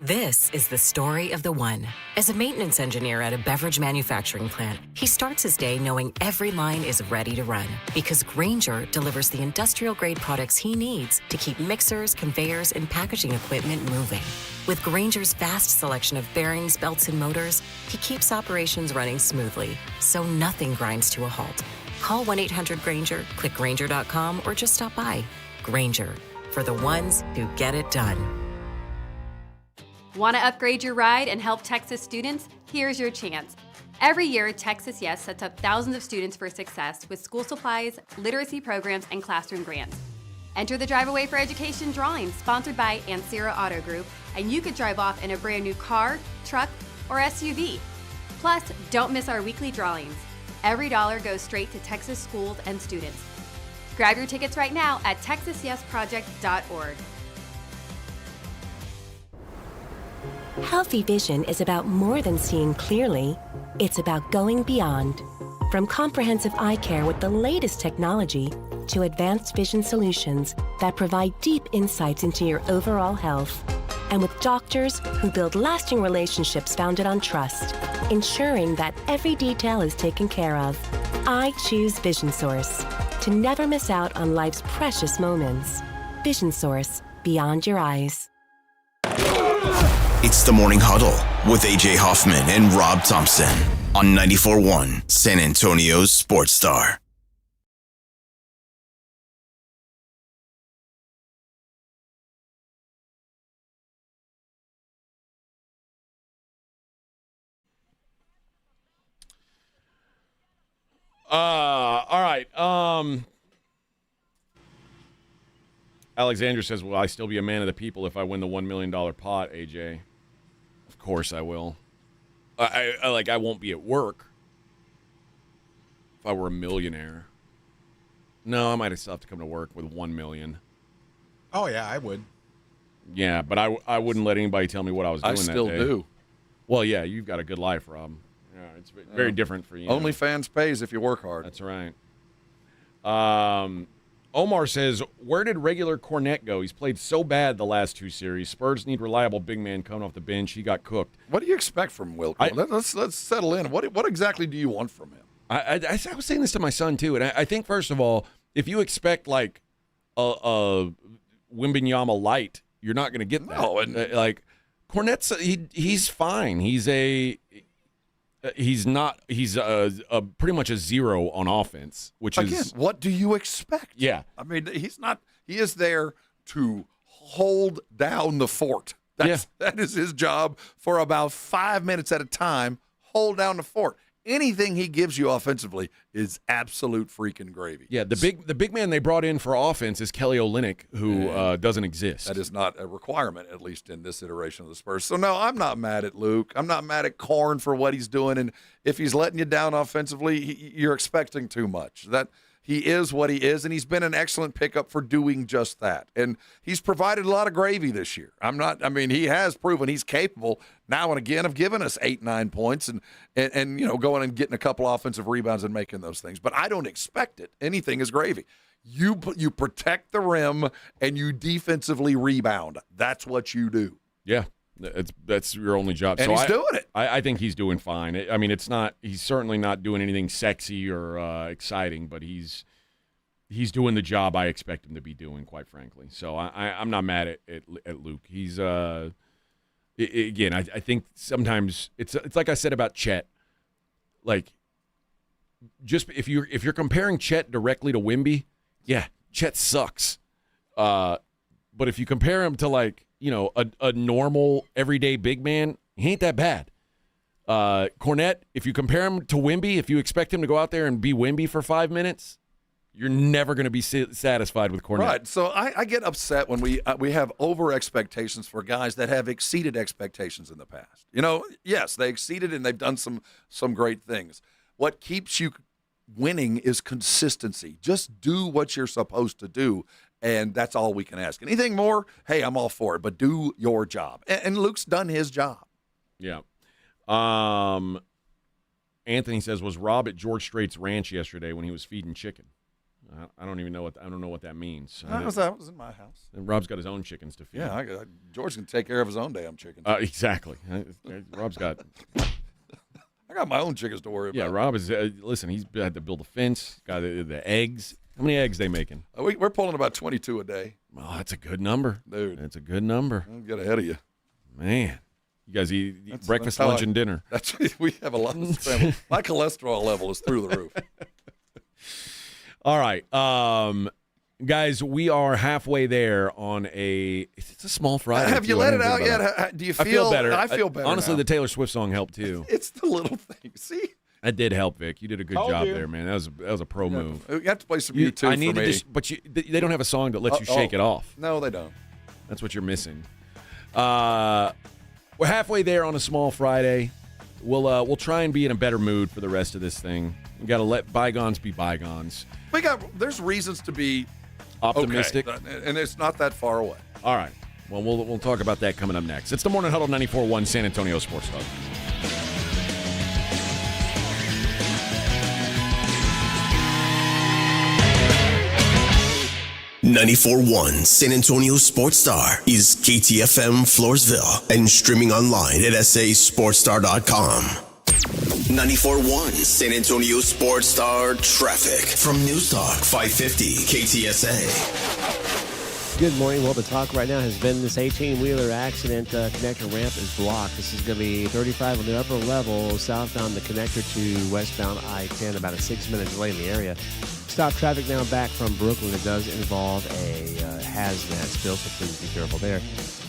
This is the story of the one. As a maintenance engineer at a beverage manufacturing plant, he starts his day knowing every line is ready to run because Grainger delivers the industrial-grade products he needs to keep mixers, conveyors, and packaging equipment moving. With Grainger's vast selection of bearings, belts, and motors, he keeps operations running smoothly, so nothing grinds to a halt. Call 1-800-GRAINGER, click Grainger.com, or just stop by. Grainger, for the ones who get it done. Want to upgrade your ride and help Texas students? Here's your chance. Every year, Texas Yes sets up thousands of students for success with school supplies, literacy programs, and classroom grants. Enter the Drive Away for Education drawing sponsored by Ancira Auto Group, and you could drive off in a brand new car, truck, or SUV. Plus, don't miss our weekly drawings. Every dollar goes straight to Texas schools and students. Grab your tickets right now at texasyesproject.org. Healthy vision is about more than seeing clearly. It's about going beyond. From comprehensive eye care with the latest technology to advanced vision solutions that provide deep insights into your overall health. And with doctors who build lasting relationships founded on trust, ensuring that every detail is taken care of. I choose Vision Source to never miss out on life's precious moments. Vision Source, beyond your eyes. It's the Morning Huddle with AJ Hoffman and Rob Thompson on 94.1 San Antonio's Sports Star. All right. Alexander says, will I still be a man of the people if I win the $1 million pot, AJ? Of course I will. I won't be at work if I were a millionaire. No, I might still have to come to work with $1 million. Oh, yeah, I would. Yeah, but I wouldn't let anybody tell me what I was doing that day. I still do. Well, yeah, you've got a good life, Rob. Yeah, it's very different for you. OnlyFans pays if you work hard. That's right. Omar says, where did regular Cornette go? He's played so bad the last two series. Spurs need reliable big man coming off the bench. He got cooked. What do you expect from Wilco? Let's settle in. What exactly do you want from him? I was saying this to my son, too, and I think, first of all, if you expect, like, a Wembanyama light, you're not going to get that. No, and Cornette's, he's fine. He's pretty much a zero on offense, which is what do you expect? Yeah. I mean, he is there to hold down the fort. That is his job for about 5 minutes at a time, hold down the fort. Anything he gives you offensively is absolute freaking gravy. Yeah, the big man they brought in for offense is Kelly Olynyk, who doesn't exist. That is not a requirement, at least in this iteration of the Spurs. So, no, I'm not mad at Luke. I'm not mad at Korn for what he's doing. And if he's letting you down offensively, you're expecting too much. That he is what he is, and he's been an excellent pickup for doing just that. And he's provided a lot of gravy this year. He has proven he's capable now and again of giving us 8-9 points and going and getting a couple offensive rebounds and making those things. But I don't expect it. Anything is gravy. You protect the rim and you defensively rebound. That's what you do. Yeah. That's your only job. And he's doing it. I think he's doing fine. I mean, he's certainly not doing anything sexy or exciting, but he's doing the job I expect him to be doing, quite frankly. So I'm not mad at Luke. He's again, I think sometimes it's like I said about Chet. Like, just if you're comparing Chet directly to Wemby, yeah, Chet sucks. But if you compare him to a normal everyday big man, he ain't that bad. Cornette, if you compare him to Wemby, if you expect him to go out there and be Wemby for 5 minutes, you're never going to be satisfied with Cornette. Right. So I get upset when we have over expectations for guys that have exceeded expectations in the past. Yes, they exceeded and they've done some great things. What keeps you winning is consistency. Just do what you're supposed to do. And that's all we can ask. Anything more, hey, I'm all for it, but do your job. And Luke's done his job. Yeah. Anthony says, was Rob at George Strait's ranch yesterday when he was feeding chicken? I don't even know what that means. That was in my house. And Rob's got his own chickens to feed. Yeah, George can take care of his own damn chickens. Exactly. Rob's got. I got my own chickens to worry about. Yeah, Rob is. Listen, he's had to build a fence. Got the eggs. How many eggs they making? We're pulling about 22 a day. Oh, that's a good number, dude. That's a good number. I'll get ahead of you, man. You guys eat breakfast, lunch, and dinner. We have a lot of family. My cholesterol level is through the roof. All right, guys, we are halfway there on it's a small Friday. Have you let it out yet? Do you feel? I feel better. I feel better. Honestly, now. The Taylor Swift song helped too. It's the little things. See. That did help, Vic. You did a good job there, man. That was a pro move. You have to play some U2 I need for me. but they don't have a song that lets you shake it off. No, they don't. That's what you're missing. We're halfway there on a small Friday. we'll try and be in a better mood for the rest of this thing. We got to let bygones be bygones. There's reasons to be optimistic, okay, and it's not that far away. All right. Well, we'll talk about that coming up next. It's the Morning Huddle 94.1 San Antonio Sports Talk. .1 San Antonio Sports Star is KTFM Floresville and streaming online at sasportstar.com. 94.1 San Antonio Sports Star traffic from News Talk 550 KTSA. Good morning. Well, the talk right now has been this 18-wheeler accident. Connector ramp is blocked. This is going to be 35 on the upper level, southbound the connector to westbound I-10, about a 6-minute delay in the area. Stop traffic now back from Brooklyn. It does involve a hazmat spill, so please be careful there.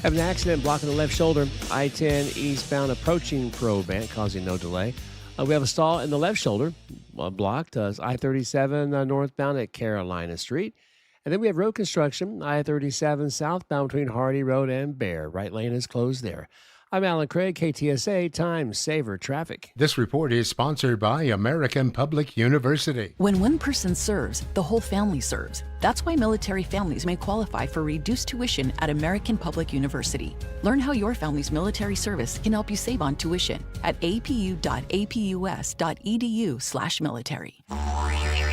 Have an accident blocking the left shoulder. I-10 eastbound approaching Pro Bank, causing no delay. We have a stall in the left shoulder, blocked. I-37 northbound at Carolina Street. And then we have road construction, I-37 southbound between Hardy Road and Bear. Right lane is closed there. I'm Alan Craig, KTSA Time Saver Traffic. This report is sponsored by American Public University. When one person serves, the whole family serves. That's why military families may qualify for reduced tuition at American Public University. Learn how your family's military service can help you save on tuition at apu.apus.edu/military.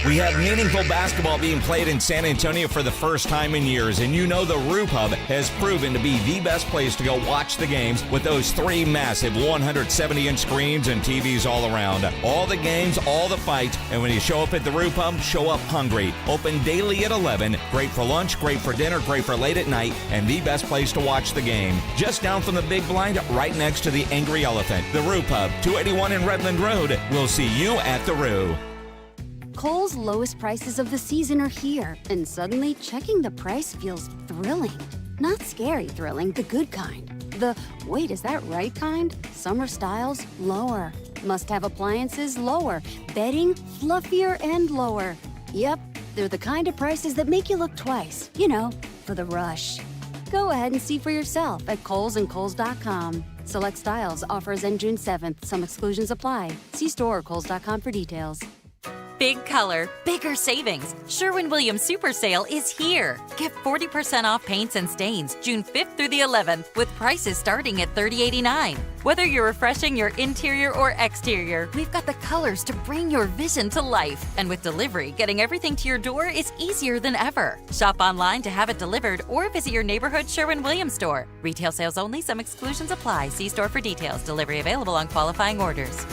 We have meaningful basketball being played in San Antonio for the first time in years, and you know the Roof Hub has proven to be the best place to go watch the games with those 3 massive 170-inch screens and TVs all around. All the games, all the fights, and when you show up at the Roof Hub, show up hungry. Open daily at 11. Great for lunch, great for dinner, great for late at night, and the best place to watch the game. Just down from the big blind, right next to the Angry Elephant. The Roof Hub, 281 in Redland Road. We'll see you at the Roo. Kohl's lowest prices of the season are here, and suddenly checking the price feels thrilling. Not scary thrilling, the good kind. The, wait, is that right kind? Summer styles, lower. Must-have appliances, lower. Bedding, fluffier and lower. Yep, they're the kind of prices that make you look twice. You know, for the rush. Go ahead and see for yourself at Kohl's and Kohls.com. Select styles, offers end June 7th. Some exclusions apply. See store or Kohls.com for details. Big color, bigger savings. Sherwin-Williams Super Sale is here. Get 40% off paints and stains June 5th through the 11th with prices starting at $30.89. Whether you're refreshing your interior or exterior, we've got the colors to bring your vision to life. And with delivery, getting everything to your door is easier than ever. Shop online to have it delivered or visit your neighborhood Sherwin-Williams store. Retail sales only, some exclusions apply. See store for details. Delivery available on qualifying orders.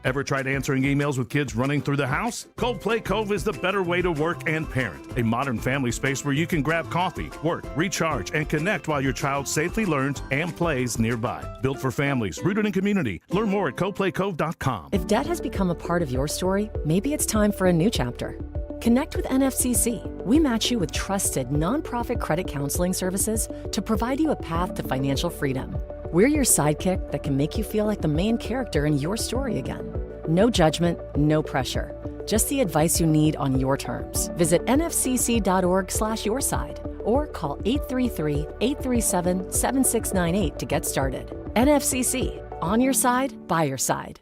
Ever tried answering emails with kids running through the house? Coldplay Cove is the better way to work and parent. A modern family space where you can grab coffee, work, recharge, and connect while your child safely learns and plays nearby. Built for families, rooted in community. Learn more at coldplaycove.com. If debt has become a part of your story, maybe it's time for a new chapter. Connect with NFCC. We match you with trusted nonprofit credit counseling services to provide you a path to financial freedom. We're your sidekick that can make you feel like the main character in your story again. No judgment, no pressure. Just the advice you need on your terms. Visit nfcc.org/yourside or call 833-837-7698 to get started. NFCC, on your side, by your side.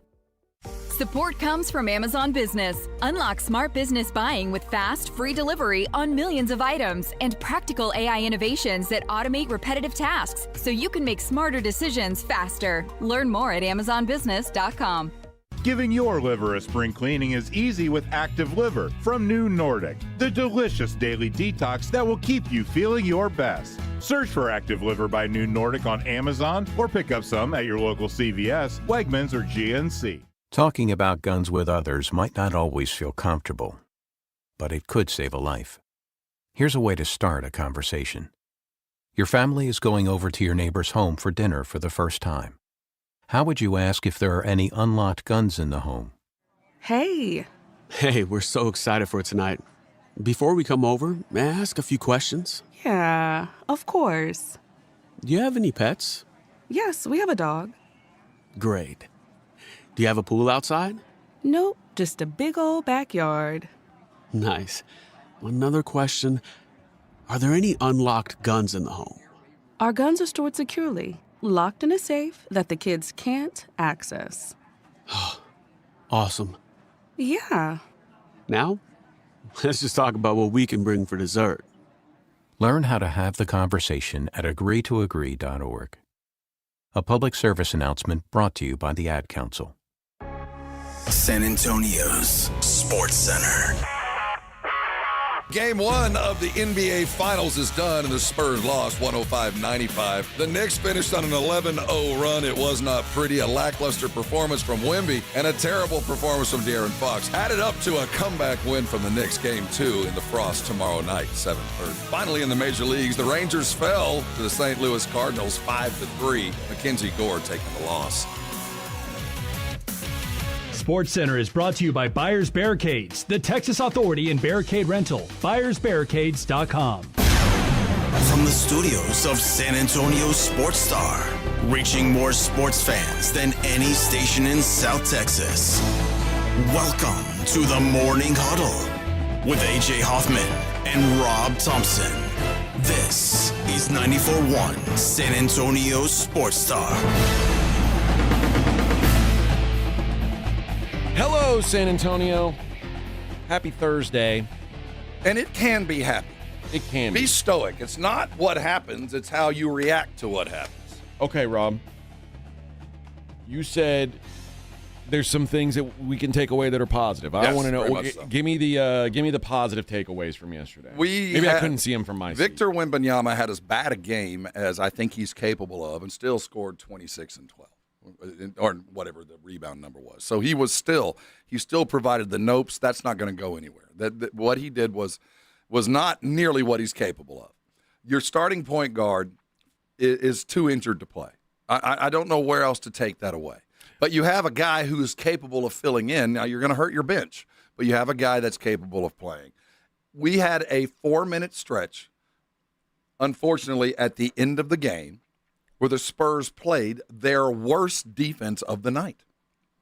Support comes from Amazon Business. Unlock smart business buying with fast, free delivery on millions of items and practical AI innovations that automate repetitive tasks so you can make smarter decisions faster. Learn more at amazonbusiness.com. Giving your liver a spring cleaning is easy with Active Liver from New Nordic, the delicious daily detox that will keep you feeling your best. Search for Active Liver by New Nordic on Amazon or pick up some at your local CVS, Wegmans, or GNC. Talking about guns with others might not always feel comfortable, but it could save a life. Here's a way to start a conversation. Your family is going over to your neighbor's home for dinner for the first time. How would you ask if there are any unlocked guns in the home? Hey, we're so excited for tonight. Before we come over, may I ask a few questions? Yeah, of course. Do you have any pets? Yes, we have a dog. Great. Do you have a pool outside? Nope, just a big old backyard. Nice. Another question. Are there any unlocked guns in the home? Our guns are stored securely. Locked in a safe that the kids can't access. Awesome. Yeah. Now, let's just talk about what we can bring for dessert. Learn how to have the conversation at agreetoagree.org. A public service announcement brought to you by the Ad Council. San Antonio's Sports Center. Game 1 of the NBA Finals is done, and the Spurs lost 105-95. The Knicks finished on an 11-0 run. It was not pretty. A lackluster performance from Wemby and a terrible performance from De'Aaron Fox. Added up to a comeback win from the Knicks. Game 2 in the Frost tomorrow night, 7:30. Finally, in the major leagues, the Rangers fell to the St. Louis Cardinals 5-3. Mackenzie Gore taking the loss. Sports Center is brought to you by Buyers Barricades, the Texas authority in barricade rental. BuyersBarricades.com. From the studios of San Antonio Sports Star, reaching more sports fans than any station in South Texas. Welcome to the Morning Huddle with A.J. Hoffman and Rob Thompson. This is 94.1 San Antonio Sports Star. Hello, San Antonio. Happy Thursday. And it can be happy. It can be. Be stoic. It's not what happens, it's how you react to what happens. Okay, Rob. You said there's some things that we can take away that are positive. I want to know. So. Give me the positive takeaways from yesterday. I couldn't see them from my seat. Victor Wembanyama had as bad a game as I think he's capable of and still scored 26 and 12. Or whatever the rebound number was. So he still provided the nopes. That's not going to go anywhere. That what he did was not nearly what he's capable of. Your starting point guard is too injured to play. I don't know where else to take that away. But you have a guy who is capable of filling in. Now you're going to hurt your bench, but you have a guy that's capable of playing. We had a 4-minute stretch, unfortunately, at the end of the game, where the Spurs played their worst defense of the night.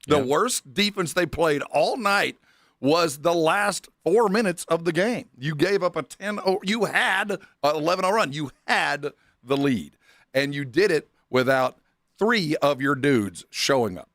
The worst defense they played all night was the last 4 minutes of the game. You gave up a 10-0. You had an 11-0 run. You had the lead. And you did it without 3 of your dudes showing up.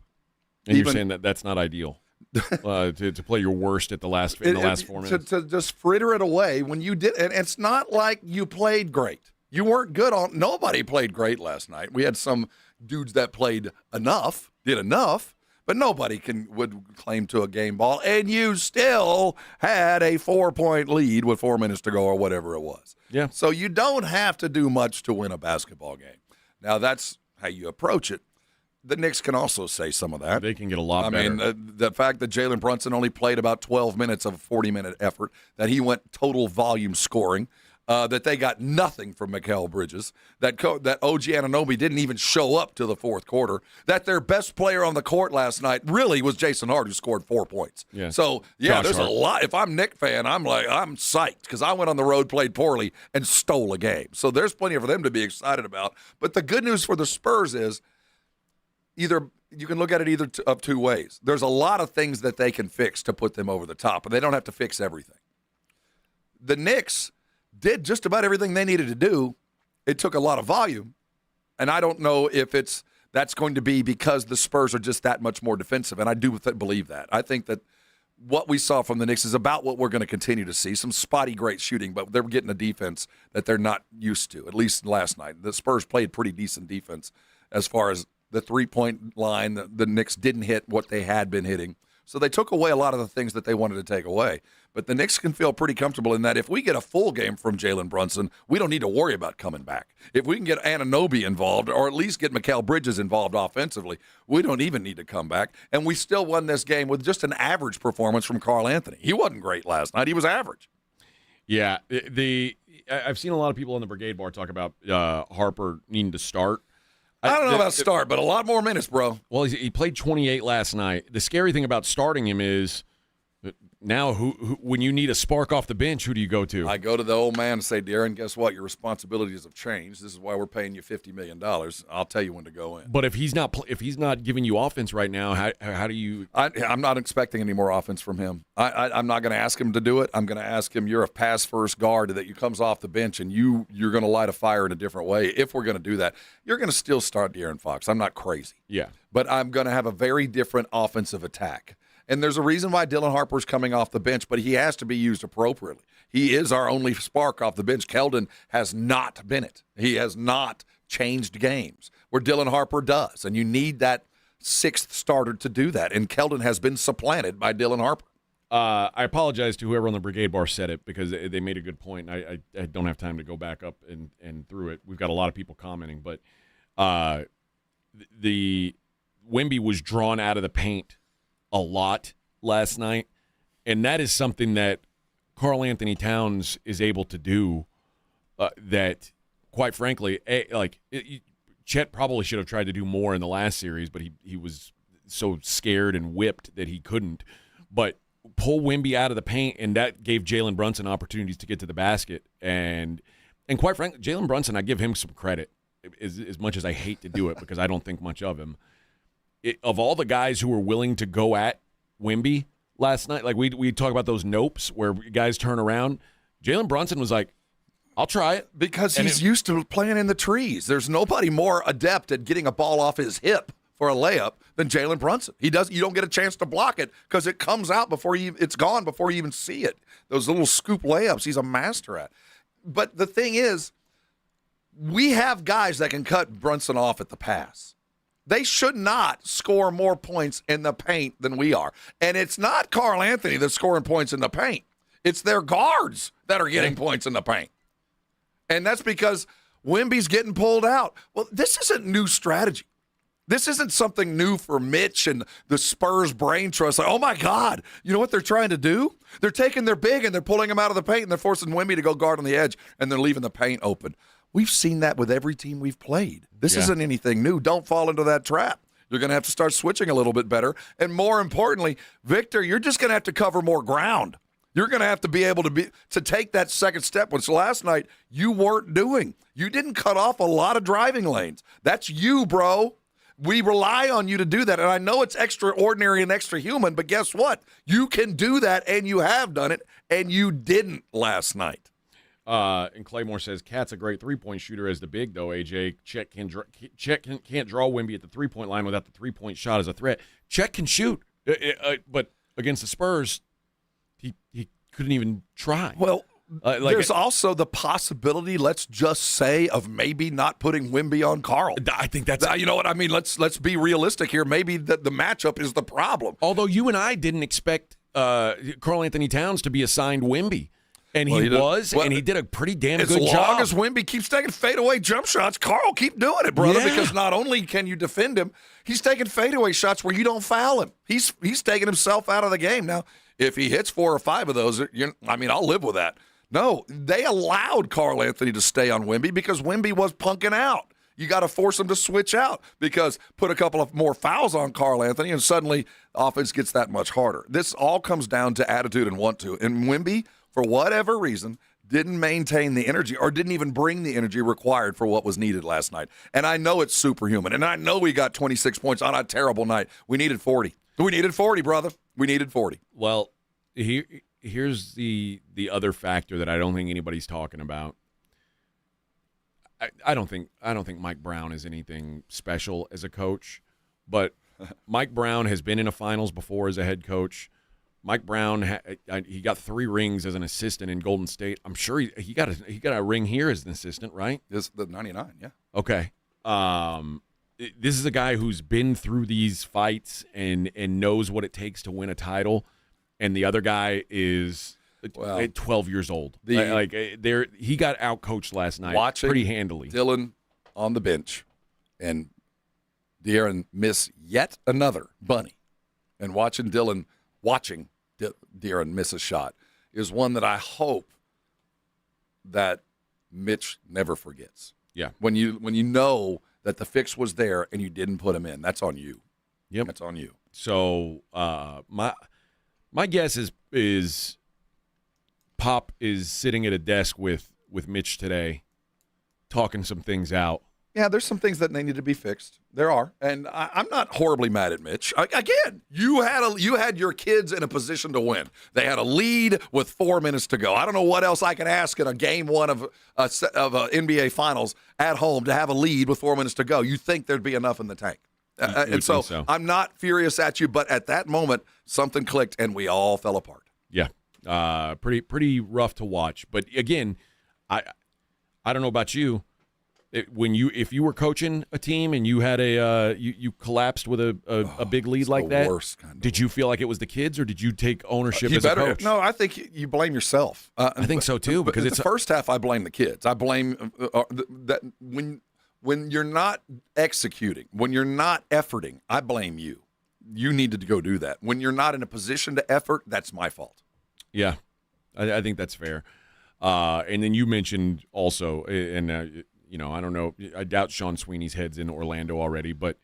And you're saying that that's not ideal, to play your worst at the last 4 minutes? To just fritter it away when you did. And it's not like you played great. You weren't good on – nobody played great last night. We had some dudes that played did enough, but nobody would claim to a game ball. And you still had a 4-point lead with 4 minutes to go or whatever it was. Yeah. So you don't have to do much to win a basketball game. Now, that's how you approach it. The Knicks can also say some of that. They can get a lot better. I mean, the fact that Jalen Brunson only played about 12 minutes of a 40-minute effort, that he went total volume scoring – that they got nothing from Mikal Bridges, that OG Anunoby didn't even show up to the fourth quarter, that their best player on the court last night really was Jason Hart, who scored 4 points. Yeah. So, there's a lot. If I'm Knick fan, I'm psyched because I went on the road, played poorly, and stole a game. So there's plenty for them to be excited about. But the good news for the Spurs is either you can look at it of 2 ways. There's a lot of things that they can fix to put them over the top, and they don't have to fix everything. The Knicks did just about everything they needed to do. It took a lot of volume, and I don't know if that's going to be because the Spurs are just that much more defensive, and I do believe that. I think that what we saw from the Knicks is about what we're going to continue to see. Some spotty great shooting, but they're getting a defense that they're not used to, at least last night. The Spurs played pretty decent defense as far as the three-point line. The Knicks didn't hit what they had been hitting. So they took away a lot of the things that they wanted to take away. But the Knicks can feel pretty comfortable in that if we get a full game from Jalen Brunson, we don't need to worry about coming back. If we can get Anunoby involved or at least get Mikal Bridges involved offensively, we don't even need to come back. And we still won this game with just an average performance from Karl Anthony. He wasn't great last night. He was average. Yeah. I've seen a lot of people in the Brigade Bar talk about Harper needing to start. I don't know about start, but a lot more minutes, bro. Well, he played 28 last night. The scary thing about starting him is Now, who when you need a spark off the bench, who do you go to? I go to the old man and say, Darren, guess what? Your responsibilities have changed. This is why we're paying you $50 million. I'll tell you when to go in. But if he's not giving you offense right now, how do you? I'm not expecting any more offense from him. I'm not going to ask him to do it. I'm going to ask him, you're a pass-first guard that you comes off the bench, and you're going to light a fire in a different way. If we're going to do that, you're going to still start De'Aaron Fox. I'm not crazy. Yeah. But I'm going to have a very different offensive attack. And there's a reason why Dylan Harper's coming off the bench, but he has to be used appropriately. He is our only spark off the bench. Keldon has not been it. He has not changed games where Dylan Harper does. And you need that sixth starter to do that. And Keldon has been supplanted by Dylan Harper. I apologize to whoever on the Brigade Bar said it because they made a good point. I don't have time to go back up and through it. We've got a lot of people commenting. But the Wemby was drawn out of the paint a lot last night, and that is something that Karl Anthony Towns is able to do that, quite frankly, Chet probably should have tried to do more in the last series, but he was so scared and whipped that he couldn't. But pull Wemby out of the paint, and that gave Jalen Brunson opportunities to get to the basket. And quite frankly, Jalen Brunson, I give him some credit, as much as I hate to do it because I don't think much of him. Of all the guys who were willing to go at Wemby last night, like we talk about those nopes where guys turn around, Jalen Brunson was like, I'll try it. Because he's used to playing in the trees. There's nobody more adept at getting a ball off his hip for a layup than Jalen Brunson. You don't get a chance to block it because it comes out it's gone before you even see it. Those little scoop layups, he's a master at. But the thing is, we have guys that can cut Brunson off at the pass. They should not score more points in the paint than we are. And it's not Karl Anthony that's scoring points in the paint. It's their guards that are getting points in the paint. And that's because Wemby's getting pulled out. Well, this isn't new strategy. This isn't something new for Mitch and the Spurs brain trust. Like, oh, my God, you know what they're trying to do? They're taking their big and they're pulling him out of the paint and they're forcing Wemby to go guard on the edge and they're leaving the paint open. We've seen that with every team we've played. This isn't anything new. Don't fall into that trap. You're going to have to start switching a little bit better. And more importantly, Victor, you're just going to have to cover more ground. You're going to have to be able to take that second step, which last night you weren't doing. You didn't cut off a lot of driving lanes. That's you, bro. We rely on you to do that. And I know it's extraordinary and extra human, but guess what? You can do that, and you have done it, and you didn't last night. And Claymore says, Cat's a great three-point shooter as the big, though, AJ. Chet can't draw Wemby at the three-point line without the three-point shot as a threat. Chet can shoot, but against the Spurs, he couldn't even try. Well, there's also the possibility, let's just say, of maybe not putting Wemby on Karl. I think that's you know what I mean. Let's be realistic here. Maybe the matchup is the problem. Although you and I didn't expect Karl Anthony Towns to be assigned Wemby. And he and he did a pretty damn good job. As long as Wemby keeps taking fadeaway jump shots, Karl, keep doing it, brother, because not only can you defend him, he's taking fadeaway shots where you don't foul him. He's taking himself out of the game. Now, if he hits 4 or 5 of those, I'll live with that. No, they allowed Karl Anthony to stay on Wemby because Wemby was punking out. You got to force him to switch out because put a couple of more fouls on Karl Anthony and suddenly offense gets that much harder. This all comes down to attitude and want to. And Wemby, for whatever reason, didn't maintain the energy or didn't even bring the energy required for what was needed last night. And I know it's superhuman. And I know we got 26 points on a terrible night. We needed 40. We needed 40, brother. We needed 40. Well, here's the other factor that I don't think anybody's talking about. I don't think Mike Brown is anything special as a coach, but Mike Brown has been in a finals before as a head coach. Mike Brown, he got 3 rings as an assistant in Golden State. I'm sure he got a ring here as an assistant, right? This the 99, yeah. Okay. This is a guy who's been through these fights and knows what it takes to win a title, and the other guy is 12 years old. He got outcoached last night pretty handily. Dylan on the bench and De'Aaron miss yet another bunny, and watching De'Aaron miss a shot is one that I hope that Mitch never forgets. Yeah. When you know that the fix was there and you didn't put him in, that's on you. Yep. That's on you. So My guess is Pop is sitting at a desk with Mitch today, talking some things out. Yeah, there's some things that need to be fixed. There are, and I'm not horribly mad at Mitch. Again, you had your kids in a position to win. They had a lead with 4 minutes to go. I don't know what else I can ask in a game one of a NBA Finals at home to have a lead with 4 minutes to go. You think there'd be enough in the tank? And so I'm not furious at you, but at that moment, something clicked and we all fell apart. Yeah, pretty rough to watch. But again, I don't know about you. If you were coaching a team and you had you collapsed with a big lead like that, did you feel like it was the kids or did you take ownership as a coach? No, I think you blame yourself. I think so too because it's the first half. I blame the kids. I blame that when you're not executing, when you're not efforting, I blame you. You needed to go do that. When you're not in a position to effort, that's my fault. Yeah, I think that's fair. And then you mentioned also, and I don't know. I doubt Sean Sweeney's head's in Orlando already, but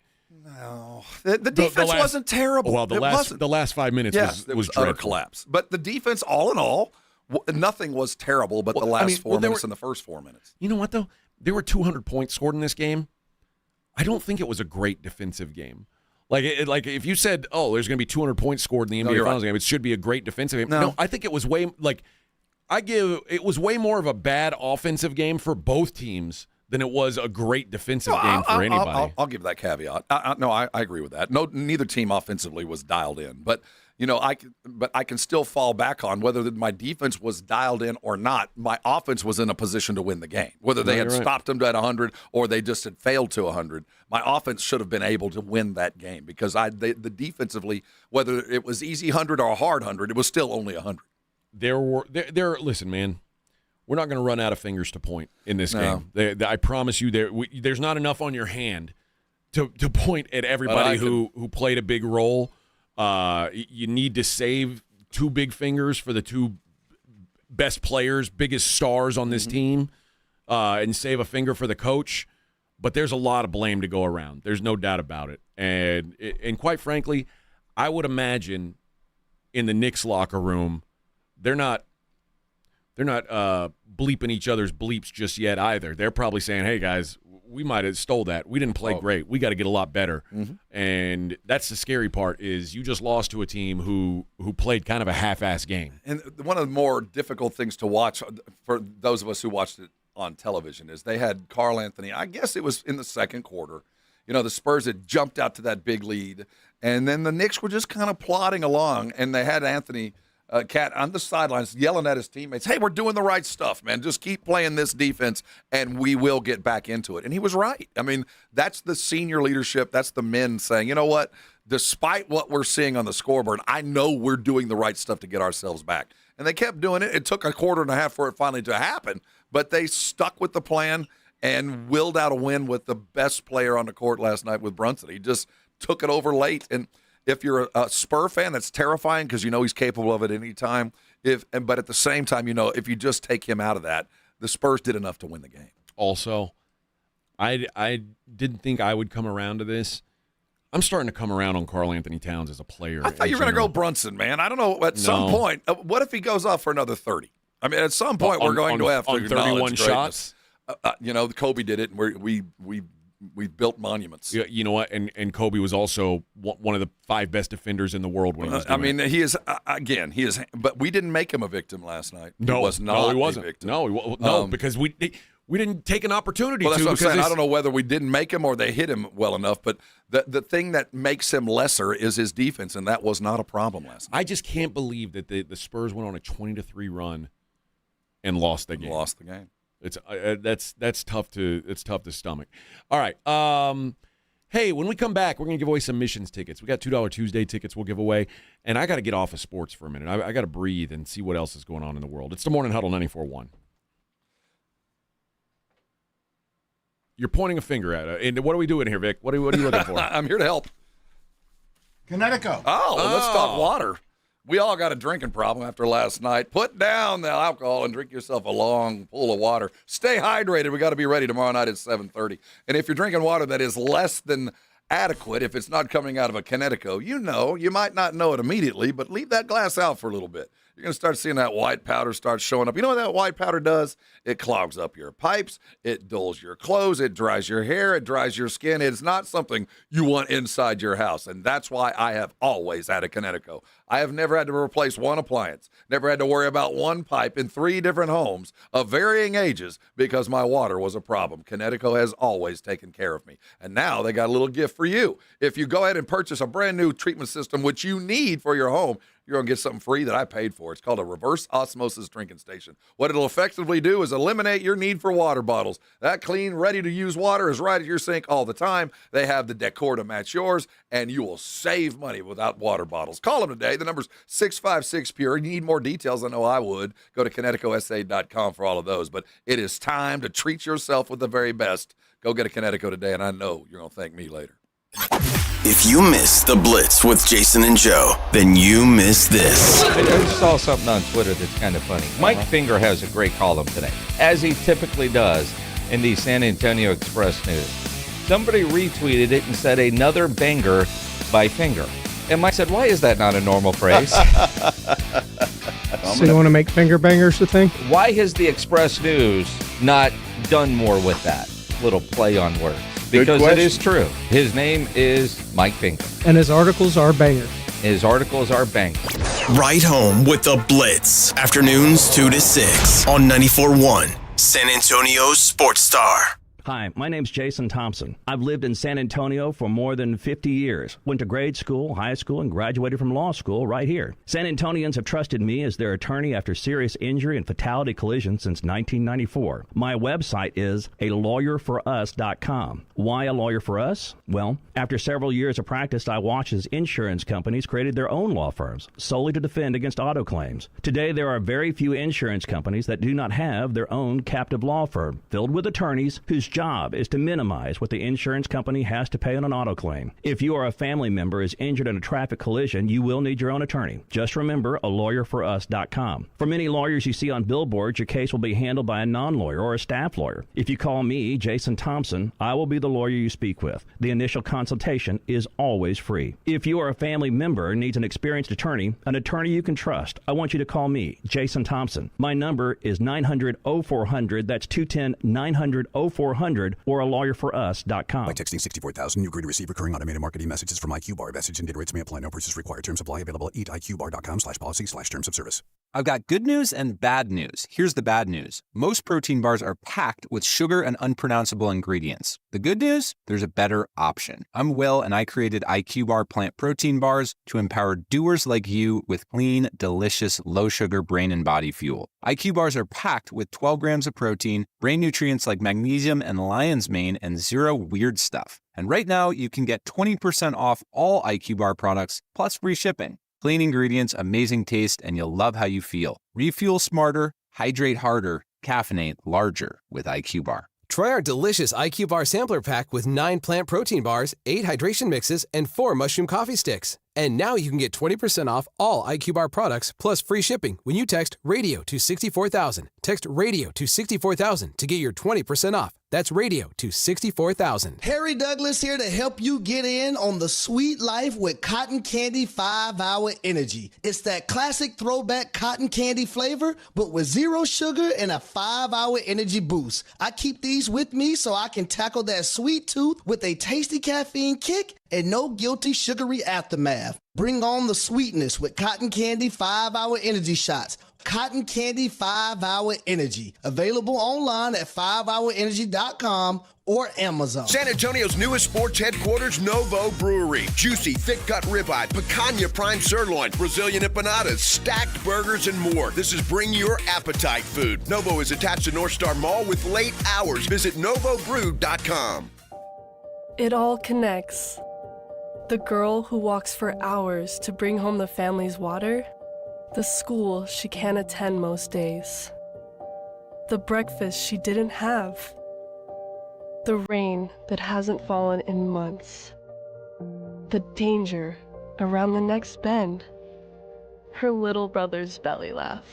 no, the defense wasn't terrible. Well, the last 5 minutes was utter collapse. But the defense, all in all, nothing was terrible. But the last 4 minutes and the first 4 minutes. You know what though? There were 200 points scored in this game. I don't think it was a great defensive game. Like if you said, "Oh, there's going to be 200 points scored in the NBA Finals game," it should be a great defensive game. No, I think it was way more of a bad offensive game for both teams than it was a great defensive game for anybody. I'll give that caveat. I agree with that. No, neither team offensively was dialed in, but I can still fall back on whether my defense was dialed in or not. My offense was in a position to win the game, whether they had stopped them at 100 or they just had failed to 100. My offense should have been able to win that game because the defensively, whether it was easy 100 or a hard 100, it was still only 100. Listen, man. We're not going to run out of fingers to point in this game. I promise you, there's not enough on your hand to point at everybody who played a big role. You need to save two big fingers for the two best players, biggest stars on this team, and save a finger for the coach. But there's a lot of blame to go around. There's no doubt about it. And quite frankly, I would imagine in the Knicks locker room, they're not bleeping each other's bleeps just yet either. They're probably saying, hey, guys, we might have stole that. We didn't play great. We got to get a lot better. Mm-hmm. And that's the scary part is you just lost to a team who played kind of a half-ass game. And one of the more difficult things to watch for those of us who watched it on television is they had Karl Anthony. I guess it was in the second quarter. The Spurs had jumped out to that big lead, and then the Knicks were just kind of plodding along, and they had Anthony Cat on the sidelines yelling at his teammates, hey, we're doing the right stuff, man. Just keep playing this defense, and we will get back into it. And he was right. I mean, that's the senior leadership. That's the men saying, you know what? Despite what we're seeing on the scoreboard, I know we're doing the right stuff to get ourselves back. And they kept doing it. It took a quarter and a half for it finally to happen, but they stuck with the plan and willed out a win with the best player on the court last night with Brunson. He just took it over late. And if you're a Spur fan, that's terrifying because he's capable of it any time. But at the same time, if you just take him out of that, the Spurs did enough to win the game. Also, I didn't think I would come around to this. I'm starting to come around on Karl Anthony Towns as a player. I thought you were going to go Brunson, man. I don't know. At some point, what if he goes off for another 30? I mean, at some point, we're going to have to on 31 shots. Kobe did it, and we built monuments. You know what? And Kobe was also one of the 5 best defenders in the world when he was doing it. He is, again, but we didn't make him a victim last night. No, he was not he wasn't. a victim. No, because we didn't take an opportunity that's to. What I'm saying. I don't know whether we didn't make him or they hit him well enough, but the thing that makes him lesser is his defense, and that was not a problem last night. I just can't believe that the Spurs went on a 20-3 run and lost the game. It's that's tough to stomach. All right. Hey, when we come back, we're gonna give away some missions tickets. We got $2 Tuesday tickets we'll give away, and I got to get off of sports for a minute. I got to breathe and see what else is going on in the world. It's the Morning Huddle 94.1. You're pointing a finger at it. And what are we doing here, Vic? What are you looking for? I'm here to help. Connecticut. Let's talk water. We all got a drinking problem after last night. Put down the alcohol and drink yourself a long pool of water. Stay hydrated. We got to be ready tomorrow night at 7:30. And if you're drinking water that is less than adequate if it's not coming out of a Connecticut. You might not know it immediately, but leave that glass out for a little bit. You're going to start seeing that white powder start showing up. You know what that white powder does? It clogs up your pipes. It dulls your clothes. It dries your hair. It dries your skin. It's not something you want inside your house, and that's why I have always had a Connecticut. I have never had to replace one appliance, never had to worry about one pipe in 3 different homes of varying ages because my water was a problem. Connecticut has always taken care of me, and now they got a little gift for you. If you go ahead and purchase a brand new treatment system, which you need for your home, you're going to get something free that I paid for. It's called a reverse osmosis drinking station. What it'll effectively do is eliminate your need for water bottles. That clean, ready-to-use water is right at your sink all the time. They have the decor to match yours, and you will save money without water bottles. Call them today. The number's 656-PURE. You need more details? I know I would. Go to ConnecticutSA.com for all of those. But it is time to treat yourself with the very best. Go get a Connecticut today, and I know you're going to thank me later. If you missed the Blitz with Jason and Joe, then you missed this. I just saw something on Twitter that's kind of funny. Mike Finger has a great column today, as he typically does in the San Antonio Express News. Somebody retweeted it and said, another banger by Finger. And Mike said, why is that not a normal phrase? So you want to make finger bangers the thing? Why has the Express News not done more with that little play on words? Because it is true. His name is Mike Finger. And his articles are bangers. His articles are bangers. Right home with the Blitz. Afternoons 2 to 6 on 94.1 San Antonio's Sports Star. Hi, my name's Jason Thompson. I've lived in San Antonio for more than 50 years. Went to grade school, high school, and graduated from law school right here. San Antonians have trusted me as their attorney after serious injury and fatality collision since 1994. My website is alawyerforus.com. Why a lawyer for us? Well, after several years of practice, I watched as insurance companies created their own law firms solely to defend against auto claims. Today, there are very few insurance companies that do not have their own captive law firm filled with attorneys whose job is to minimize what the insurance company has to pay on an auto claim. If you or a family member is injured in a traffic collision, you will need your own attorney. Just remember alawyerforus.com. For many lawyers you see on billboards, your case will be handled by a non-lawyer or a staff lawyer. If you call me, Jason Thompson, I will be the lawyer you speak with. The initial consultation is always free. If you or a family member needs an experienced attorney you can trust, I want you to call me, Jason Thompson. My number is 900-0400. That's 210-900-0400. Or alawyerforus.com. By texting 64,000, you agree to receive recurring automated marketing messages from IQ Bar. Message and data rates may apply. No purchase required. Terms apply. Available at eatiqbar.com/policy/terms of service. I've got good news and bad news. Here's the bad news. Most protein bars are packed with sugar and unpronounceable ingredients. The good news? There's a better option. I'm Will, and I created IQ Bar plant protein bars to empower doers like you with clean, delicious, low-sugar brain and body fuel. IQ Bars are packed with 12 grams of protein, brain nutrients like magnesium and lion's mane, and zero weird stuff. And right now, you can get 20% off all IQ Bar products, plus free shipping. Clean ingredients, amazing taste, and you'll love how you feel. Refuel smarter, hydrate harder, caffeinate larger with IQ Bar. Try our delicious IQ Bar sampler pack with 9 plant protein bars, 8 hydration mixes, and 4 mushroom coffee sticks. And now you can get 20% off all IQ Bar products plus free shipping when you text RADIO to 64,000. Text RADIO to 64,000 to get your 20% off. That's RADIO to 64,000. Harry Douglas here to help you get in on the sweet life with Cotton Candy 5-Hour Energy. It's that classic throwback cotton candy flavor, but with 0 sugar and a 5-hour energy boost. I keep these with me so I can tackle that sweet tooth with a tasty caffeine kick and no guilty sugary aftermath. Bring on the sweetness with Cotton Candy 5-Hour Energy Shots. Cotton Candy 5-Hour Energy. Available online at 5hourenergy.com or Amazon. San Antonio's newest sports headquarters, Novo Brewery. Juicy, thick-cut ribeye, picanha prime sirloin, Brazilian empanadas, stacked burgers, and more. This is bring your appetite food. Novo is attached to North Star Mall with late hours. Visit novobrew.com. It all connects. The girl who walks for hours to bring home the family's water. The school she can't attend most days. The breakfast she didn't have. The rain that hasn't fallen in months. The danger around the next bend. Her little brother's belly laugh.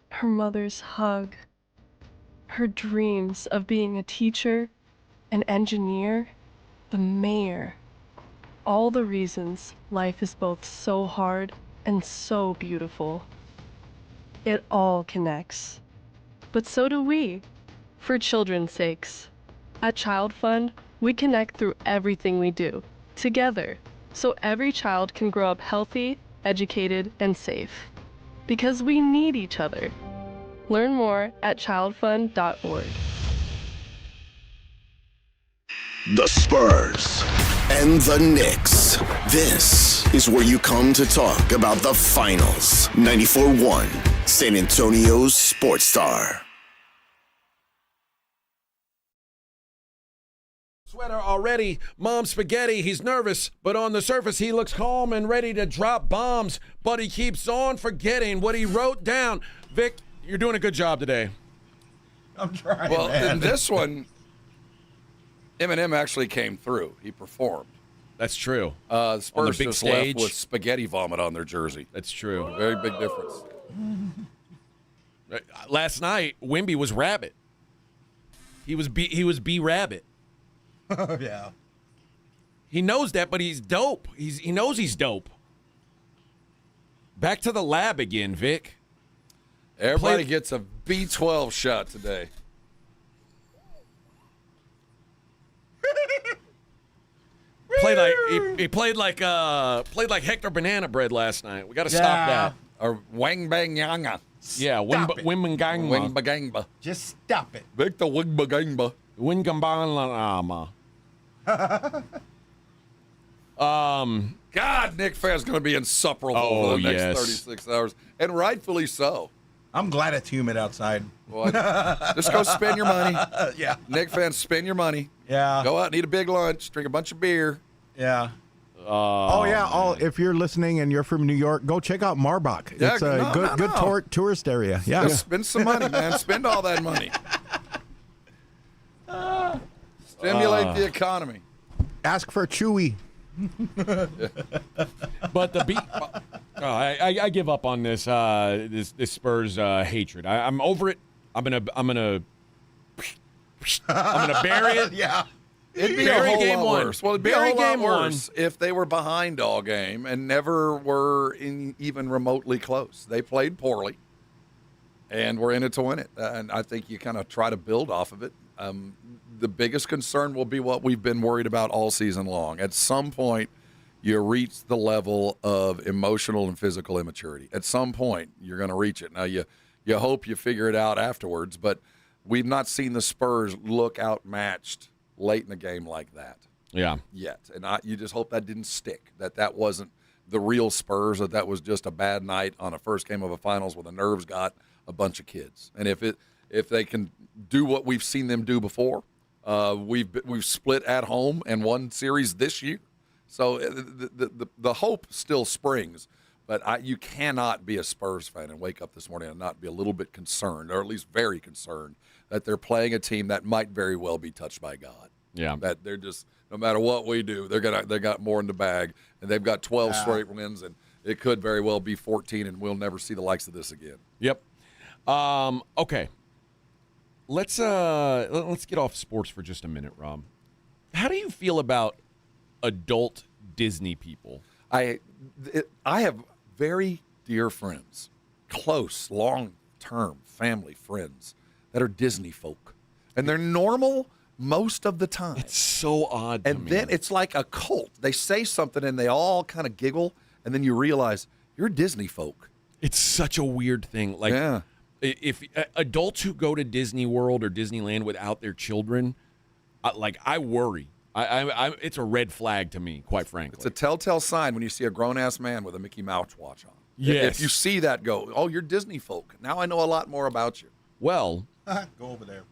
Her mother's hug. Her dreams of being a teacher, an engineer, the mayor. All the reasons life is both so hard and so beautiful. It all connects. But so do we, for children's sakes. At Child Fund, we connect through everything we do, together, so every child can grow up healthy, educated, and safe. Because we need each other. Learn more at childfund.org. The Spurs and the Knicks. This is where you come to talk about the finals. 94.1 San Antonio's Sports Star. Sweater already. Mom spaghetti. He's nervous, but on the surface he looks calm and ready to drop bombs. But he keeps on forgetting what he wrote down. Vic, you're doing a good job today. I'm trying, Well, man. in this one, Eminem actually came through. He performed. That's true. Spurs on the big just stage left with spaghetti vomit on their jersey. That's true. Very big difference. Last night, Wimby was Rabbit. He was B Rabbit. Oh, yeah. He knows that, but he's dope. He knows he's dope. Back to the lab again, Vic. Everybody gets a B12 shot today. He played like Hector Banana Bread last night. We got to stop that. Or Wang Bang Yanga. Yeah, Wimbagangba. Wimbagangba. Just stop it. Victor Wimbagangba. Wingambanama. God, Knicks fans going to be insufferable for the next 36 hours, and rightfully so. I'm glad it's humid outside. Well, just go spend your money. Yeah. Knicks fans, spend your money. Yeah. Go out and eat a big lunch, drink a bunch of beer. Yeah. If you're listening and you're from New York, go check out Marbach. Yeah, It's a good tourist area. Yeah. Just spend some money, man. Spend all that money. Stimulate the economy. Ask for Chewy. But I give up on this Spurs hatred. I'm over it. I'm gonna bury it. Yeah. It'd be Bury a whole game lot one. worse. Well, it'd be Bury a whole lot game one. worse if they were behind all game and never were even remotely close. They played poorly, and we're in it to win it. And I think you kind of try to build off of it. The biggest concern will be what we've been worried about all season long. At some point, you reach the level of emotional and physical immaturity. At some point, you're going to reach it. Now, you hope you figure it out afterwards, but we've not seen the Spurs look outmatched late in the game like that. Yeah. Yet. And you just hope that didn't stick, that wasn't the real Spurs, that was just a bad night on a first game of a finals where the nerves got a bunch of kids. And if they can do what we've seen them do before, we've split at home and won series this year. So the hope still springs. But you cannot be a Spurs fan and wake up this morning and not be a little bit concerned, or at least very concerned, that they're playing a team that might very well be touched by God. Yeah. That they're just, no matter what we do, they got more in the bag, and they've got 12 straight wins, and it could very well be 14, and we'll never see the likes of this again. Yep. Okay. Let's get off sports for just a minute, Rob. How do you feel about adult Disney people? I have very dear friends, close, long-term family friends that are Disney folk, and they're normal most of the time. It's so odd to me. And then it's like a cult. They say something and they all kind of giggle, and then you realize you're Disney folk. It's such a weird thing. Like, yeah. If adults who go to Disney World or Disneyland without their children, I worry. It's a red flag to me, quite frankly. It's a telltale sign when you see a grown-ass man with a Mickey Mouse watch on. Yes. If you see that, go, oh, you're Disney folk. Now I know a lot more about you. Well, go over there.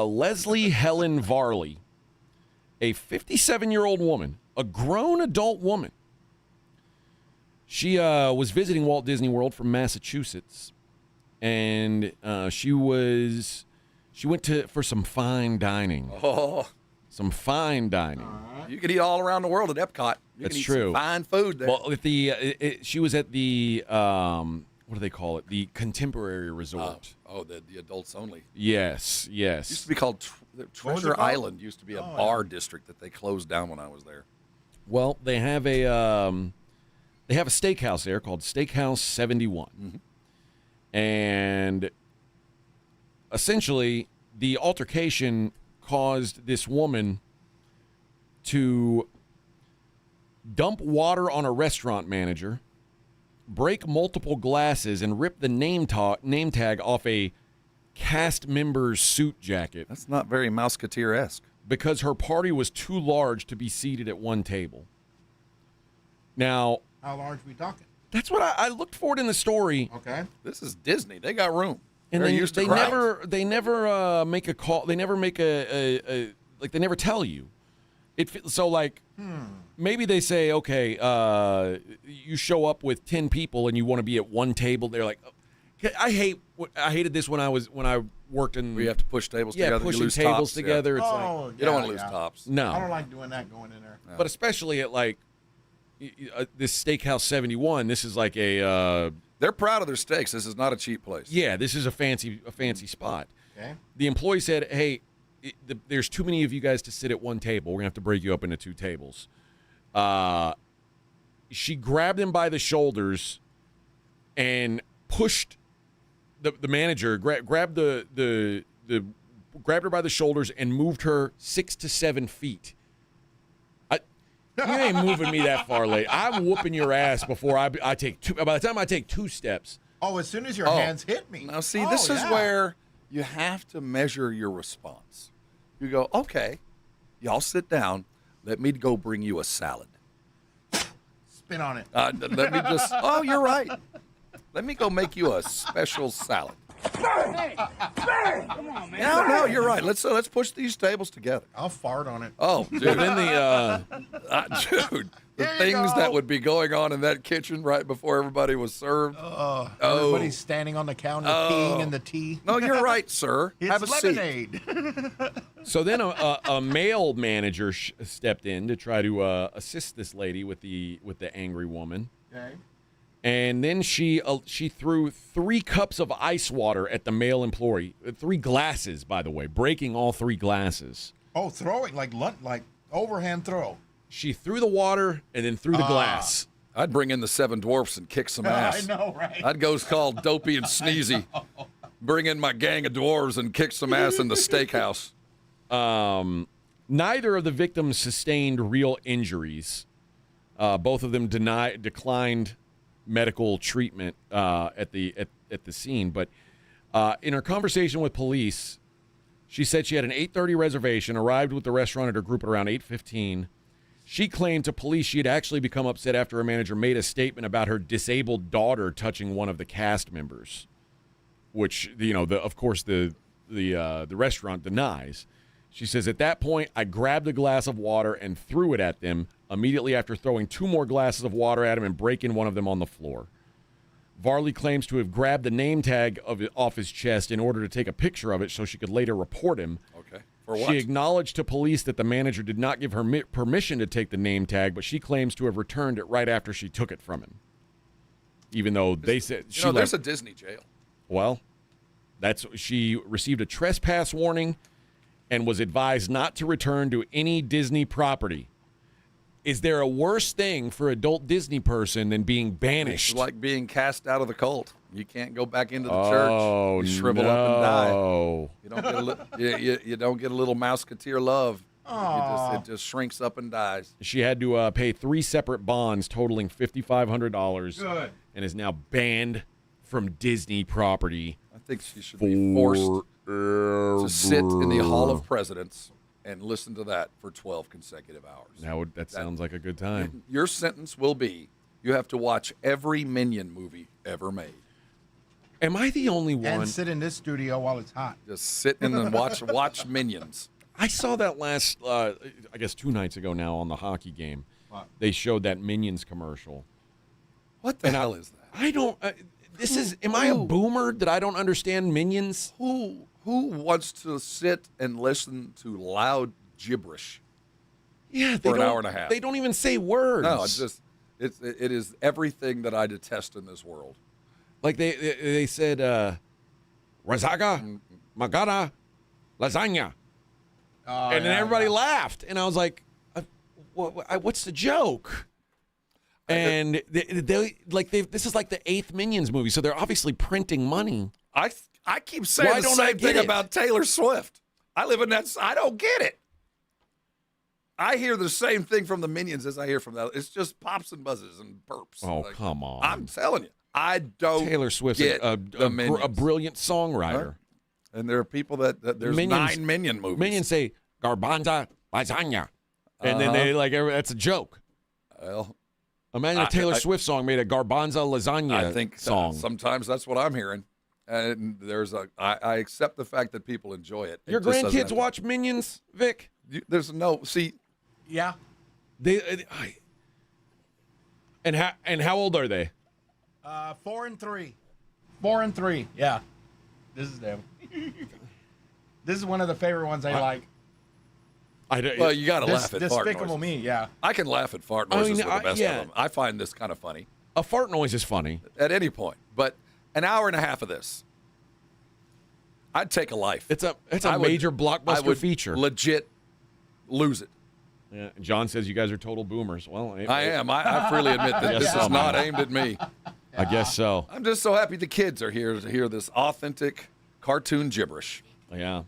Leslie Helen Varley, a 57-year-old woman, a grown adult woman. She was visiting Walt Disney World from Massachusetts, and she went for some fine dining. Oh. Some fine dining. You could eat all around the world at Epcot. You That's can eat true. some fine food there. Well, she was at the what do they call it? The Contemporary Resort. The adults only. Yes. It used to be called Treasure Island. Used to be a bar district that they closed down when I was there. Well, they have a steakhouse there called Steakhouse 71. Mm-hmm. And essentially the altercation caused this woman to dump water on a restaurant manager, break multiple glasses, and rip the name tag off a cast member's suit jacket. That's not very Mouseketeer-esque. Because her party was too large to be seated at one table. Now, how large are we talking? That's what I looked for it in the story. Okay. This is Disney. They got room. And They're they used to crowds. never make a call. They never make they never tell you. Maybe they say, okay, you show up with 10 people and you want to be at one table. They're like, I hated this when I worked in. We have to push tables together. Pushing you lose tables tops, together. Yeah. It's like you don't want to lose tops. No, I don't like doing that going in there. But especially at this Steakhouse 71, this is like a. They're proud of their steaks. This is not a cheap place. Yeah, this is a fancy spot. Okay. The employee said, "Hey, there's too many of you guys to sit at one table. We're gonna have to break you up into 2 tables." She grabbed him by the shoulders and pushed the manager. Grabbed grabbed her by the shoulders and moved her 6 to 7 feet. You ain't moving me that far, late. I'm whooping your ass before I take 2. By the time I take 2 steps. Oh, as soon as your hands hit me. Now, see, this is where you have to measure your response. You go, okay, y'all sit down. Let me go bring you a salad. Spin on it. Let me just. Oh, you're right. Let me go make you a special salad. Hey, come on, man. No, you're right. Let's push these tables together. I'll fart on it. Oh, dude. Well, then Dude, the things that would be going on in that kitchen right before everybody was served. Everybody's standing on the counter peeing in the tea. No, you're right, sir. It's Have a lemonade. seat. So then a male manager stepped in to try to assist this lady with the angry woman. Okay. And then she threw 3 cups of ice water at the male employee. 3 glasses, by the way, breaking all 3 glasses. Oh, throwing like overhand throw. She threw the water and then threw the glass. I'd bring in the 7 dwarfs and kick some ass. I know, right? I'd go call Dopey and Sneezy. Bring in my gang of dwarves and kick some ass in the steakhouse. Neither of the victims sustained real injuries. Both of them declined medical treatment at the scene. But in her conversation with police, she said she had an 8:30 reservation, arrived with the restaurant at her group at around 8:15. She claimed to police she had actually become upset after her manager made a statement about her disabled daughter touching one of the cast members, which of course the restaurant denies. She says, at that point, I grabbed a glass of water and threw it at them, immediately after throwing 2 more glasses of water at him and breaking one of them on the floor. Varley claims to have grabbed the name tag off his chest in order to take a picture of it so she could later report him. Okay. For what? She acknowledged to police that the manager did not give her permission to take the name tag, but she claims to have returned it right after she took it from him. Even though they said there's a Disney jail. Well, she received a trespass warning and was advised not to return to any Disney property. Is there a worse thing for adult Disney person than being banished? It's like being cast out of the cult. You can't go back into the church. You shrivel up and die. You don't get a little Mouseketeer love. It just shrinks up and dies. She had to pay 3 separate bonds totaling $5,500. Good. And is now banned from Disney property. I think she should be forced to sit in the Hall of Presidents and listen to that for 12 consecutive hours. That sounds like a good time. Your sentence will be, you have to watch every Minion movie ever made. Am I the only one? And sit in this studio while it's hot. Just sit in and watch Minions. I saw that last, I guess 2 nights ago now on the hockey game. What? They showed that Minions commercial. What the hell is that? I don't, am I a boomer that I don't understand Minions? Who wants to sit and listen to loud gibberish? Yeah, for an hour and a half. They don't even say words. No, it is everything that I detest in this world. Like they said, Razaga, Magara, lasagna. And then everybody laughed. And I was like, what's the joke? And this is like the 8th Minions movie, so they're obviously printing money. I keep saying the same thing about Taylor Swift. I live in that. I don't get it. I hear the same thing from the Minions as I hear from that. It's just pops and buzzes and burps. Oh, come on. I'm telling you. I don't Taylor Swift's get a brilliant songwriter. Right. And there are people that there's Minions, 9 Minion movies. Minions say, garbanza, lasagna. And then they that's a joke. Well, imagine a Taylor Swift song made a garbanza lasagna I think song. Sometimes that's what I'm hearing. And I accept the fact that people enjoy it. Your grandkids watch Minions, Vic? Yeah. And how old are they? 4 and 3. 4 and 3. Yeah. This is them. This is one of the favorite ones I like. Well, you got to laugh at fart noises. Despicable Me, yeah. I can laugh at fart noises with the best of them. I find this kind of funny. A fart noise is funny. At any point. But an hour and a half of this, I'd take a life. It's a major blockbuster feature. Legit lose it. Yeah, John says you guys are total boomers. Well, I am. I freely admit that this is not aimed at me. I guess so. I'm just so happy the kids are here to hear this authentic cartoon gibberish. Yeah.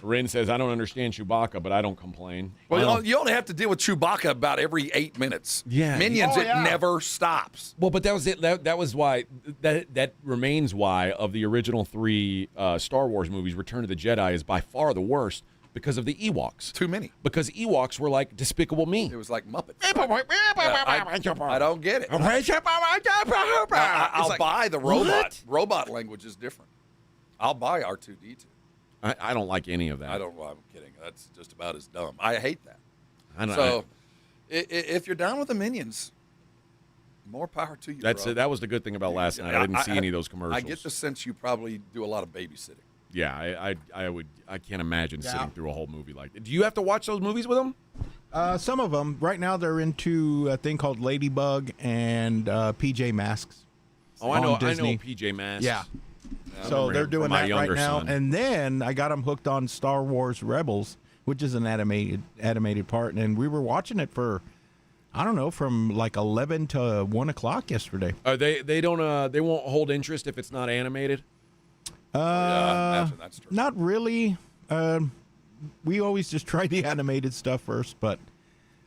Rin says, I don't understand Chewbacca, but I don't complain. Well, you only have to deal with Chewbacca about every 8 minutes. Yeah. Minions, it never stops. Well, but that was it. That was why, that remains why, of the original 3 Star Wars movies, Return of the Jedi is by far the worst because of the Ewoks. Too many. Because Ewoks were like Despicable Me. It was like Muppets. I don't get it. I'll buy the robot. Robot language is different. I'll buy R2-D2. I don't like any of that. I'm kidding. That's just about as dumb. I hate that. If you're down with the Minions, more power to you. That was the good thing about last night. I didn't see any of those commercials. I get the sense you probably do a lot of babysitting. Yeah, I can't imagine sitting through a whole movie like that. Do you have to watch those movies with them? Some of them. Right now they're into a thing called Ladybug and PJ Masks. Oh, I know PJ Masks. Yeah. So they're doing that right now. Son. And then I got them hooked on Star Wars Rebels, which is an animated part. And we were watching it for, I don't know, from like 11 to 1 o'clock yesterday. They won't hold interest if it's not animated? I imagine that's true. Not really. We always just try the animated stuff first, but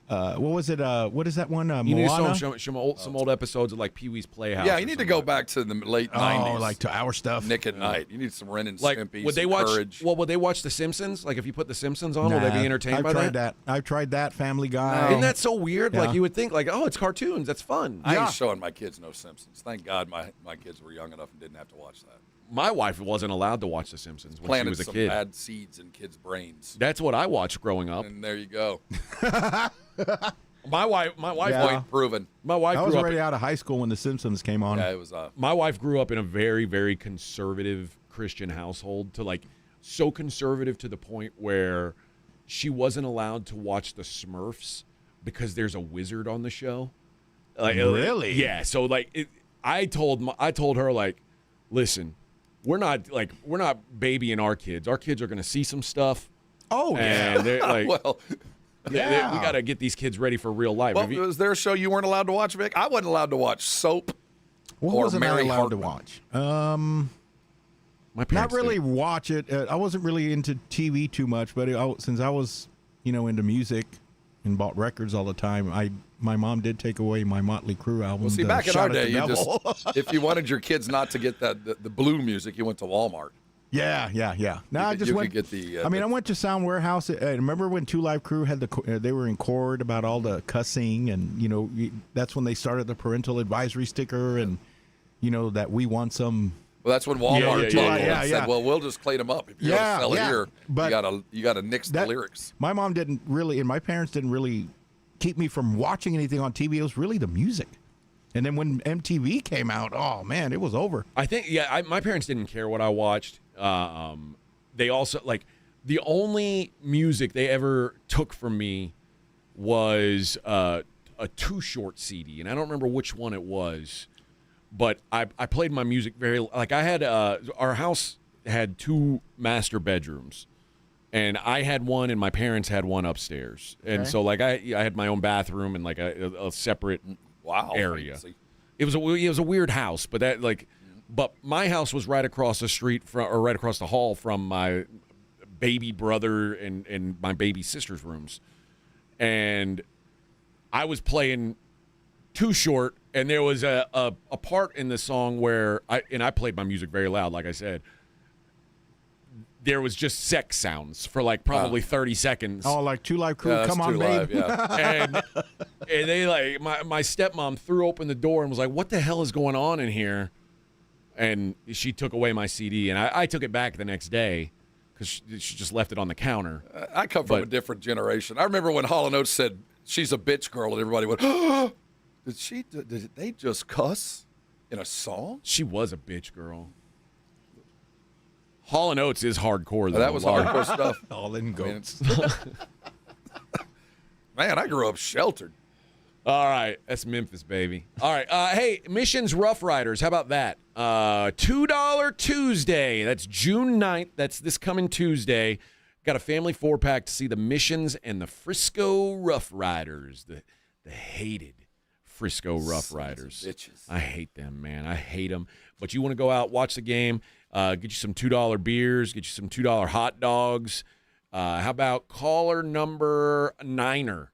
what was it? What is that one? You Moana? need some old episodes of like Pee-wee's Playhouse. Yeah, you need to go back to the late 90s. Oh, like to our stuff. Nick at Night. You need some Ren and like, Stimpy, would they some watch? Courage. Well, would they watch The Simpsons? Like if you put The Simpsons on, will they be entertained by that? I've tried that. Family Guy. Isn't that so weird? Yeah. Like you would think, like, oh, it's cartoons. That's fun. I ain't showing my kids no Simpsons. Thank God my kids were young enough and didn't have to watch that. My wife wasn't allowed to watch The Simpsons when she was a kid. Planted some bad seeds in kids' brains. That's what I watched growing up. And there you go. My wife. Point proven. I was already out of high school when The Simpsons came on. Yeah, it was. My wife grew up in a very, very conservative Christian household. So conservative to the point where she wasn't allowed to watch the Smurfs because there's a wizard on the show. Really? Yeah. So I told her like, listen, we're not babying our kids. Our kids are going to see some stuff. Oh, and they're like, well. we got to get these kids ready for real life. Well, was there a show you weren't allowed to watch, Vic? I wasn't allowed to watch Soap. What or wasn't Mary I allowed Hartman. to watch? My parents not really watch it. I wasn't really into TV too much, but since I was, into music and bought records all the time, my mom did take away my Motley Crue album. Well, see, back in our day, if you wanted your kids not to get the blue music, you went to Walmart. Yeah. No, I just went. Get the, I went to Sound Warehouse. I remember when Two Live Crew had they were in court about all the cussing, and that's when they started the parental advisory sticker, and that we want some. Well, that's when Walmart said, "Well, we'll just clean them up. If you don't sell it here, but you gotta nix the lyrics." My mom didn't really, and my parents didn't really keep me from watching anything on TV. It was really the music. And then when MTV came out, oh man, it was over. I think, my parents didn't care what I watched. They also the only music they ever took from me was a Too Short CD, and I don't remember which one it was, but I played my music very like I had our house had 2 master bedrooms, and I had one and my parents had one upstairs, and so like I had my own bathroom and like a separate area. Fancy. It was a weird house, but but my house was right across the street right across the hall from my baby brother and my baby sister's rooms, and I was playing Too Short, and there was a part in the song where I played my music very loud, like I said. There was just sex sounds for like probably 30 seconds. Oh, like Two Live Crew, come on, babe. and they like my stepmom threw open the door and was like, "What the hell is going on in here?" And she took away my CD, and I took it back the next day because she just left it on the counter. I come from a different generation. I remember when Hall & Oates said she's a bitch girl, and everybody went, "Oh, did they just cuss in a song?" She was a bitch girl. Hall & Oates is hardcore, though. That was hardcore stuff. All in goats. Man, I grew up sheltered. All right, that's Memphis, baby. All right, hey, Missions Rough Riders, how about that? $2 Tuesday. That's June 9th. That's this coming Tuesday. Got a family 4-pack to see the Missions and the Frisco Rough Riders, the hated Frisco Rough Riders. Bitches. I hate them, man. I hate them. But you want to go out, watch the game, get you some $2 beers, get you some $2 hot dogs. How about caller number 9er,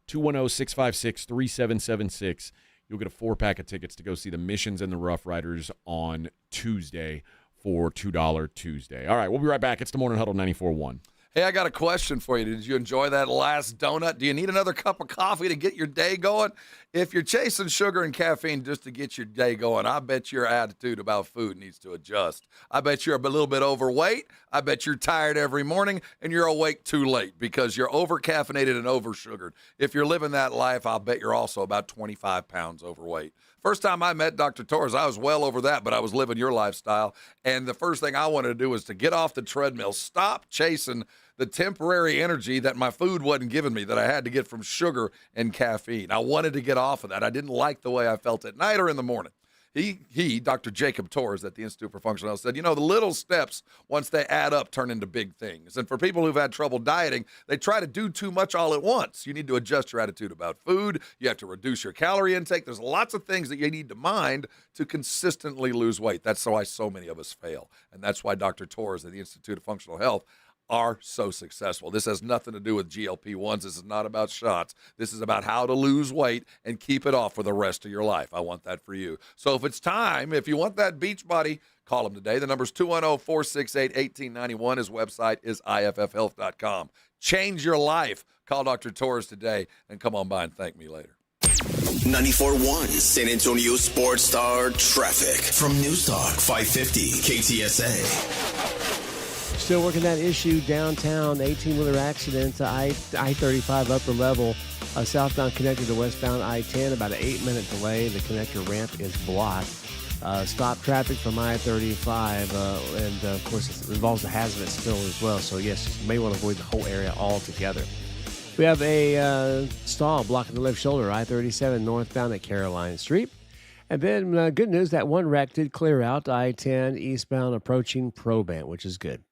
210-656-3776. You'll get a 4-pack of tickets to go see the Missions and the Rough Riders on Tuesday for $2 Tuesday. All right, we'll be right back. It's the Morning Huddle 94.1. Hey, I got a question for you. Did you enjoy that last donut? Do you need another cup of coffee to get your day going? If you're chasing sugar and caffeine just to get your day going, I bet your attitude about food needs to adjust. I bet you're a little bit overweight. I bet you're tired every morning, and you're awake too late because you're over-caffeinated and over-sugared. If you're living that life, I'll bet you're also about 25 pounds overweight. First time I met Dr. Torres, I was well over that, but I was living your lifestyle. And the first thing I wanted to do was to get off the treadmill, stop chasing the temporary energy that my food wasn't giving me, that I had to get from sugar and caffeine. I wanted to get off of that. I didn't like the way I felt at night or in the morning. He, Dr. Jacob Torres at the Institute for Functional Health, said, the little steps, once they add up, turn into big things. And for people who've had trouble dieting, they try to do too much all at once. You need to adjust your attitude about food. You have to reduce your calorie intake. There's lots of things that you need to mind to consistently lose weight. That's why so many of us fail. And that's why Dr. Torres at the Institute of Functional Health are so successful. This has nothing to do with GLP-1s. This is not about shots. This is about how to lose weight and keep it off for the rest of your life. I want that for you. So if it's time, if you want that beach body, call him today. The number's 210-468-1891. His website is iffhealth.com. Change your life. Call Dr. Torres today and come on by and thank me later. 94.1 San Antonio Sports Star Traffic from News Talk 550 KTSA. Still working that issue downtown. 18-wheeler accident to I-35 upper level. Southbound connected to westbound I-10. About an 8-minute delay. The connector ramp is blocked. Stop traffic from I-35. And, of course, it involves the hazardous spill as well. So, yes, you may want to avoid the whole area altogether. We have a stall blocking the left shoulder. I-37 northbound at Caroline Street. And then good news, that one wreck did clear out. I-10 eastbound approaching Probant, which is good.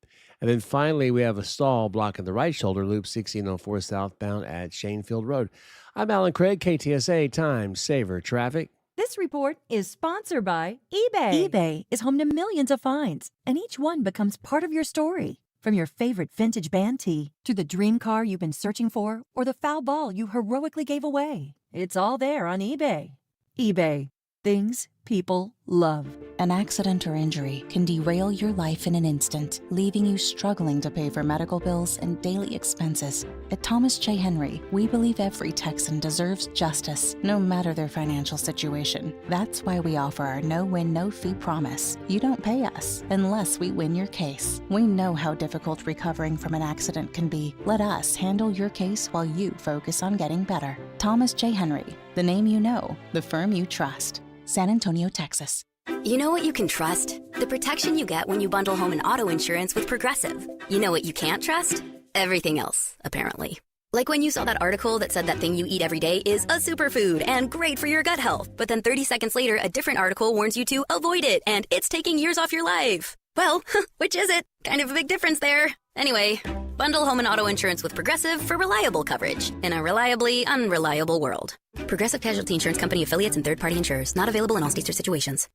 And then finally, we have a stall blocking the right shoulder, loop 1604 southbound at Shanefield Road. I'm Alan Craig, KTSA Time Saver Traffic. This report is sponsored by eBay. eBay is home to millions of finds, and each one becomes part of your story. From your favorite vintage band tee to the dream car you've been searching for or the foul ball you heroically gave away. It's all there on eBay. eBay. Things people love. An accident or injury can derail your life in an instant, leaving you struggling to pay for medical bills and daily expenses. At Thomas J. Henry, we believe every Texan deserves justice, no matter their financial situation. That's why we offer our no-win, no-fee promise. You don't pay us unless we win your case. We know how difficult recovering from an accident can be. Let us handle your case while you focus on getting better. Thomas J. Henry, the name you know, the firm you trust. San Antonio, Texas. You know what you can trust? The protection you get when you bundle home and auto insurance with Progressive. You know what you can't trust? Everything else, apparently. Like when you saw that article that said that thing you eat every day is a superfood and great for your gut health. But then 30 seconds later, a different article warns you to avoid it and it's taking years off your life. Well, which is it? Kind of a big difference there. Anyway, bundle home and auto insurance with Progressive for reliable coverage in a reliably unreliable world. Progressive Casualty Insurance Company affiliates and third-party insurers. Not available in all states or situations.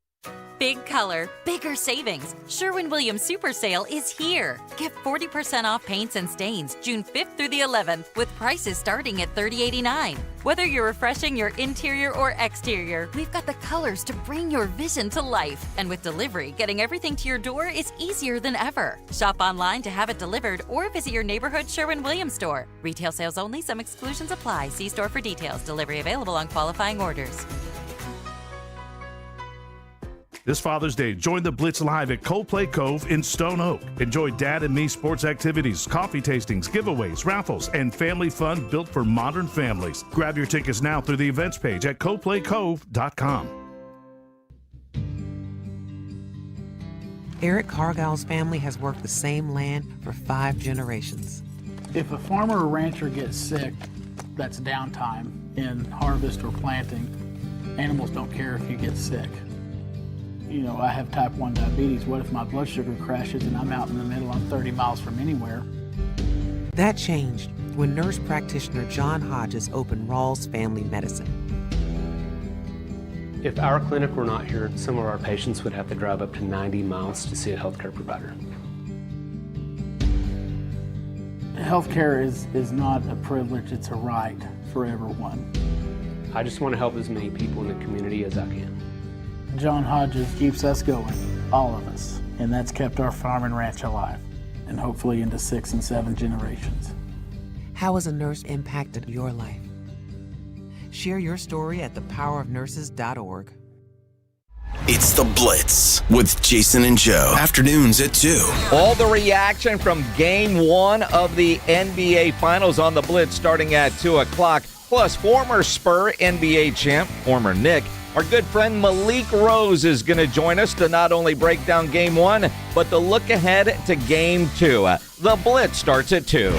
Big color, bigger savings. Sherwin-Williams Super Sale is here. Get 40% off paints and stains June 5th through the 11th with prices starting at $30.89. Whether you're refreshing your interior or exterior, we've got the colors to bring your vision to life. And with delivery, getting everything to your door is easier than ever. Shop online to have it delivered or visit your neighborhood Sherwin-Williams store. Retail sales only. Some exclusions apply. See store for details. Delivery available on qualifying orders. This Father's Day, join the Blitz live at Coldplay Cove in Stone Oak. Enjoy Dad and Me sports activities, coffee tastings, giveaways, raffles, and family fun built for modern families. Grab your tickets now through the events page at coldplaycove.com. Eric Cargill's family has worked the same land for 5 generations. If a farmer or rancher gets sick, that's downtime in harvest or planting. Animals don't care if you get sick. You know, I have type 1 diabetes. What if my blood sugar crashes and I'm out in the middle, I'm 30 miles from anywhere? That changed when nurse practitioner John Hodges opened Rawls Family Medicine. If our clinic were not here, some of our patients would have to drive up to 90 miles to see a healthcare provider. Healthcare is not a privilege, it's a right for everyone. I just want to help as many people in the community as I can. John Hodges keeps us going, all of us, and that's kept our farm and ranch alive, and hopefully into 6 and 7 generations. How has a nurse impacted your life? Share your story at thepowerofnurses.org. It's The Blitz with Jason and Joe. Afternoons at 2. All the reaction from Game 1 of the NBA Finals on The Blitz starting at 2 o'clock. Plus, former Spur NBA champ, former Knick, our good friend Malik Rose is going to join us to not only break down Game 1, but to look ahead to Game 2. The Blitz starts at 2.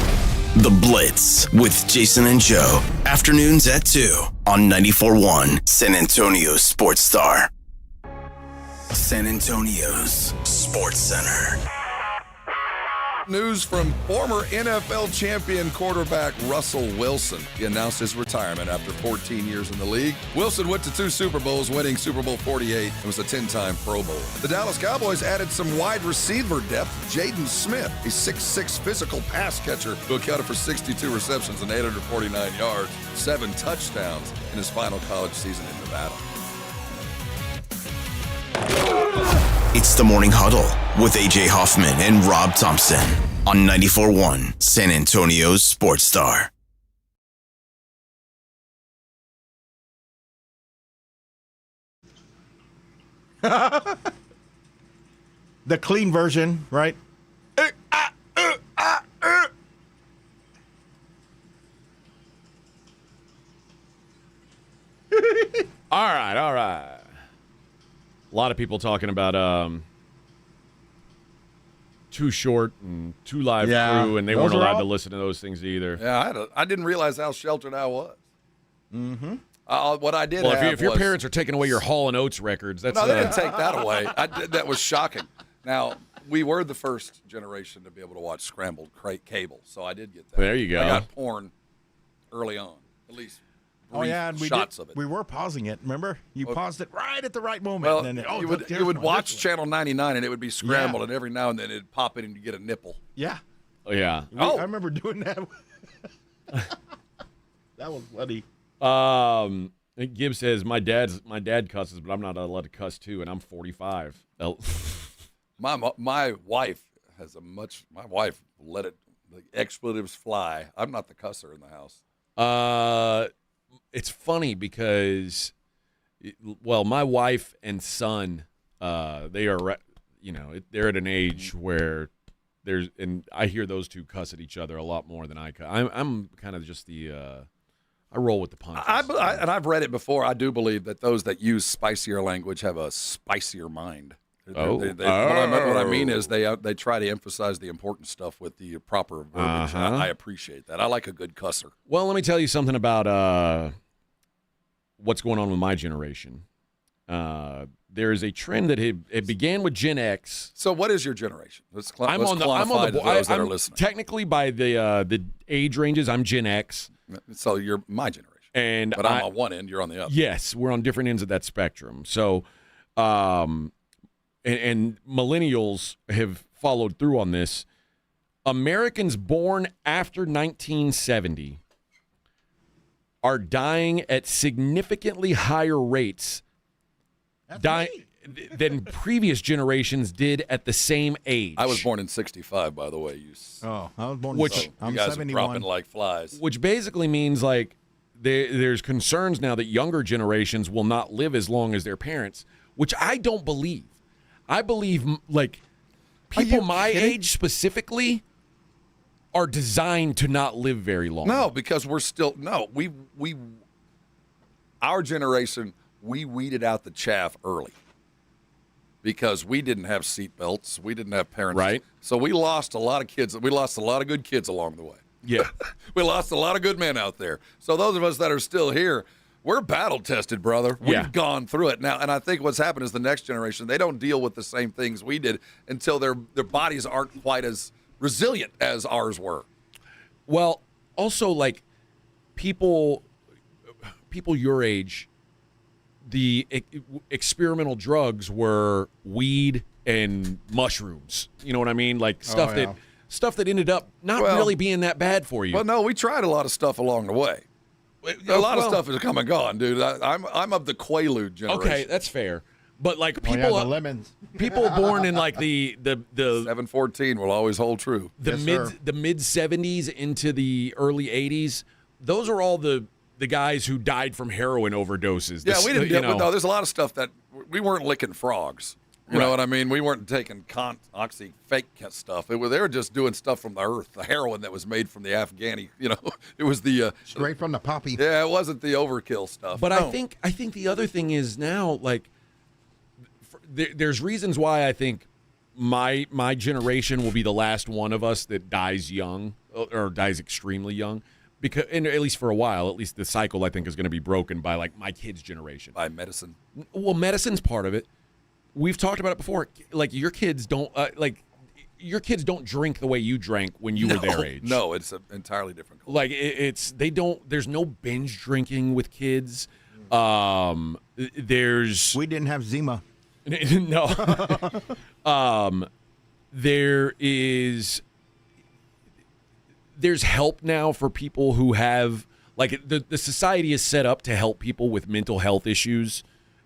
The Blitz with Jason and Joe. Afternoons at 2 on 94.1 San Antonio Sports Star. San Antonio's Sports Center. News from former NFL champion quarterback Russell Wilson. He announced his retirement after 14 years in the league. Wilson went to 2 Super Bowls, winning Super Bowl 48 and was a 10-time Pro Bowl. The Dallas Cowboys added some wide receiver depth. Jaden Smith, a 6'6" physical pass catcher who accounted for 62 receptions and 849 yards, 7 touchdowns in his final college season in Nevada. It's the Morning Huddle with A.J. Hoffman and Rob Thompson on 94.1 San Antonio's Sports Star. The clean version, right? All right. A lot of people talking about Too Short and Too Live Crew, and they weren't allowed to listen to those things either. Yeah, I didn't realize how sheltered I was. Mm-hmm. What I did if your parents are taking away your Hall & Oates records, that's... No, they didn't take that away. That was shocking. Now, we were the first generation to be able to watch scrambled cable, so I did get that. There you go. I got porn early on, at least. And shots of it. We were pausing it. Remember, you paused it right at the right moment. Well, and then, you would watch Channel 99, and it would be scrambled, and every now and then it'd pop in and you get a nipple. Yeah. Oh yeah. I remember doing that. That was funny. Gibbs says my dad cusses, but I'm not allowed to cuss too, and I'm 45. My wife has my wife let the expletives fly. I'm not the cusser in the house. It's funny because, my wife and son, they are, they're at an age where and I hear those two cuss at each other a lot more than I cuss. I'm kind of just I roll with the punches. And I've read it before. I do believe that those that use spicier language have a spicier mind. What I mean is they try to emphasize the important stuff with the proper verbiage. I appreciate that. I like a good cusser. Well, let me tell you something about what's going on with my generation. There is a trend that it began with Gen X. So what is your generation? I'm on the those that are listening. Technically, by the age ranges, I'm Gen X. So you're my generation. But I'm on one end, you're on the other. Yes, we're on different ends of that spectrum. So, and millennials have followed through on this. Americans born after 1970 are dying at significantly higher rates than previous generations did at the same age. I was born in 65, by the way. I was born in I'm you guys 71. are dropping like flies. Which basically means like there's concerns now that younger generations will not live as long as their parents, which I don't believe. I believe like people my age specifically are designed to not live very long. No, because our generation, we weeded out the chaff early because we didn't have seatbelts. We didn't have parents. Right. So we lost a lot of kids. We lost a lot of good kids along the way. Yeah. We lost a lot of good men out there. So those of us that are still here, we're battle tested, brother. We've gone through it now. And I think what's happened is the next generation, they don't deal with the same things we did until their bodies aren't quite as resilient as ours were. Well, also like people your age, the experimental drugs were weed and mushrooms. You know what I mean? Like stuff that ended up not really being that bad for you. Well, no, we tried a lot of stuff along the way. A lot of stuff has come and gone, dude. I'm of the Quaalude generation. Okay, that's fair. But like the lemons. People born in like the 714 will always hold true. The mid 70s into the early 80s, those are all the guys who died from heroin overdoses. Yeah, we didn't. No, there's a lot of stuff that we weren't licking frogs. You know what I mean? We weren't taking oxy fake stuff. They were just doing stuff from the earth. The heroin that was made from the Afghani. It was the straight from the poppy. Yeah, it wasn't the overkill stuff. But no. I think the other thing is now like there's reasons why I think my generation will be the last one of us that dies young or dies extremely young. Because, and at least for a while, at least the cycle I think is going to be broken by like my kids' generation. By medicine. Well, medicine's part of it. We've talked about it before. Like your kids don't drink the way you drank when you were their age. No, it's an entirely different culture. Like there's no binge drinking with kids. We didn't have Zima. No. There's help now for people who have like the society is set up to help people with mental health issues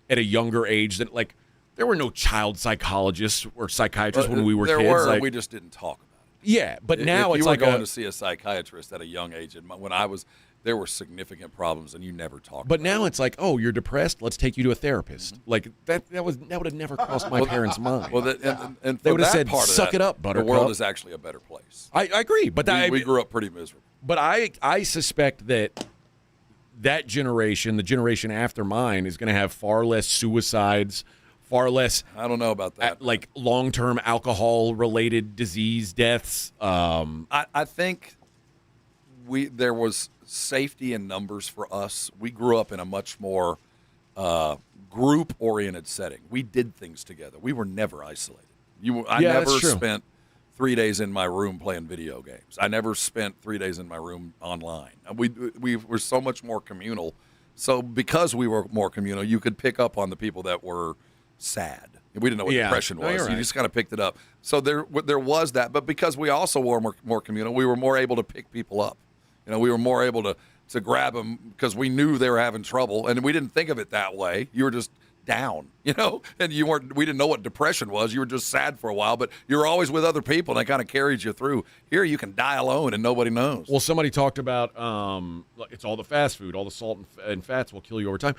at a younger age than like there were no child psychologists or psychiatrists when we were kids. There were, like, we just didn't talk about it. Yeah, but now if it's you were like going to see a psychiatrist at a young age, and when I was, there were significant problems, and you never talked. But about now it. It's like, oh, you're depressed. Let's take you to a therapist. Like that would have never crossed my parents' mind. Well, and they would have said, part of "Suck that, it up, Buttercup." The world is actually a better place. I agree, but we grew up pretty miserable. But I suspect that generation, the generation after mine, is going to have far less suicides, far less. I don't know about that. Like long-term alcohol-related disease deaths. I think there was safety in numbers for us. We grew up in a much more group-oriented setting. We did things together. We were never isolated. I never spent 3 days in my room playing video games. I never spent 3 days in my room online. We were so much more communal. So because we were more communal, you could pick up on the people that were sad. We didn't know what depression was. You're right. You just kind of picked it up. So there was that. But because we also were more communal, we were more able to pick people up. We were more able to grab them because we knew they were having trouble, and we didn't think of it that way. You were just down, and we didn't know what depression was. You were just sad for a while, but you were always with other people, and that kind of carries you through. Here, you can die alone, and nobody knows. Well, somebody talked about it's all the fast food, all the salt and fats will kill you over time.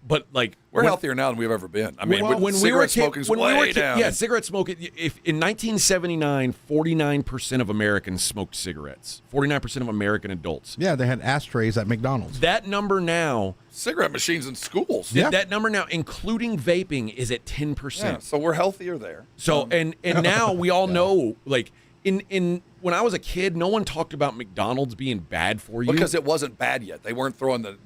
but like we're healthier now than we've ever been. I mean, when we were smoking's when way we were down. yeah, cigarette smoking. If in 1979, 49% of Americans smoked cigarettes. 49% of American adults. Yeah, they had ashtrays at McDonald's. That number now, cigarette machines in schools. That number now, including vaping, is at 10%. Yeah, so we're healthier there. So and now we all know, like in when I was a kid, no one talked about McDonald's being bad for you because it wasn't bad yet. They weren't throwing the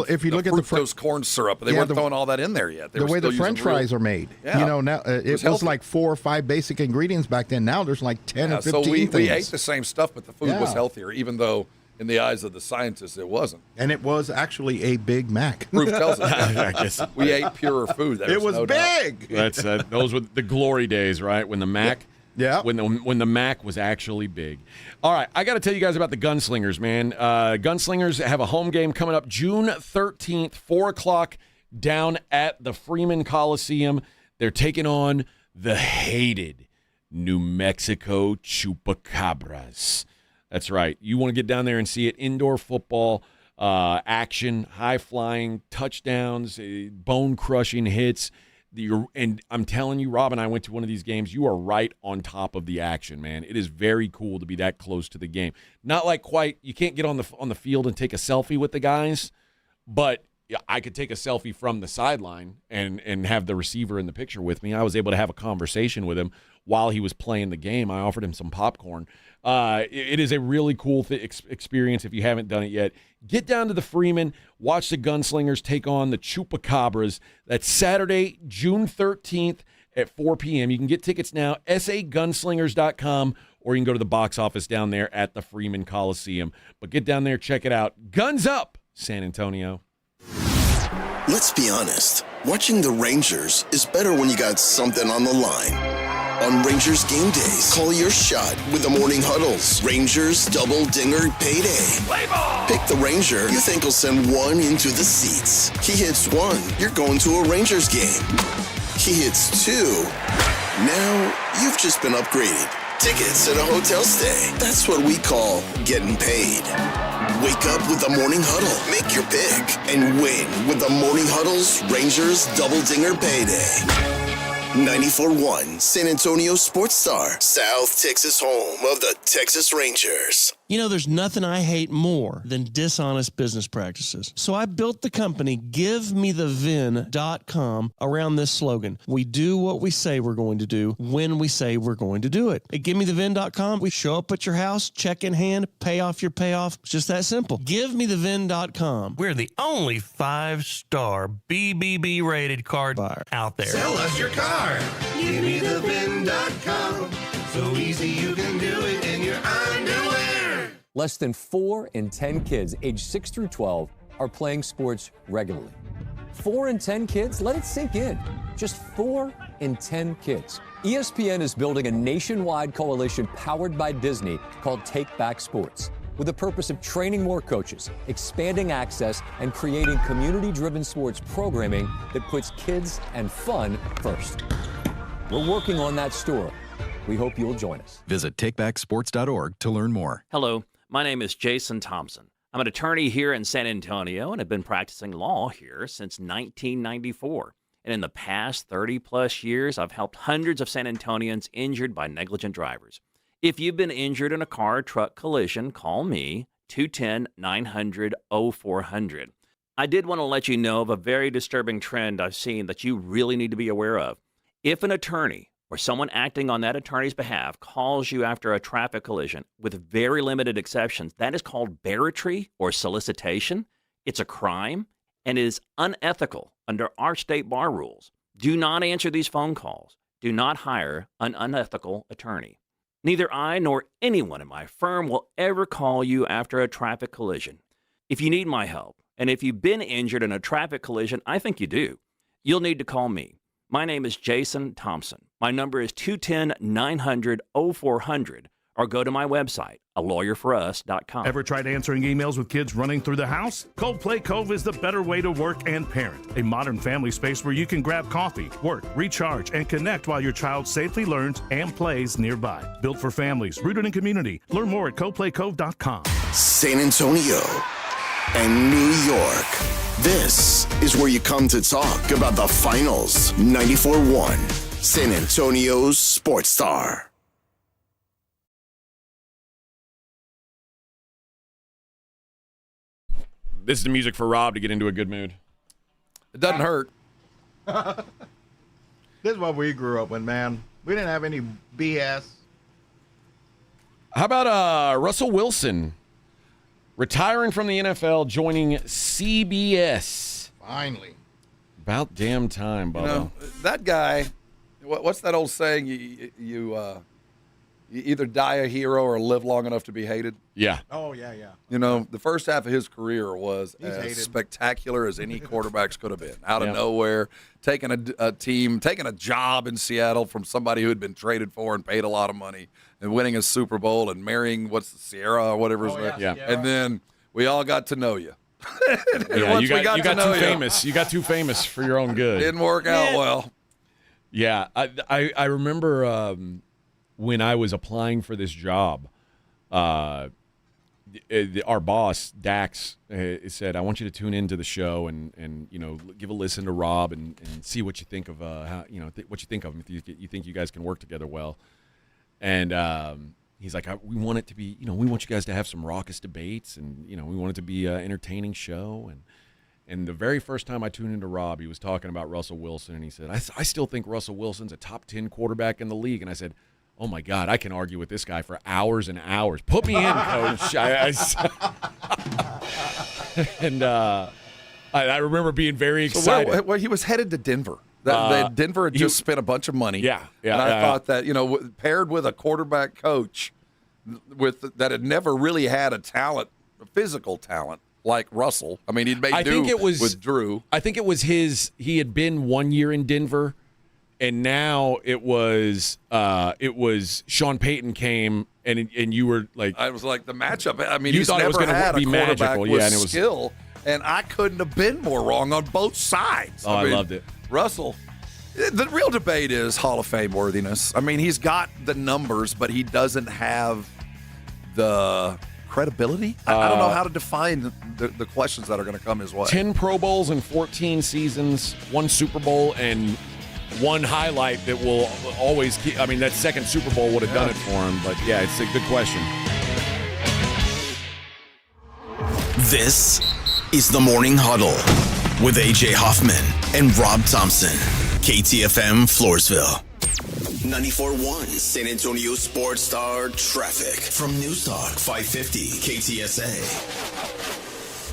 if you look at the corn syrup, they weren't throwing all that in there yet. The way the French fries are made, now it was like 4 or 5 basic ingredients back then. Now there's like 10 or 15 so things. we ate the same stuff, but the food was healthier, even though in the eyes of the scientists it wasn't. And it was actually a Big Mac. Proof tells us. I guess we ate purer food. It was big. That's those were the glory days, right? When the Mac. Yeah. When the Mac was actually big. All right, I got to tell you guys about the Gunslingers, man. Gunslingers have a home game coming up June 13th, 4 o'clock, down at the Freeman Coliseum. They're taking on the hated New Mexico Chupacabras. That's right. You want to get down there and see it. Indoor football, action, high-flying, touchdowns, bone-crushing hits. And I'm telling you, Rob and I went to one of these games. You are right on top of the action, man. It is very cool to be that close to the game. Not like quite, you can't get on the field and take a selfie with the guys, but I could take a selfie from the sideline and have the receiver in the picture with me. I was able to have a conversation with him while he was playing the game. I offered him some popcorn. It is a really cool experience if you haven't done it yet. Get down to the Freeman, watch the Gunslingers take on the Chupacabras. That's Saturday, June 13th at 4 p.m. You can get tickets now, sagunslingers.com, or you can go to the box office down there at the Freeman Coliseum. But get down there, check it out. Guns up, San Antonio. Let's be honest. Watching the Rangers is better when you got something on the line. On Rangers game days, call your shot with the Morning Huddles. Rangers Double Dinger Payday. Play ball! Pick the Ranger you think will send one into the seats. He hits one, you're going to a Rangers game. He hits two, now you've just been upgraded. Tickets and a hotel stay. That's what we call getting paid. Wake up with the Morning Huddle. Make your pick and win with the Morning Huddle's Rangers Double Dinger Payday. 94.1 San Antonio Sports Star, South Texas home of the Texas Rangers. You know, there's nothing I hate more than dishonest business practices. So I built the company GiveMeTheVin.com around this slogan. We do what we say we're going to do when we say we're going to do it. At GiveMeTheVin.com, we show up at your house, check in hand, pay off your payoff. It's just that simple. GiveMeTheVin.com. We're the only 5-star BBB rated card buyer out there. Sell us your car. GiveMeTheVin.com. So easy you can do it in your underwear. Less than 4 in 10 kids aged 6 through 12 are playing sports regularly. 4 in 10 kids? Let it sink in. Just 4 in 10 kids. ESPN is building a nationwide coalition powered by Disney called Take Back Sports, with the purpose of training more coaches, expanding access, and creating community-driven sports programming that puts kids and fun first. We're working on that story. We hope you'll join us. Visit takebacksports.org to learn more. Hello, my name is Jason Thompson. I'm an attorney here in San Antonio and have been practicing law here since 1994. And in the past 30-plus years, I've helped hundreds of San Antonians injured by negligent drivers. If you've been injured in a car or truck collision, call me, 210-900-0400. I did want to let you know of a very disturbing trend I've seen that you really need to be aware of. If an attorney or someone acting on that attorney's behalf calls you after a traffic collision, with very limited exceptions, that is called barratry or solicitation. It's a crime and is unethical under our state bar rules. Do not answer these phone calls. Do not hire an unethical attorney. Neither I nor anyone in my firm will ever call you after a traffic collision. If you need my help, and if you've been injured in a traffic collision, I think you do, you'll need to call me. My name is Jason Thompson. My number is 210-900-0400, or go to my website, alawyerforus.com. Ever tried answering emails with kids running through the house? Coldplay Cove is the better way to work and parent. A modern family space where you can grab coffee, work, recharge, and connect while your child safely learns and plays nearby. Built for families, rooted in community. Learn more at coldplaycove.com. San Antonio, and New York. This is where you come to talk about the finals. 94.1, San Antonio's Sports Star. This is the music for Rob to get into a good mood. It doesn't hurt. This is what we grew up with, man. We didn't have any BS. How about Russell Wilson retiring from the NFL, joining CBS? Finally. About damn time, Bubba. You know, that guy, what's that old saying? You either die a hero or live long enough to be hated. Yeah. Oh, yeah. You know, the first half of his career was He's as hated. spectacular as any quarterbacks could have been. Out of nowhere, taking a team, taking a job in Seattle from somebody who had been traded for and paid a lot of money, and winning a Super Bowl and marrying Sierra or whatever his name. Yeah. And then we all got to know you. Yeah, you got too famous. You got too famous for your own good. Didn't work out well. Yeah, I remember when I was applying for this job, our boss Dax said, "I want you to tune into the show and give a listen to Rob and see what you think of what you think of him, if you think you guys can work together well." And he's like, "We want it to be, we want you guys to have some raucous debates, and we want it to be an entertaining show." And the very first time I tuned into Rob, he was talking about Russell Wilson, and he said, I still think Russell Wilson's a top 10 quarterback in the league. And I said, oh, my God, I can argue with this guy for hours and hours. Put me in, coach. I remember being very excited. Well, he was headed to Denver. Denver had just spent a bunch of money. Yeah. And I thought that, paired with a quarterback coach that had never really had a physical talent like Russell. I mean, he'd made with Drew. I think it was he had been 1 year in Denver. And now it was Sean Payton came and you were like, I was like the matchup. I mean, you he's thought never it was going had to be a quarterback magical, with and it was skill, and I couldn't have been more wrong on both sides. I loved it. Russell. The real debate is Hall of Fame worthiness. I mean, he's got the numbers, but he doesn't have the credibility. I don't know how to define the questions that are going to come his way. 10 Pro Bowls in 14 seasons, 1 Super Bowl, and one highlight that will always keep. I mean, that second Super Bowl would have done it for him. But, yeah, it's a good question. This is the Morning Huddle with A.J. Hoffman and Rob Thompson. KTFM Floresville. 94.1 San Antonio Sports Star traffic from News Talk 550 KTSA.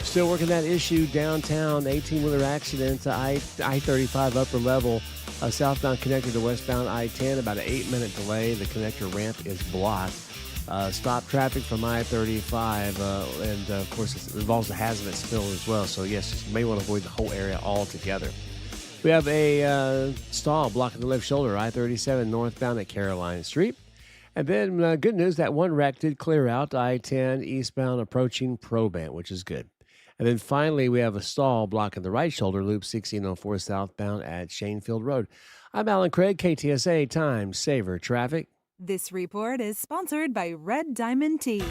Still working that issue downtown. 18-wheeler accident to I-35 upper level. Southbound connector to westbound I-10. About an 8-minute delay. The connector ramp is blocked. Stop traffic from I-35. And, of course, it involves a hazardous spill as well. So, yes, you may want to avoid the whole area altogether. We have a stall blocking the left shoulder, I-37 northbound at Caroline Street. And then good news, that one wreck did clear out I-10 eastbound approaching Probant, which is good. And then finally, we have a stall blocking the right shoulder, loop 1604 southbound at Shanefield Road. I'm Alan Craig, KTSA Time Saver Traffic. This report is sponsored by Red Diamond Tea.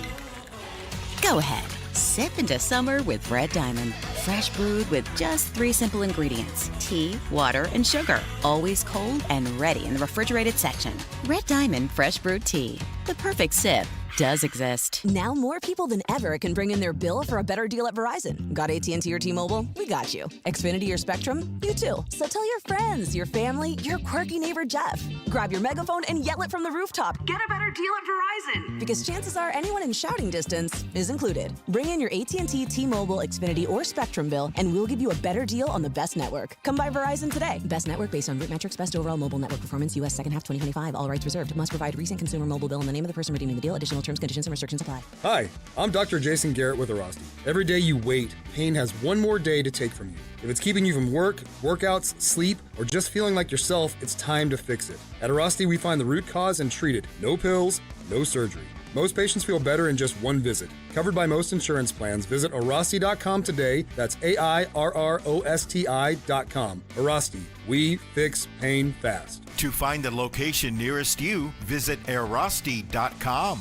Go ahead. Sip into summer with Red Diamond. Fresh brewed with just 3 simple ingredients. Tea, water, and sugar. Always cold and ready in the refrigerated section. Red Diamond Fresh Brewed Tea. The perfect sip does exist. Now more people than ever can bring in their bill for a better deal at Verizon. Got AT&T or T-Mobile? We got you. Xfinity or Spectrum? You too. So tell your friends, your family, your quirky neighbor Jeff. Grab your megaphone and yell it from the rooftop. Get a better deal at Verizon. Because chances are anyone in shouting distance is included. Bring in your AT&T, T-Mobile, Xfinity, or Spectrum bill and we'll give you a better deal on the best network. Come by Verizon today. Best network based on root metrics, best overall mobile network performance, U.S. second half 2025. All rights reserved. Must provide recent consumer mobile bill and the name of the person redeeming the deal. Additional terms, conditions, and restrictions apply. Hi, I'm Dr. Jason Garrett with Arasti. Every day you wait, pain has one more day to take from you. If it's keeping you from work, workouts, sleep, or just feeling like yourself, it's time to fix it. At Arasti, we find the root cause and treat it. No pills, no surgery. Most patients feel better in just one visit. Covered by most insurance plans, visit Arasti.com today. That's AIRROSTI.com. Arasti, we fix pain fast. To find the location nearest you, visit Arasti.com.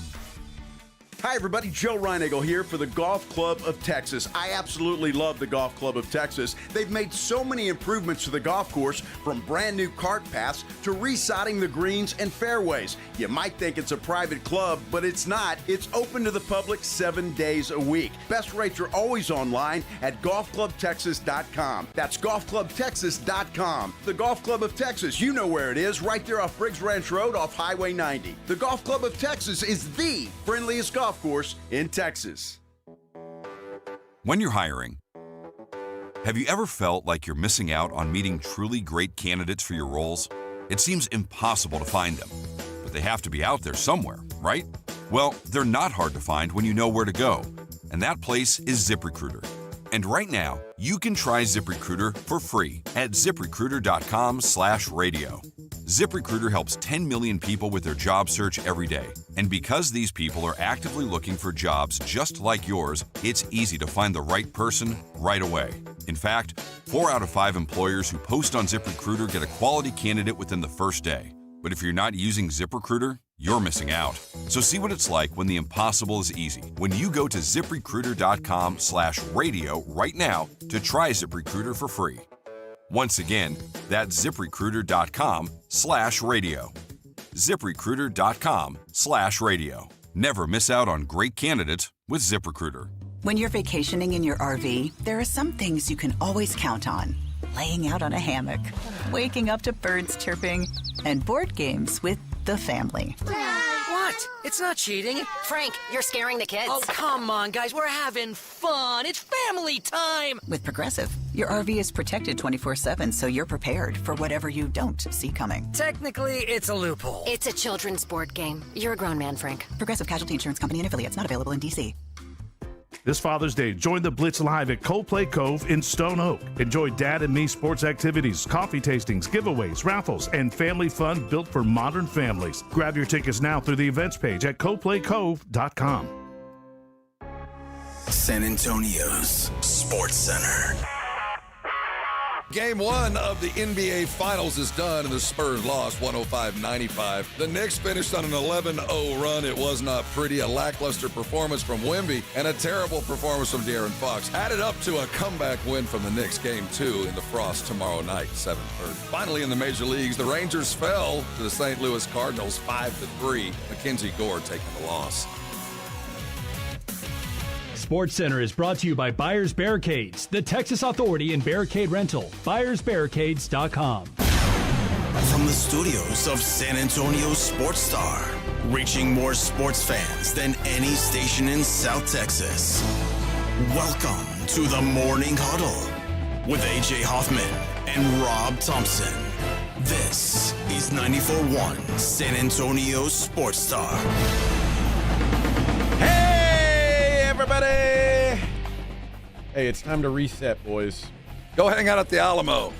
Hi, everybody. Joe Reinagle here for the Golf Club of Texas. I absolutely love the Golf Club of Texas. They've made so many improvements to the golf course, from brand new cart paths to resodding the greens and fairways. You might think it's a private club, but it's not. It's open to the public 7 days a week. Best rates are always online at golfclubtexas.com. That's golfclubtexas.com. The Golf Club of Texas, you know where it is, right there off Briggs Ranch Road off Highway 90. The Golf Club of Texas is the friendliest golf course in Texas. When you're hiring, have you ever felt like you're missing out on meeting truly great candidates for your roles? It seems impossible to find them, but they have to be out there somewhere, right? Well, they're not hard to find when you know where to go, and that place is ZipRecruiter. And right now, you can try ZipRecruiter for free at ZipRecruiter.com/radio. ZipRecruiter helps 10 million people with their job search every day. And because these people are actively looking for jobs just like yours, it's easy to find the right person right away. In fact, 4 out of 5 employers who post on ZipRecruiter get a quality candidate within the first day. But if you're not using ZipRecruiter, you're missing out. So see what it's like when the impossible is easy. When you go to ZipRecruiter.com/radio right now to try ZipRecruiter for free. Once again, that's ZipRecruiter.com/radio. ZipRecruiter.com/radio. Never miss out on great candidates with ZipRecruiter. When you're vacationing in your RV, there are some things you can always count on. Laying out on a hammock, waking up to birds chirping, and board games with the family. What? It's not cheating. Frank, you're scaring the kids. Oh, come on, guys. We're having fun. It's family time. With Progressive, your RV is protected 24/7, so you're prepared for whatever you don't see coming. Technically, it's a loophole. It's a children's board game. You're a grown man, Frank. Progressive Casualty Insurance Company and affiliates, not available in D.C. This Father's Day, join the Blitz live at Coldplay Cove in Stone Oak. Enjoy Dad and Me sports activities, coffee tastings, giveaways, raffles, and family fun built for modern families. Grab your tickets now through the events page at coldplaycove.com. San Antonio's Sports Center. Game 1 of the NBA Finals is done, and the Spurs lost 105-95. The Knicks finished on an 11-0 run. It was not pretty. A lackluster performance from Wemby and a terrible performance from De'Aaron Fox added up to a comeback win from the Knicks. Game 2 in the Frost tomorrow night, 7:30. Finally, in the major leagues, the Rangers fell to the St. Louis Cardinals 5-3. Mackenzie Gore taking the loss. Sports Center is brought to you by Buyers Barricades, the Texas authority in barricade rental. BuyersBarricades.com. From the studios of San Antonio's Sports Star, reaching more sports fans than any station in South Texas. Welcome to the Morning Huddle with AJ Hoffman and Rob Thompson. This is 94.1 San Antonio's Sports Star. Everybody! Hey, it's time to reset, boys. Go hang out at the Alamo.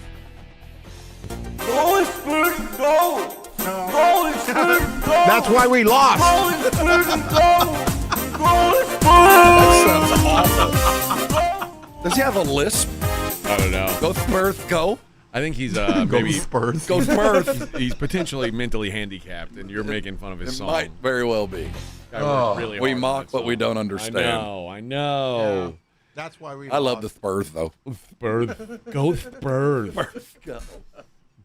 Go, Spurs, go! Go, Spurs, go! That's why we lost. Go, Spurs, go! Go, That Spurs! sounds awful. Does he have a lisp? I don't know. Go Spurs, go. I think he's maybe Spurs. Go Spurs. He's potentially mentally handicapped, and you're making fun of his It song. might very well be. Really we hard mock, on that but we song. don't understand. I know. Yeah, that's why we I love the Spurs, though. Spurs. Go Spurs. Go.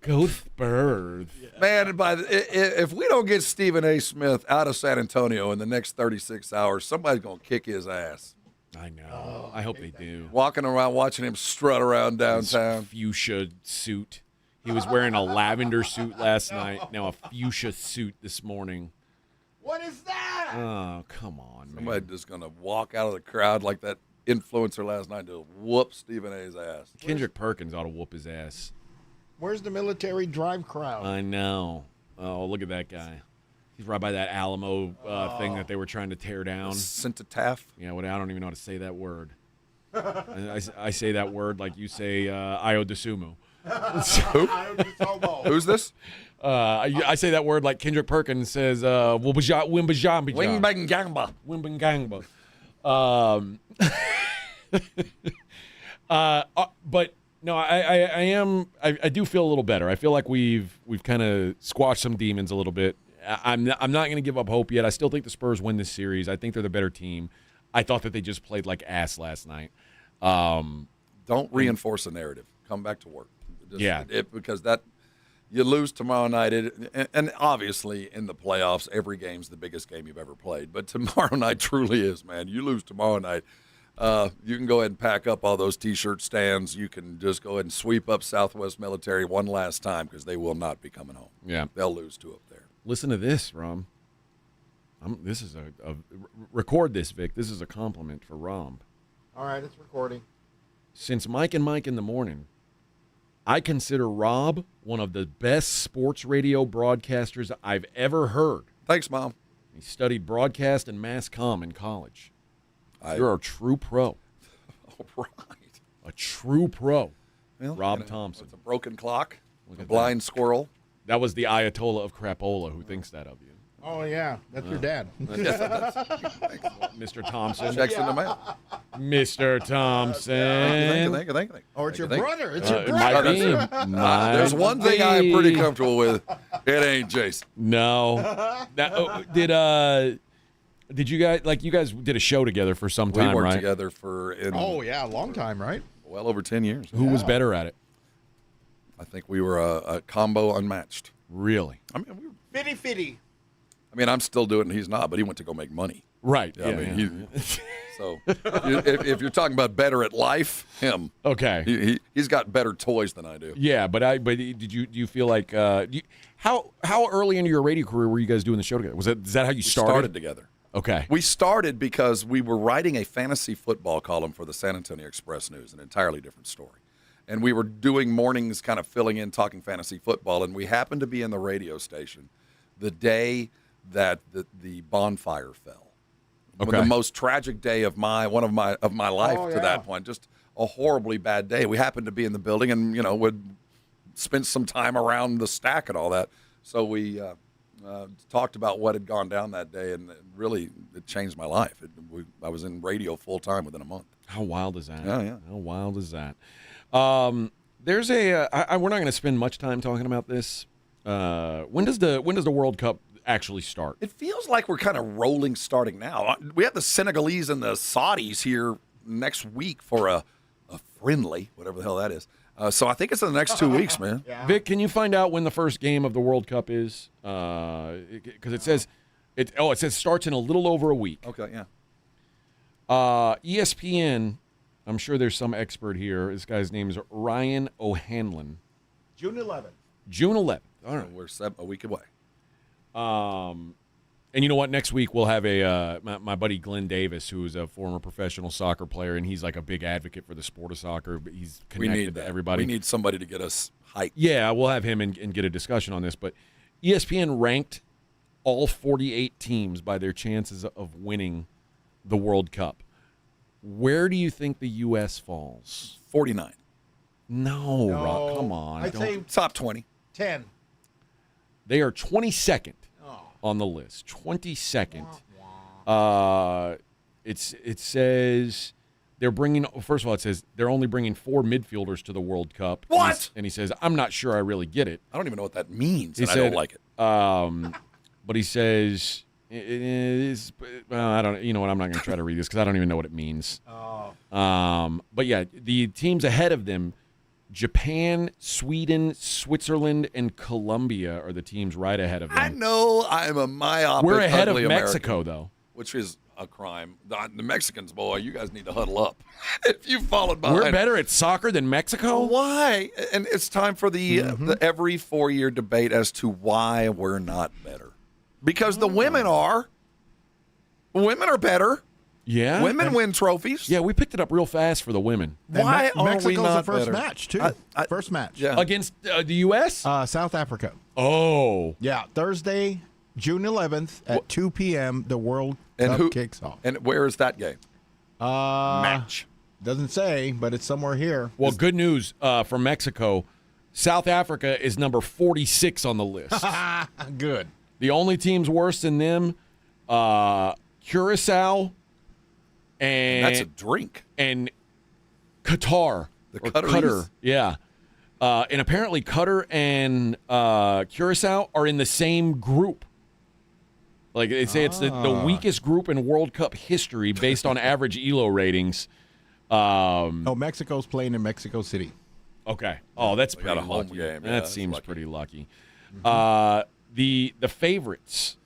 Go Spurs. Man, if we don't get Stephen A. Smith out of San Antonio in the next 36 hours, somebody's going to kick his ass. I know. I hope they do. Walking around, watching him strut around downtown. His fuchsia suit. He was wearing a lavender suit last night. Now a fuchsia suit this morning. What is that? Oh, come on, man. Somebody just going to walk out of the crowd like that influencer last night to whoop Stephen A.'s ass. Kendrick Perkins ought to whoop his ass. Where's the military drive crowd? I know. Oh, look at that guy. He's right by that Alamo thing that they were trying to tear down. Cenotaph? Yeah, well, I don't even know how to say that word. I say that word like you say Io DeSumo. Who's this? I say that word like Kendrick Perkins says Wimbajamba. Wimbangamba. But no, I do feel a little better. I feel like we've kind of squashed some demons a little bit. I'm not going to give up hope yet. I still think the Spurs win this series. I think they're the better team. I thought that they just played like ass last night. Don't reinforce a narrative. Come back to work. Because you lose tomorrow night, and obviously in the playoffs, every game's the biggest game you've ever played. But tomorrow night truly is, man. You lose tomorrow night, you can go ahead and pack up all those T-shirt stands. You can just go ahead and sweep up Southwest Military one last time because they will not be coming home. Yeah, they'll lose two up there. Listen to this, Rom. This is record this, Vic. This is a compliment for Rom. All right, it's recording. Since Mike and Mike in the Morning, I consider Rob one of the best sports radio broadcasters I've ever heard. Thanks, Mom. He studied broadcast and mass comm in college. You're a true pro. All right. A true pro. Well, Rob Thompson. It's a broken clock, a blind squirrel. That was the Ayatollah of Crapola who thinks that of you. Oh, yeah. That's your dad. Mr. Thompson. Checks in the mail. Mr. Thompson. Thank you. Oh, it's your brother. It's your It might brother. be. There's one thing I am pretty comfortable with. It ain't Jason. No. Did you guys did a show together for some time, We worked right? together for a long time, right? Well over 10 years. Who was better at it? I think we were a combo unmatched. Really? I mean, we were, Fitty. I mean, I'm still doing it. He's not, but he went to go make money. Right. Yeah, I mean, so if you're talking about better at life, him. Okay. He's got better toys than I do. Yeah, but do you feel like how early into your radio career were you guys doing the show together? Is that how you started? We started together. Okay. We started because we were writing a fantasy football column for the San Antonio Express News, an entirely different story. And we were doing mornings kind of filling in, talking fantasy football, and we happened to be in the radio station the day that the bonfire fell. Okay. The most tragic day of my life to that point. Just a horribly bad day. We happened to be in the building and, would spend some time around the stack and all that. So we talked about what had gone down that day, and it changed my life. I was in radio full time within a month. How wild is that? Yeah. How wild is that? There's we're not going to spend much time talking about this. When does the World Cup actually start? It feels like we're kind of rolling starting now. We have the Senegalese and the Saudis here next week for a friendly, whatever the hell that is. So I think it's in the next 2 weeks, man. Yeah. Vic, can you find out when the first game of the World Cup is? Because it says starts in a little over a week. Okay, yeah. ESPN, I'm sure there's some expert here. This guy's name is Ryan O'Hanlon. June 11th. June 11th. All right. We're a week away. And you know what? Next week we'll have my buddy Glenn Davis, who is a former professional soccer player, and he's like a big advocate for the sport of soccer. But he's connected to everybody. We need somebody to get us hyped. Yeah, we'll have him and get a discussion on this. But ESPN ranked all 48 teams by their chances of winning the World Cup. Where do you think the U.S. falls? 49. No, Rob, come on. I'd say top 20. 10. They are 22nd on the list. 22nd. It says they're bringing. First of all, it says they're only bringing 4 midfielders to the World Cup. What? And he says, I'm not sure I really get it. I don't even know what that means. He I said, don't like it. But he says, I don't. You know what? I'm not going to try to read this because I don't even know what it means. But yeah, the teams ahead of them. Japan, Sweden, Switzerland, and Colombia are the teams right ahead of them. I know I'm a myopic, We're ahead of ugly Mexico, American, though. which is a crime. The Mexicans, boy, you guys need to huddle up. If you followed behind. We're better at soccer than Mexico? Why? And it's time for the every 4-year debate as to why we're not better. Because the women are. Women are better. Yeah. Women win trophies. Yeah, we picked it up real fast for the women. Why are Mexico's we not the first better? match, too. First match. Yeah. Against the U.S.? South Africa. Oh. Yeah, Thursday, June 11th at 2 p.m., the World Cup kicks off. And where is that game? Match. Doesn't say, but it's somewhere here. Well, good news for Mexico. South Africa is number 46 on the list. Good. The only teams worse than them, Curacao, and that's a drink. And Qatar. The Qatar. Yeah. And apparently Qatar and Curacao are in the same group. Like they say, it's the weakest group in World Cup history based on average ELO ratings. Mexico's playing in Mexico City. Okay. Oh, that's pretty got a home lucky. game. Yeah, that seems pretty lucky. The favorites.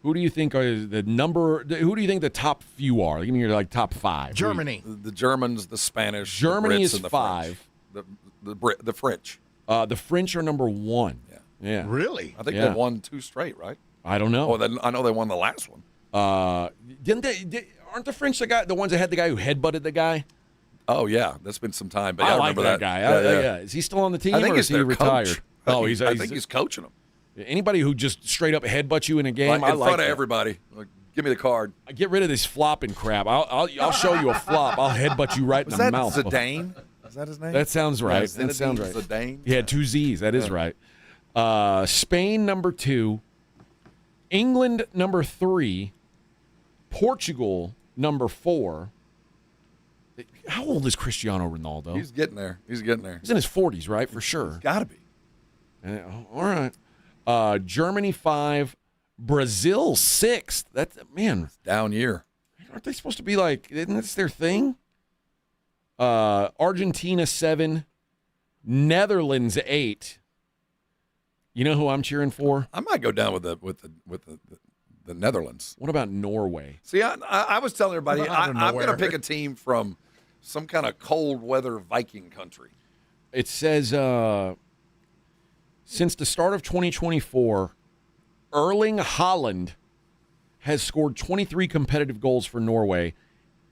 Who do you think are the number? Who do you think the top few are? Give me your top 5. Germany. The Germans, the Spanish. Germany the Brits, is and the 5. French. The French. The French are number 1. Yeah. Really? I think they won 2 straight, right? I don't know. Oh, then I know they won the last one. Didn't they? Aren't the French the ones that had the guy who headbutted the guy? Oh yeah, that's been some time. But I I like remember that guy. Yeah. Is he still on the team? I think or he's is he their retired? coach. I think he's coaching them. Anybody who just straight up headbutts you in a game, in I like front of that. everybody. Like, give me the card. Get rid of this flopping crap. I'll show you a flop. I'll headbutt you right in the mouth. Zidane? Is that his name? That sounds right. Yeah, that sounds right. Zidane. He had 2 Z's. That is right. Spain number 2, England number 3, Portugal number 4. How old is Cristiano Ronaldo? He's getting there. He's getting there. He's in his 40s, right? For sure. Got to be. All right. Germany 5, Brazil 6. That's down year. Aren't they supposed to be like? Isn't this their thing? Argentina 7, Netherlands 8. You know who I'm cheering for? I might go down with the Netherlands. What about Norway? See, I was telling everybody I'm going to pick a team from some kind of cold weather Viking country. It says since the start of 2024, Erling Haaland has scored 23 competitive goals for Norway,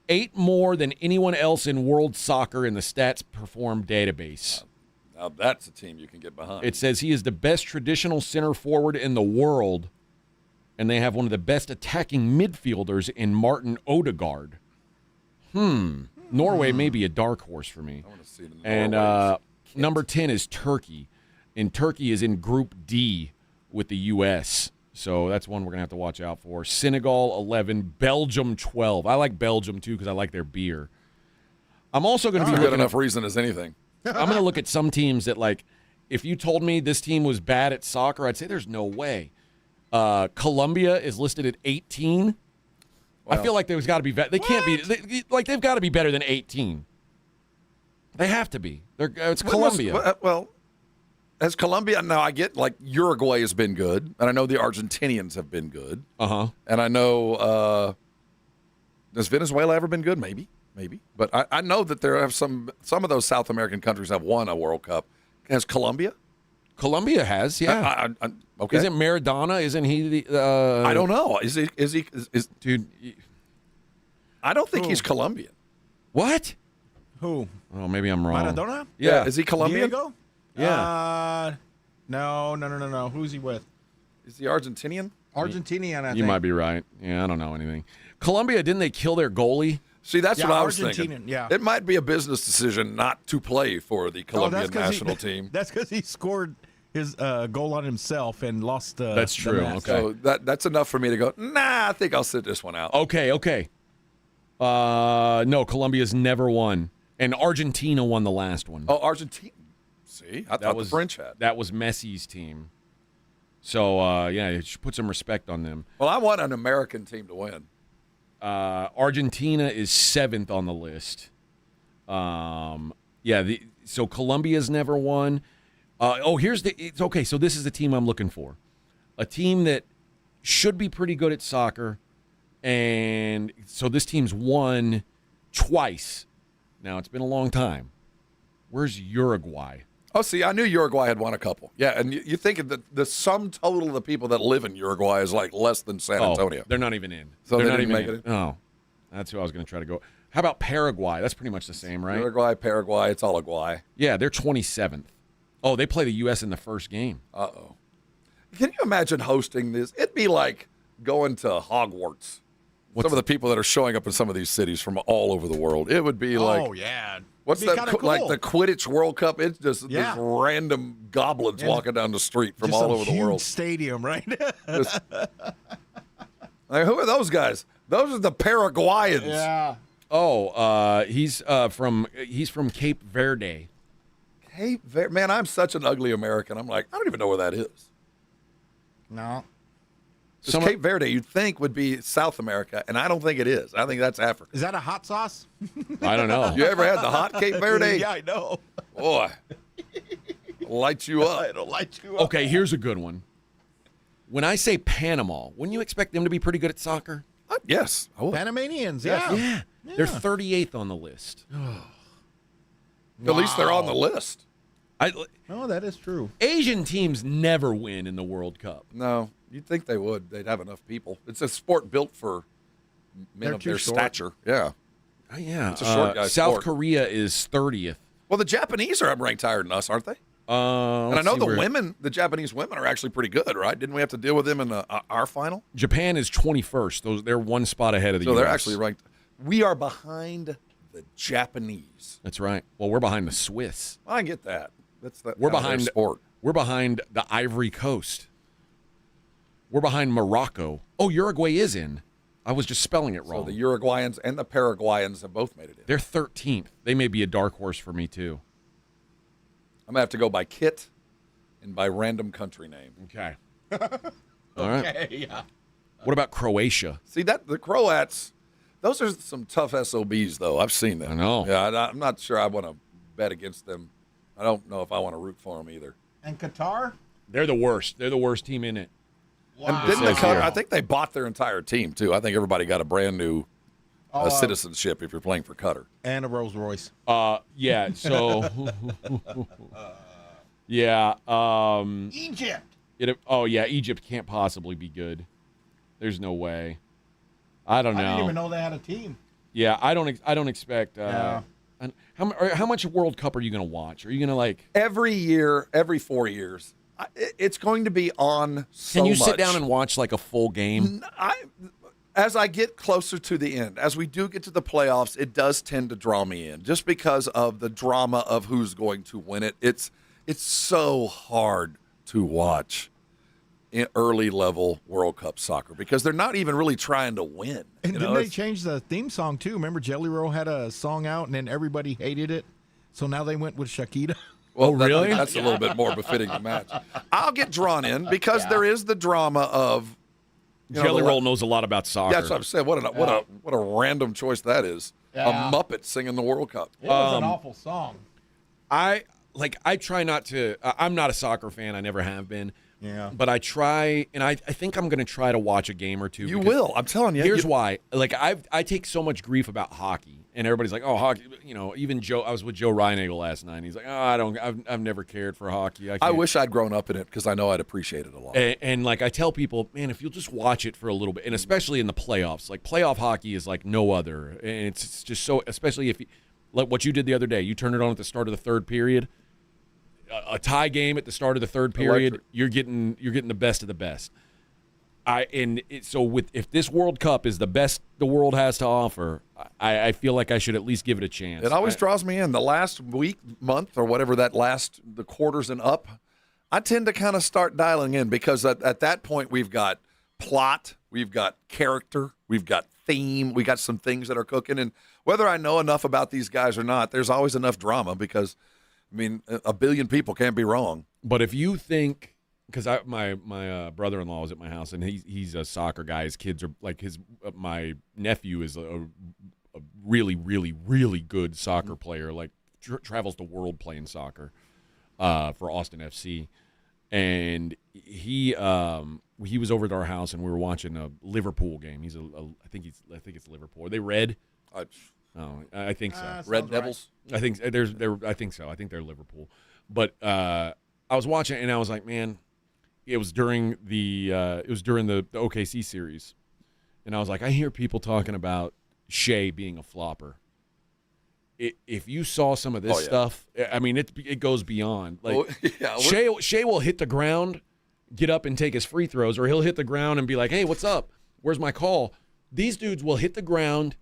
8 more than anyone else in world soccer in the Stats Perform database. Now that's a team you can get behind. It says he is the best traditional center forward in the world, and they have one of the best attacking midfielders in Martin Odegaard. Norway may be a dark horse for me. I want to see the And number 10 is Turkey, and Turkey is in Group D with the U.S., so that's one we're going to have to watch out for. Senegal 11, Belgium 12. I like Belgium, too, because I like their beer. I'm also going to be good enough reason as anything. I'm going to look at some teams that, like, if you told me this team was bad at soccer, I'd say there's no way. Colombia is listed at 18. Well, I feel like there's got to be they can't be they've got to be better than 18. They have to be. It's Colombia. Well, as Colombia, now I get like Uruguay has been good, and I know the Argentinians have been good. And I know has Venezuela ever been good? Maybe. But I know that there have some of those South American countries have won a World Cup. Has Colombia? Colombia has, yeah. Okay. Isn't Maradona? Isn't he the? I don't know. Is he? Dude, I don't think he's Colombian. What? Who? Oh, maybe I'm wrong. Maradona? Yeah. Is he Colombian? Diego? Yeah. No. Who's he with? Is he Argentinian? Argentinian, I think. You might be right. Yeah, I don't know anything. Colombia, didn't they kill their goalie? See, that's what I was thinking. Yeah. It might be a business decision not to play for the Colombian national team. That's because he scored his goal on himself and lost. That's true. The match. Okay. So that's enough for me to go, nah, I think I'll sit this one out. Okay. No, Colombia's never won. And Argentina won the last one. Oh, Argentina. See, I thought the French had. That was Messi's team. So, you should put some respect on them. Well, I want an American team to win. Argentina is 7th on the list. So Colombia's never won. Okay, so this is the team I'm looking for. A team that should be pretty good at soccer. And so this team's won twice. Now, it's been a long time. Where's Uruguay? Oh, see, I knew Uruguay had won a couple. Yeah, and you think that the sum total of the people that live in Uruguay is like less than San Antonio. They're not even in. So they're they not didn't even make it in? Oh, that's who I was going to try to go. How about Paraguay? That's pretty much the same, right? Uruguay, Paraguay, it's all Uruguay. Yeah, they're 27th. Oh, they play the U.S. in the first game. Uh-oh. Can you imagine hosting this? It'd be like going to Hogwarts. Some of the people that are showing up in some of these cities from all over the world. It would be like... Oh, yeah. What's that? Cool. Like the Quidditch World Cup? It's just these random goblins walking down the street from all over the world. Stadium, right? Like, who are those guys? Those are the Paraguayans. Yeah. Oh, he's from Cape Verde. Cape Verde, man, I'm such an ugly American. I'm like, I don't even know where that is. No. Cape Verde, you'd think, would be South America, and I don't think it is. I think that's Africa. Is that a hot sauce? I don't know. You ever had the hot Cape Verde? Yeah, I know. Boy, light you up. It'll light you up. Okay, here's a good one. When I say Panama, wouldn't you expect them to be pretty good at soccer? Yes. Panamanians, Yeah. yeah. They're 38th on the list. At least they're on the list. Oh, that is true. Asian teams never win in the World Cup. No, you'd think they would. They'd have enough people. It's a sport built for men of their stature. Yeah. Yeah. It's a short guy South sport. Korea is 30th. Well, the Japanese are ranked higher than us, aren't they? And I know the Japanese women are actually pretty good, right? Didn't we have to deal with them in our final? Japan is 21st. They're one spot ahead of the So US. they're actually ranked. We are behind the Japanese. That's right. Well, we're behind the Swiss. I get that. We're kind of their behind sport. We're behind the Ivory Coast. We're behind Morocco. Oh, Uruguay is in. I was just spelling it wrong. So the Uruguayans and the Paraguayans have both made it in. They're 13th. They may be a dark horse for me too. I'm going to have to go by kit and by random country name. Okay. All right. Okay, yeah. What about Croatia? See, the Croats, those are some tough SOBs, though. I've seen them. I know. Yeah, I'm not sure I want to bet against them. I don't know if I want to root for them either. And Qatar? They're the worst. They're the worst team in it. And I think they bought their entire team, too. I think everybody got a brand new citizenship if you're playing for Qatar. And a Rolls Royce. Yeah, so yeah, Egypt. Egypt can't possibly be good. There's no way. I don't know. I didn't even know they had a team. Yeah, I don't expect how much World Cup are you going to watch? Are you going to every year, every 4 years? It's going to be on so Can you much. sit down and watch like a full game? As I get closer to the end, as we do get to the playoffs, it does tend to draw me in just because of the drama of who's going to win it. It's so hard to watch in early level World Cup soccer because they're not even really trying to win. And didn't they change the theme song too? Remember Jelly Roll had a song out and then everybody hated it. So now they went with Shakira. Well, really? That's a little bit more befitting the match. I'll get drawn in because there is the drama of Jelly Roll knows a lot about soccer. That's what I'm saying. What a random choice that is. Yeah. A Muppet singing the World Cup. It was an awful song. I try not to. I'm not a soccer fan. I never have been. Yeah. But I try, and I think I'm going to try to watch a game or two. You will. I'm telling you. Here's why. I take so much grief about hockey, and everybody's like, "Oh, hockey." Even Joe. I was with Joe Reinagle last night. And he's like, "Oh, I've never cared for hockey." I wish I'd grown up in it because I know I'd appreciate it a lot. And I tell people, man, if you'll just watch it for a little bit, and especially in the playoffs, playoff hockey is like no other, and it's just so. Especially if like what you did the other day, you turned it on at the start of the third period. A tie game at the start of the third period, you're getting the best of the best. If this World Cup is the best the world has to offer, I feel like I should at least give it a chance. It always draws me in. The last week, month, or whatever the quarters and up, I tend to kind of start dialing in because at that point we've got plot, we've got character, we've got theme, we got some things that are cooking. And whether I know enough about these guys or not, there's always enough drama because – a billion people can't be wrong. But if you think, because my brother-in-law was at my house, and he's a soccer guy. His kids are my nephew is a really, really, really good soccer player. Travels the world playing soccer for Austin FC, and he was over at our house, and we were watching a Liverpool game. I think it's Liverpool. Are they red? I think so. Red Devils. Right. I think so. I think they're Liverpool. But I was watching it and I was like, man, it was during the OKC series, and I was like, I hear people talking about Shea being a flopper. If you saw some of this stuff, it goes beyond. Shea will hit the ground, get up and take his free throws, or he'll hit the ground and be like, hey, what's up? Where's my call? These dudes will hit the ground,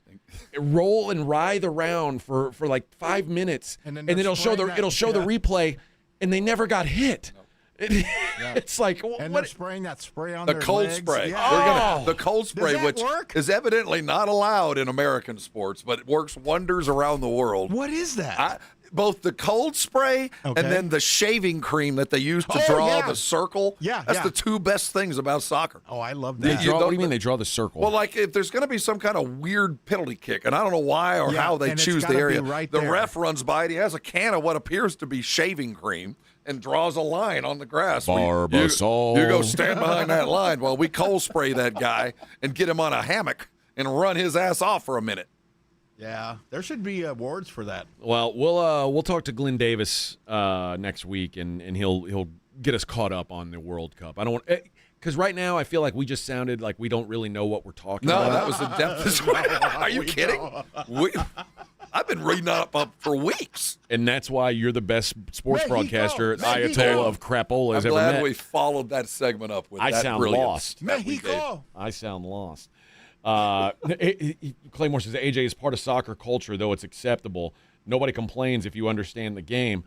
roll and writhe around for like 5 minutes, and then it'll show the replay, and they never got hit. It's like they're spraying that spray on the their cold legs. spray. Yeah. The cold spray, which is evidently not allowed in American sports, but it works wonders around the world. What is that? both the cold spray and then the shaving cream that they use to draw the circle. Yeah, that's the two best things about soccer. Oh, I love that. What do you mean they draw the circle? Well, like if there's going to be some kind of weird penalty kick, and I don't know why or how they choose the area, the ref runs by it. He has a can of what appears to be shaving cream and draws a line on the grass. Barbasol. You go stand behind that line while we cold spray that guy and get him on a hammock and run his ass off for a minute. Yeah, there should be awards for that. Well, we'll talk to Glenn Davis next week, and he'll get us caught up on the World Cup. I don't want because right now I feel like we just sounded like we don't really know what we're talking about. No, that was the depth. Are you kidding? I've been reading up for weeks. And that's why you're the best sports broadcaster, Ayatollah of Crapola has ever met. I'm glad we followed that segment up with that sound brilliance. lost. I sound lost. Claymore says AJ is part of soccer culture, though it's acceptable. Nobody complains if you understand the game.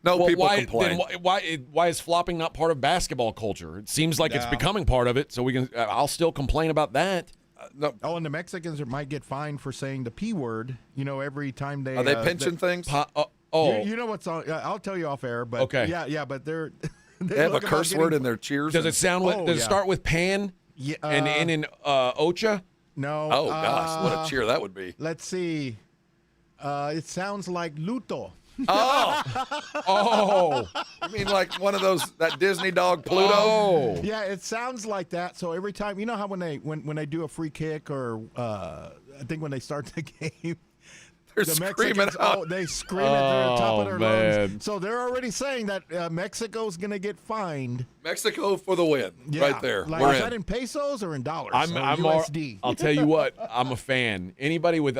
No, people complain. Then why is flopping not part of basketball culture? It seems like it's becoming part of it, so we can. I'll still complain about that. No. Oh, and the Mexicans might get fined for saying the P word. Every time they are they pinching things. You know what's on? I'll tell you off air. But okay. Yeah, but they have a curse word in their cheers. Does it sound? Does it start with pan? Yeah, and end in Ocha? No. Oh gosh, what a cheer that would be. Let's see. It sounds like luto. Oh. You mean like one of that Disney dog Pluto? Oh. Yeah, it sounds like that. So every time, you know how when they do a free kick or I think when they start the game, they're the screaming Mexicans, they scream at the top of their lungs. So they're already saying that Mexico's going to get fined. Mexico for the win, right there. Like, is that in pesos or in dollars? I'm USD. I'll tell you what, I'm a fan. Anybody with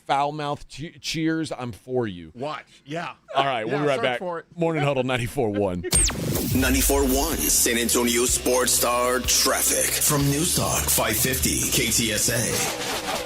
foul mouth cheers, I'm for you. Watch, yeah. All right, we'll be right back. Morning Huddle 94.1. 94.1 San Antonio Sports Star Traffic from News Talk 550 KTSA.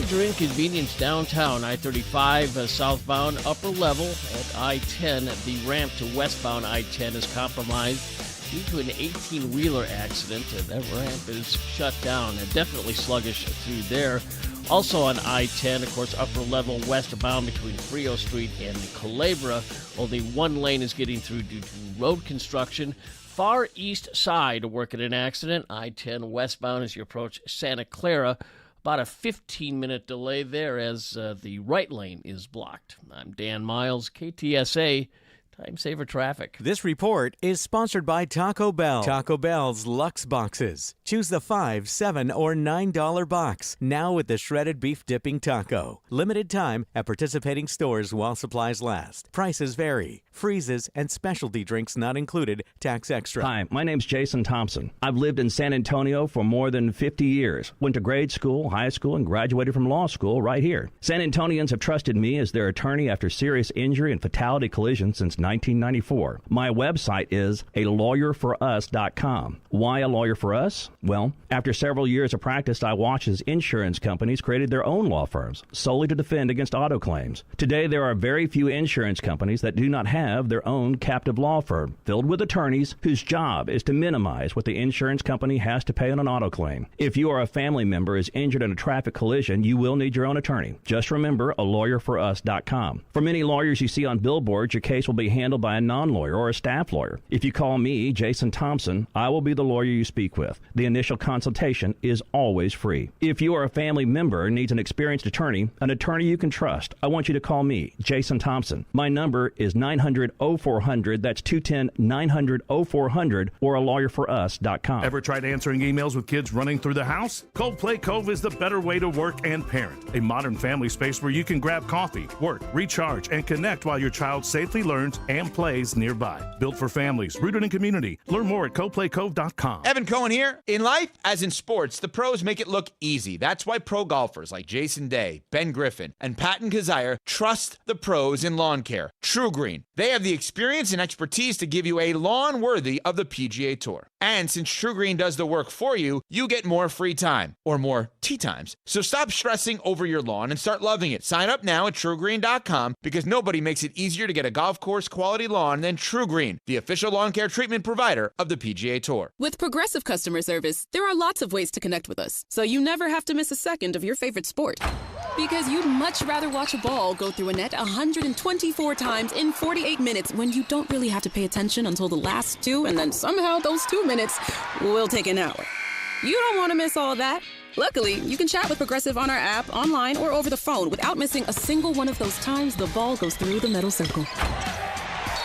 Major inconvenience downtown I-35 southbound upper level at I-10. The ramp to westbound I-10 is compromised due to an 18-wheeler accident. That ramp is shut down and definitely sluggish through there. Also on I-10, of course, upper level westbound between Frio Street and Culebra. Only one lane is getting through due to road construction. Far east side working an accident. I-10 westbound as you approach Santa Clara. About a 15-minute delay there as the right lane is blocked. I'm Dan Miles, KTSA, Time Saver Traffic. This report is sponsored by Taco Bell. Taco Bell's Luxe Boxes. Choose the $5, $7, or $9 box. Now with the shredded beef dipping taco. Limited time at participating stores while supplies last. Prices vary. Freezes and specialty drinks not included. Tax extra. Hi, my name's Jason Thompson. I've lived in San Antonio for more than 50 years. Went to grade school, high school, and graduated from law school right here. San Antonians have trusted me as their attorney after serious injury and fatality collisions since 1994. My website is alawyerforus.com. Why a lawyer for us? Well, after several years of practice, I watched as insurance companies created their own law firms solely to defend against auto claims. Today, there are very few insurance companies that do not have their own captive law firm filled with attorneys whose job is to minimize what the insurance company has to pay on an auto claim. If you or a family member is injured in a traffic collision, you will need your own attorney. Just remember alawyerforus.com. For many lawyers you see on billboards, your case will be handled by a non-lawyer or a staff lawyer. If you call me, Jason Thompson, I will be the lawyer you speak with. The initial consultation is always free. If you or a family member needs an experienced attorney you can trust, I want you to call me, Jason Thompson. My number is 900-0400. That's 210-900-0400 or alawyerforus.com. Ever tried answering emails with kids running through the house? Coldplay Cove is the better way to work and parent. A modern family space where you can grab coffee, work, recharge, and connect while your child safely learns and plays nearby. Built for families, rooted in community. Learn more at coldplaycove.com. Evan Cohen here. In life, as in sports, the pros make it look easy. That's why pro golfers like Jason Day, Ben Griffin, and Patton Kazire trust the pros in lawn care. True Green. They have the experience and expertise to give you a lawn worthy of the PGA Tour. And since True Green does the work for you, you get more free time, or more tee times. So stop stressing over your lawn and start loving it. Sign up now at TrueGreen.com because nobody makes it easier to get a golf course quality lawn than True Green, the official lawn care treatment provider of the PGA Tour. With Progressive Customer Service, there are lots of ways to connect with us, so you never have to miss a second of your favorite sport. Because you'd much rather watch a ball go through a net 124 times in 48 minutes when you don't really have to pay attention until the last 2, and then somehow those 2 minutes will take an hour. You don't want to miss all that. Luckily, you can chat with Progressive on our app, online, or over the phone without missing a single one of those times the ball goes through the metal circle.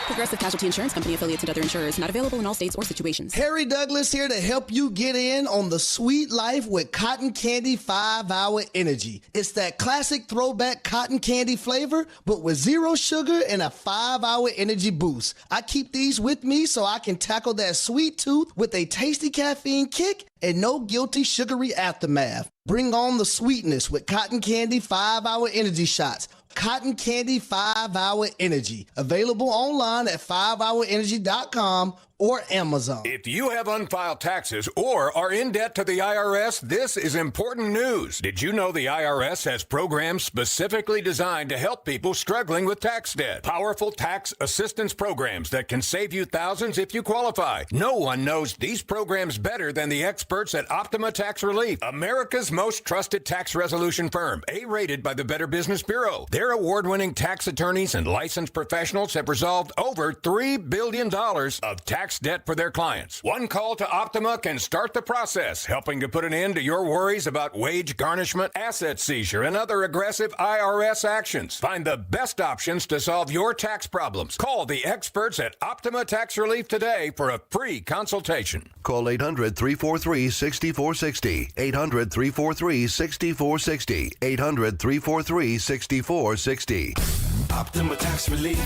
Progressive Casualty Insurance Company, affiliates, and other insurers. Not available in all states or situations. Harry Douglas here to help you get in on the sweet life with Cotton Candy 5-Hour Energy. It's that classic throwback cotton candy flavor, but with 0 sugar and a 5-hour energy boost. I keep these with me so I can tackle that sweet tooth with a tasty caffeine kick and no guilty sugary aftermath. Bring on the sweetness with Cotton Candy 5-Hour Energy Shots. Cotton Candy 5-Hour Energy. Available online at 5hourenergy.com or Amazon. If you have unfiled taxes or are in debt to the IRS, this is important news. Did you know the IRS has programs specifically designed to help people struggling with tax debt? Powerful tax assistance programs that can save you thousands if you qualify. No one knows these programs better than the experts at Optima Tax Relief, America's most trusted tax resolution firm, A-rated by the Better Business Bureau. Their award-winning tax attorneys and licensed professionals have resolved over $3 billion of tax debt for their clients. One call to Optima can start the process, helping to put an end to your worries about wage garnishment, asset seizure, and other aggressive IRS actions. Find the best options to solve your tax problems. Call the experts at Optima Tax Relief today for a free consultation. Call 800-343-6460. 800-343-6460. 800-343-6460. Optima Tax Relief.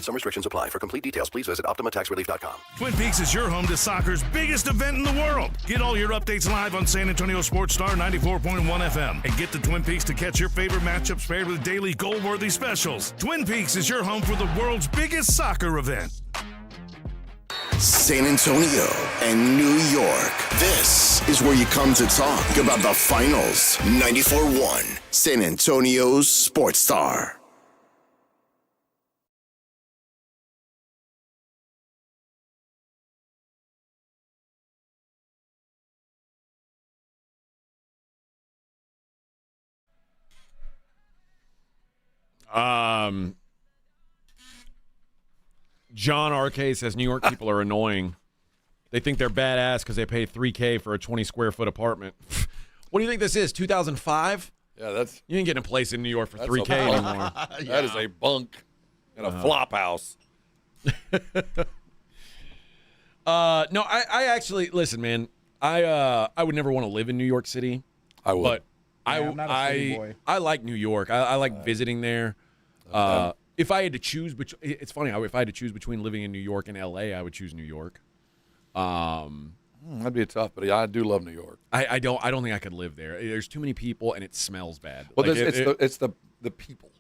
Some restrictions apply. For complete details, please visit OptimaTaxRelief.com. Twin Peaks is your home to soccer's biggest event in the world. Get all your updates live on San Antonio Sports Star 94.1 FM. And get to Twin Peaks to catch your favorite matchups paired with daily goal-worthy specials. Twin Peaks is your home for the world's biggest soccer event. San Antonio and New York. This is where you come to talk about the finals. 94.1 San Antonio's Sports Star. John RK says New York people are annoying. They think they're badass because they pay $3K for a 20 square foot apartment. What do you think this is? 2005? Yeah, that's you ain't getting a place in New York for $3K anymore. That is a bunk and a flop house. No, I actually listen, man. I would never want to live in New York City. I would. But I'm not a city boy. I like New York. I like visiting there. If I had to choose, it's funny. If I had to choose between living in New York and LA, I would choose New York. That'd be tough, but I do love New York. I don't think I could live there. There's too many people and it smells bad. Well, like it's the people.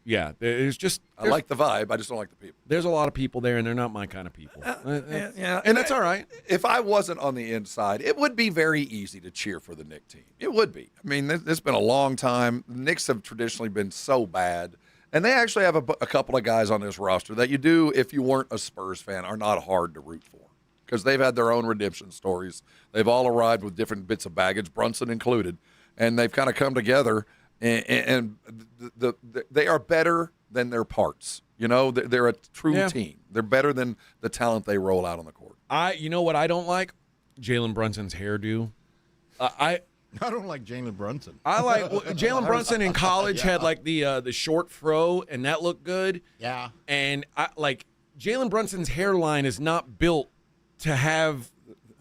Yeah, there's I like the vibe. I just don't like the people. There's a lot of people there, and they're not my kind of people. Yeah, and that's all right. If I wasn't on the inside, it would be very easy to cheer for the Knicks team. It would be. I mean, it's been a long time. The Knicks have traditionally been so bad, and they actually have a couple of guys on this roster that you do, if you weren't a Spurs fan, are not hard to root for because they've had their own redemption stories. They've all arrived with different bits of baggage, Brunson included, and they've kind of come together. And they are better than their parts. You know, they're a true team. They're better than the talent they roll out on the court. You know what I don't like? Jalen Brunson's hairdo. I don't like Jalen Brunson. I like Jalen Brunson in college had like the short fro, and that looked good. Yeah. And I like Jalen Brunson's hairline is not built to have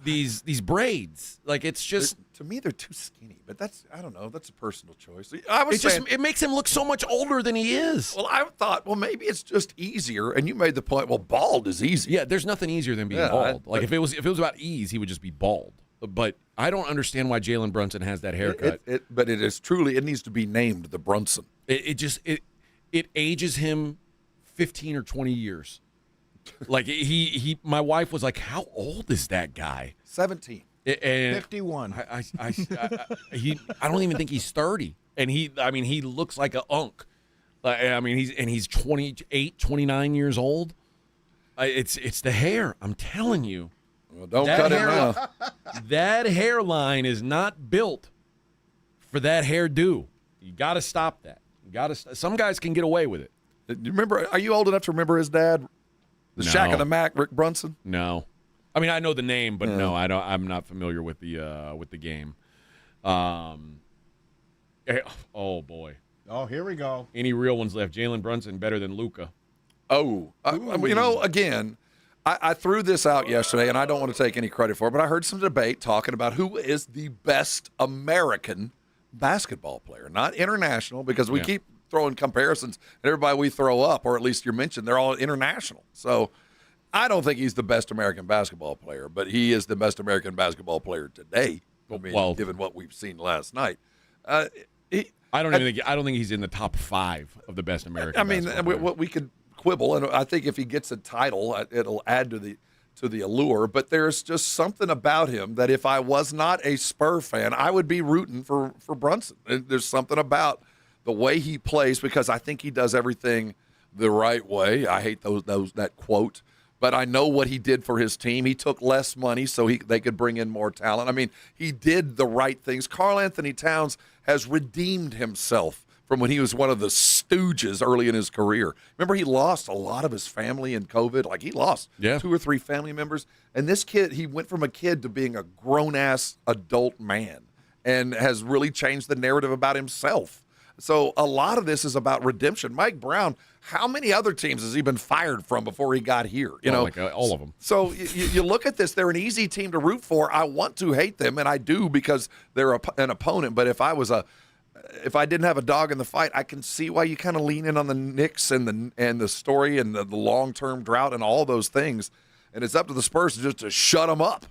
these braids. Like it's just to me they're too skinny. But I don't know. That's a personal choice. It makes him look so much older than he is. Well, I thought, maybe it's just easier. And you made the point. Well, bald is easy. Yeah, there's nothing easier than being bald. If it was about ease, he would just be bald. But I don't understand why Jalen Brunson has that haircut. But it is truly. It needs to be named the Brunson. It ages him 15 or 20 years. Like my wife was like, "How old is that guy?" 17. And 51. I don't even think he's 30. And he looks like a unk. He's 28, 29 years old. It's the hair. I'm telling you. Well, don't cut it now. That hairline is not built for that hairdo. You got to stop that. Some guys can get away with it. You remember? Are you old enough to remember his dad, the Shaq of the Mac, Rick Brunson? No, I mean I know the name, but no, I don't. I'm not familiar with the game. Oh boy. Oh, here we go. Any real ones left? Jalen Brunson better than Luka. Oh, again, I threw this out yesterday, and I don't want to take any credit for it, but I heard some debate talking about who is the best American basketball player, not international, because we keep throwing comparisons, and everybody we throw up, or at least you mentioned, they're all international. So I don't think he's the best American basketball player, but he is the best American basketball player today. I mean, given what we've seen last night. I don't think he's in the top 5 of the best American. I mean, we could quibble, and I think if he gets a title, it'll add to the allure. But there's just something about him that if I was not a Spur fan, I would be rooting for Brunson. There's something about the way he plays, because I think he does everything the right way. I hate that quote, but I know what he did for his team. He took less money so they could bring in more talent. I mean, he did the right things. Karl Anthony Towns has redeemed himself from when he was one of the stooges early in his career. Remember, he lost a lot of his family in COVID. Like, he lost 2 or 3 family members. And this kid, he went from a kid to being a grown-ass adult man and has really changed the narrative about himself. So a lot of this is about redemption. Mike Brown, how many other teams has he been fired from before he got here? All of them. So you look at this, they're an easy team to root for. I want to hate them, and I do because they're an opponent. But if I didn't have a dog in the fight, I can see why you kind of lean in on the Knicks and the story and the long-term drought and all those things. And it's up to the Spurs just to shut them up.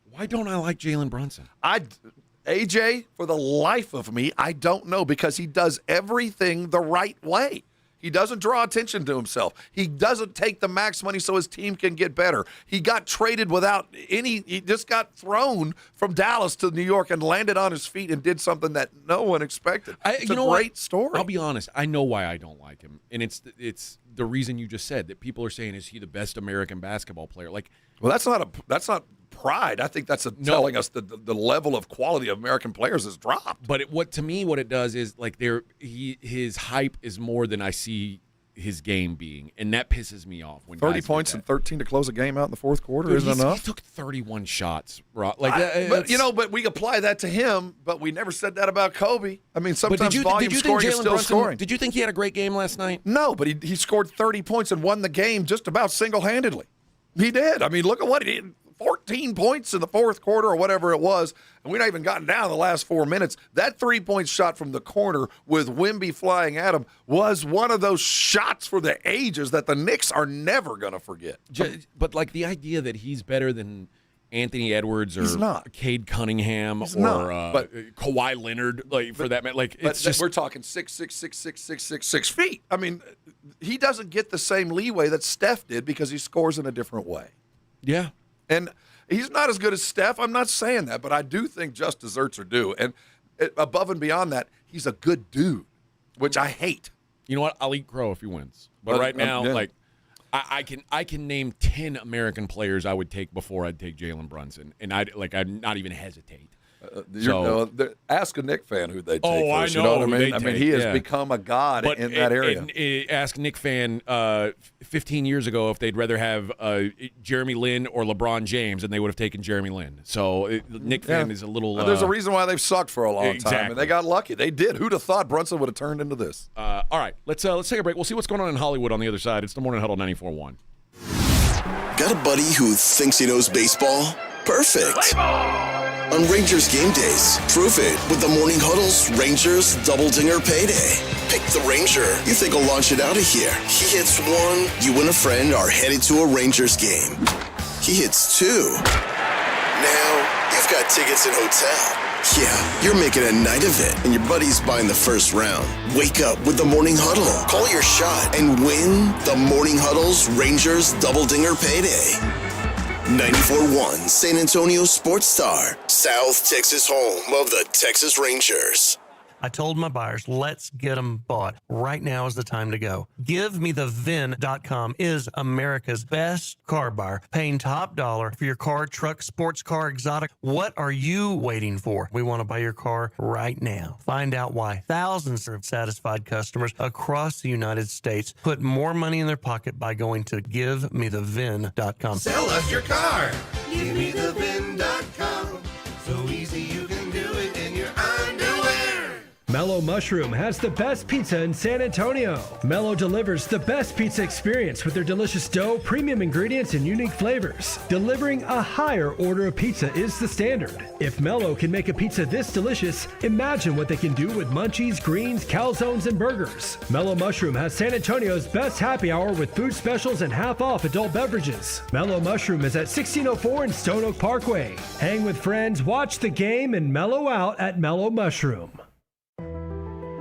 Why don't I like Jalen Brunson? AJ, for the life of me, I don't know, because he does everything the right way. He doesn't draw attention to himself. He doesn't take the max money so his team can get better. He got traded he just got thrown from Dallas to New York and landed on his feet and did something that no one expected. It's a great story. I'll be honest. I know why I don't like him. And it's the reason you just said, that people are saying, is he the best American basketball player? Well, that's not pride. I think that's telling us the level of quality of American players has dropped. But what it does is, his hype is more than I see his game being, and that pisses me off. When 30 points and 13 to close a game out in the fourth quarter isn't enough. He took 31 shots, bro. But we apply that to him. But we never said that about Kobe. I mean, sometimes volume scoring is still scoring. Did you think he had a great game last night? No, but he scored 30 points and won the game just about single-handedly. He did. I mean, look at what he did. 14 points in the fourth quarter or whatever it was, and we've not even gotten down the last 4 minutes. That 3-point shot from the corner with Wemby flying at him was one of those shots for the ages that the Knicks are never going to forget. But the idea that he's better than Anthony Edwards or Cade Cunningham but Kawhi Leonard, for that matter, it's just, we're talking 6 feet. I mean, he doesn't get the same leeway that Steph did because he scores in a different way. Yeah. And he's not as good as Steph. I'm not saying that, but I do think just desserts are due. And above and beyond that, he's a good dude, which I hate. You know what? I'll eat crow if he wins. But right now, I can name 10 American players I would take before I'd take Jalen Brunson, and I'd not even hesitate. Ask a Knick fan who they take. Oh, first, I know. You know what I mean? I mean, he has become a god in that area. Ask Knick fan 15 years ago if they'd rather have Jeremy Lin or LeBron James, and they would have taken Jeremy Lin. So Knick fan is a little. There's a reason why they've sucked for a long time, and they got lucky. They did. Who'd have thought Brunson would have turned into this? All right, let's take a break. We'll see what's going on in Hollywood on the other side. It's the Morning Huddle 94.1. Got a buddy who thinks he knows baseball? Perfect. On Rangers game days, prove it with the Morning Huddle's Rangers Double Dinger Payday. Pick the Ranger you think will launch it out of here. He hits one, you and a friend are headed to a Rangers game. He hits two. Now, you've got tickets and hotel. Yeah, you're making a night of it, and your buddy's buying the first round. Wake up with the Morning Huddle. Call your shot and win the Morning Huddle's Rangers Double Dinger Payday. 94.1 San Antonio Sports Star, South Texas home of the Texas Rangers. I told my buyers, let's get them bought. Right now is the time to go. GiveMeTheVin.com is America's best car buyer, paying top dollar for your car, truck, sports car, exotic. What are you waiting for? We want to buy your car right now. Find out why thousands of satisfied customers across the United States put more money in their pocket by going to GiveMeTheVin.com. Sell us your car. GiveMeTheVin.com. So easy you can do it in your underwear. Mellow Mushroom has the best pizza in San Antonio. Mellow delivers the best pizza experience with their delicious dough, premium ingredients, and unique flavors. Delivering a higher order of pizza is the standard. If Mellow can make a pizza this delicious, imagine what they can do with munchies, greens, calzones, and burgers. Mellow Mushroom has San Antonio's best happy hour with food specials and half-off adult beverages. Mellow Mushroom is at 1604 in Stone Oak Parkway. Hang with friends, watch the game, and mellow out at Mellow Mushroom.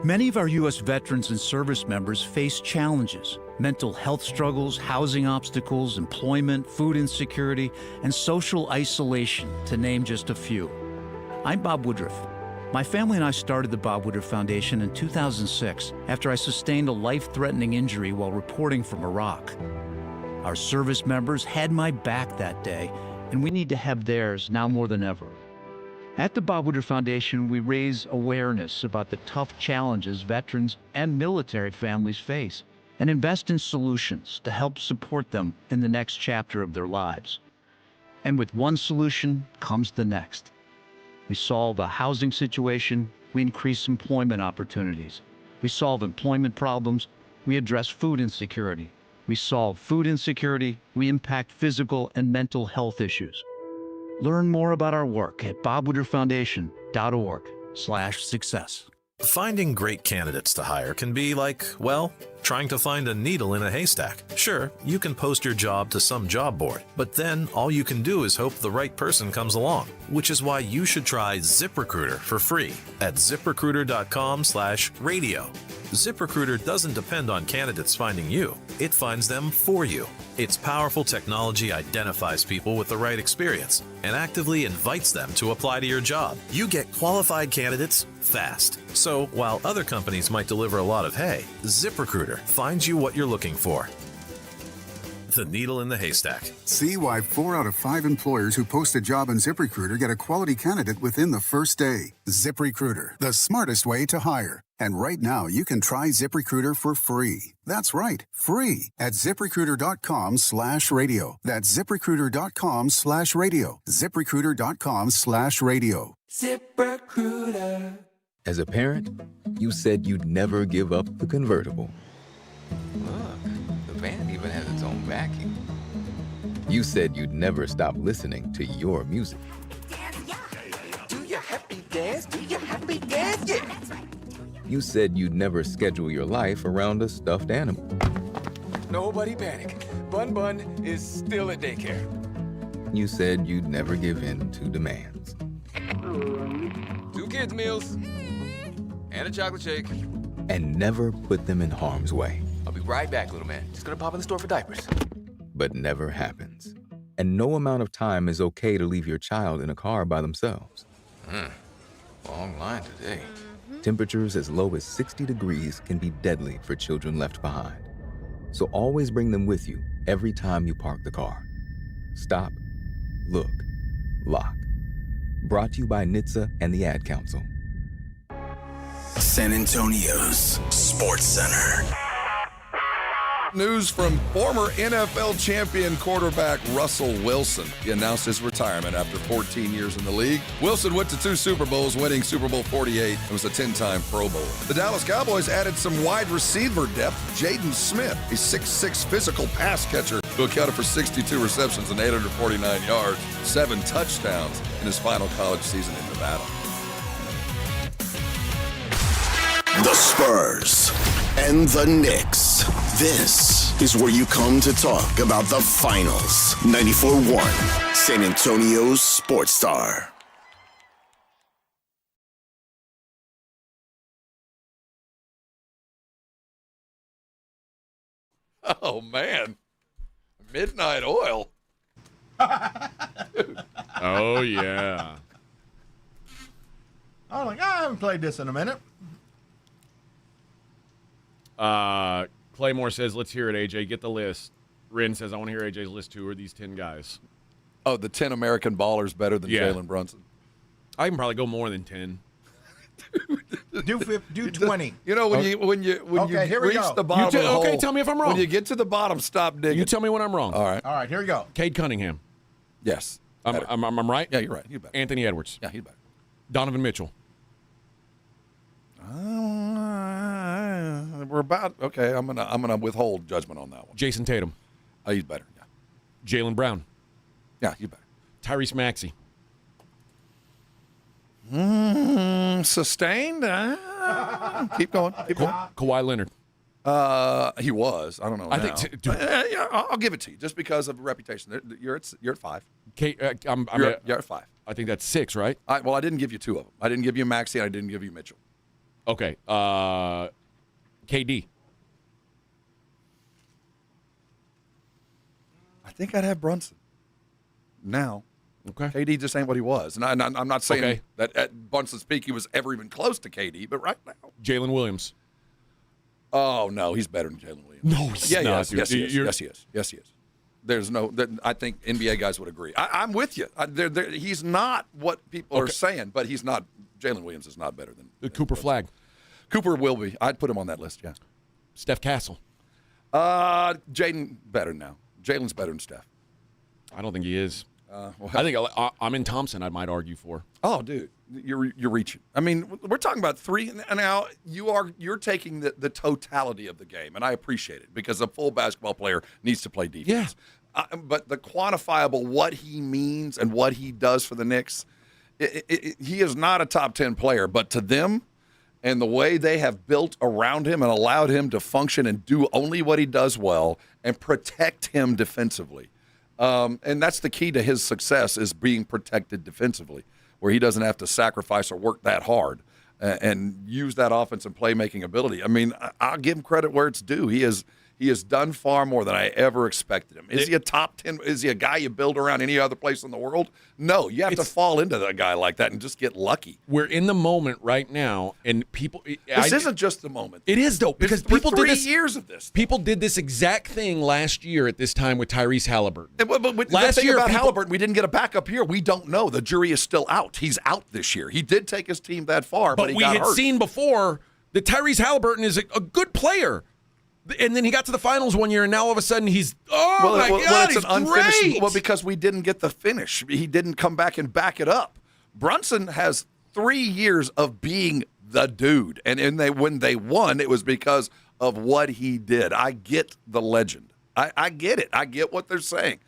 Many of our U.S. veterans and service members face challenges: mental health struggles, housing obstacles, employment, food insecurity, and social isolation, to name just a few. I'm Bob Woodruff. My family and I started the Bob Woodruff Foundation in 2006 after I sustained a life-threatening injury while reporting from Iraq. Our service members had my back that day, and we need to have theirs now more than ever. At the Bob Woodruff Foundation, we raise awareness about the tough challenges veterans and military families face and invest in solutions to help support them in the next chapter of their lives. And with one solution comes the next. We solve a housing situation, we increase employment opportunities. We solve employment problems, we address food insecurity. We solve food insecurity, we impact physical and mental health issues. Learn more about our work at bobwoodrufffoundation.org/success. Finding great candidates to hire can be like, well, trying to find a needle in a haystack. Sure, you can post your job to some job board, but then all you can do is hope the right person comes along, which is why you should try ZipRecruiter for free at ZipRecruiter.com/radio. ZipRecruiter doesn't depend on candidates finding you. It finds them for you. Its powerful technology identifies people with the right experience and actively invites them to apply to your job. You get qualified candidates fast. So while other companies might deliver a lot of hay, ZipRecruiter finds you what you're looking for. The needle in the haystack. See why 4 out of 5 employers who post a job on ZipRecruiter get a quality candidate within the first day. ZipRecruiter, the smartest way to hire. And right now, you can try ZipRecruiter for free. That's right, free at ZipRecruiter.com/radio. That's ZipRecruiter.com/radio. ZipRecruiter.com/radio. ZipRecruiter. As a parent, you said you'd never give up the convertible. Look, the van even has its own vacuum. You said you'd never stop listening to your music. Do your happy dance, do your happy dance, yeah. You said you'd never schedule your life around a stuffed animal. Nobody panic. Bun Bun is still at daycare. You said you'd never give in to demands. 2 kids' meals and a chocolate shake. And never put them in harm's way. I'll be right back, little man. Just gonna pop in the store for diapers. But never happens. And no amount of time is okay to leave your child in a car by themselves. Long line today. Temperatures as low as 60 degrees can be deadly for children left behind. So always bring them with you every time you park the car. Stop, look, lock. Brought to you by NHTSA and the Ad Council. San Antonio's Sports Center. News from former NFL champion quarterback Russell Wilson. He announced his retirement after 14 years in the league. Wilson went to 2 Super Bowls, winning Super Bowl 48 and was a 10-time Pro Bowler. The Dallas Cowboys added some wide receiver depth. Jaden Smith, a 6'6" physical pass catcher who accounted for 62 receptions and 849 yards, 7 touchdowns in his final college season in Nevada. The Spurs and the Knicks. This is where you come to talk about the finals. 94.1 San Antonio's Sports Star. Oh, man. Midnight Oil. Oh, yeah. I was like, I haven't played this in a minute. Claymore says, let's hear it, AJ. Get the list. Rin says, I want to hear AJ's list too. Who are these 10 guys? Oh, the 10 American ballers better than Jalen Brunson. I can probably go more than 10. Do 20. You know, when you reach the bottom of the hole. Okay, tell me if I'm wrong. When you get to the bottom, stop digging. You tell me when I'm wrong. All right. All right, here we go. Cade Cunningham. Yes. I'm right? Yeah, you're right. He's better. Anthony Edwards. Yeah, he's better. Donovan Mitchell. We're about okay. I'm gonna withhold judgment on that one. Jason Tatum. He's better. Yeah. Jaylen Brown. Yeah, he's better. Tyrese Maxey. Sustained. Keep going. Kawhi Leonard. He was. I don't know. I now. think. Yeah, I'll give it to you just because of reputation. You're at 5. You're at 5. I think that's 6, right? I didn't give you 2 of them. I didn't give you Maxey. And I didn't give you Mitchell. Okay. KD. I think I'd have Brunson. Now. Okay. KD just ain't what he was. And I'm not saying that at Brunson's peak he was ever even close to KD, but right now. Jalen Williams. Oh, no, he's better than Jalen Williams. No, he's not. Yes, he is. Yes, he is. There's no. I think NBA guys would agree. I'm with you. He's not what people are saying, but he's not. Jalen Williams is not better than Cooper Flagg. Cooper will be. I'd put him on that list. Yeah. Steph Castle. Jaden better now. Jalen's better than Steph. I don't think he is. I think I'm in Thompson. I might argue for. Oh, dude, you're reaching. I mean, we're talking about 3 now. You're taking the totality of the game, and I appreciate it because a full basketball player needs to play defense. Yeah. But the quantifiable, what he means and what he does for the Knicks, he is not a top 10 player, but to them. And the way they have built around him and allowed him to function and do only what he does well and protect him defensively. And that's the key to his success is being protected defensively, where he doesn't have to sacrifice or work that hard and use that offensive playmaking ability. I mean, I'll give him credit where it's due. He has done far more than I ever expected him. Is he a top 10? Is he a guy you build around any other place in the world? No, you have to fall into a guy like that and just get lucky. We're in the moment right now, and people. This isn't just the moment. It is though, because people did this. 3 years of this. People did this exact thing last year at this time with Tyrese Halliburton. But last year about Halliburton, we didn't get a backup here. We don't know. The jury is still out. He's out this year. He did take his team that far, but he got hurt. We had seen before that Tyrese Halliburton is a good player. And then he got to the finals one year, and now all of a sudden he's God, he's great. Well, because we didn't get the finish. He didn't come back and back it up. Brunson has 3 years of being the dude, and when they won, it was because of what he did. I get the legend. I get it. I get what they're saying.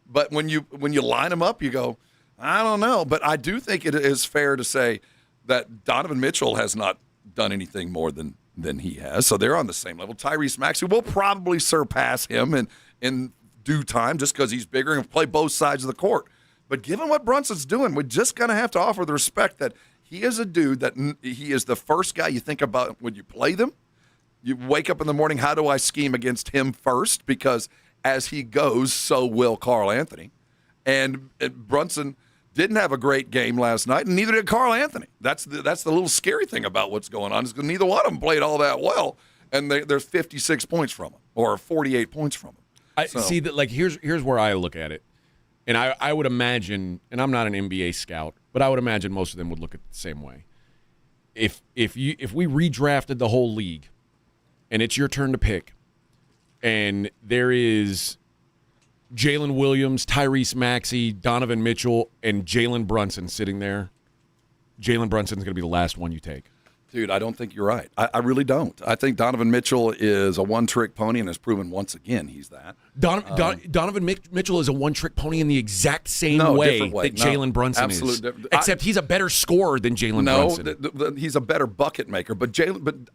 But when you line them up, you go, I don't know. But I do think it is fair to say that Donovan Mitchell has not done anything more than he has. So they're on the same level. Tyrese Maxey will probably surpass him in due time just because he's bigger and play both sides of the court. But given what Brunson's doing, we're just going to have to offer the respect that he is a dude that he is the first guy you think about when you play them. You wake up in the morning, how do I scheme against him first? Because as he goes, so will Karl Anthony. And Brunson didn't have a great game last night, and neither did Karl Anthony. That's the little scary thing about what's going on is because neither one of them played all that well, and there's 56 points from them or 48 points from them. I see that. Like here's where I look at it, and I would imagine, and I'm not an NBA scout, but I would imagine most of them would look at it the same way. If we redrafted the whole league, and it's your turn to pick, and there is Jalen Williams, Tyrese Maxey, Donovan Mitchell, and Jalen Brunson sitting there, Jalen Brunson's going to be the last one you take. Dude, I don't think you're right. I really don't. I think Donovan Mitchell is a one-trick pony and has proven once again he's that. Donovan Mitchell is a one-trick pony in the exact same way that Jalen Brunson is. Except he's a better scorer than Jalen Brunson. He's a better bucket maker. But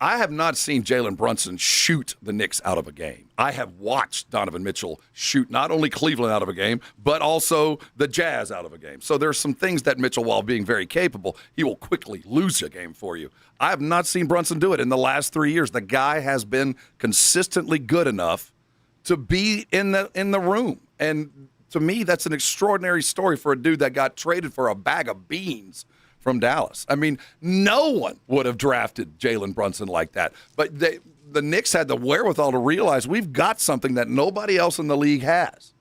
I have not seen Jalen Brunson shoot the Knicks out of a game. I have watched Donovan Mitchell shoot not only Cleveland out of a game, but also the Jazz out of a game. So there's some things that Mitchell, while being very capable, he will quickly lose a game for you. I have not seen Brunson do it in the last 3 years. The guy has been consistently good enough to be in the room. And to me, that's an extraordinary story for a dude that got traded for a bag of beans from Dallas. I mean, no one would have drafted Jalen Brunson like that. But the Knicks had the wherewithal to realize we've got something that nobody else in the league has.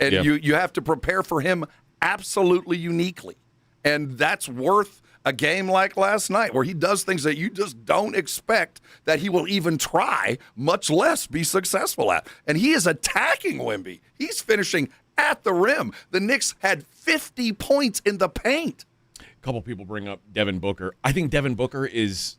And you have to prepare for him absolutely uniquely. And that's worth a game like last night where he does things that you just don't expect that he will even try, much less be successful at. And he is attacking Wemby. He's finishing at the rim. The Knicks had 50 points in the paint. A couple people bring up Devin Booker. I think Devin Booker is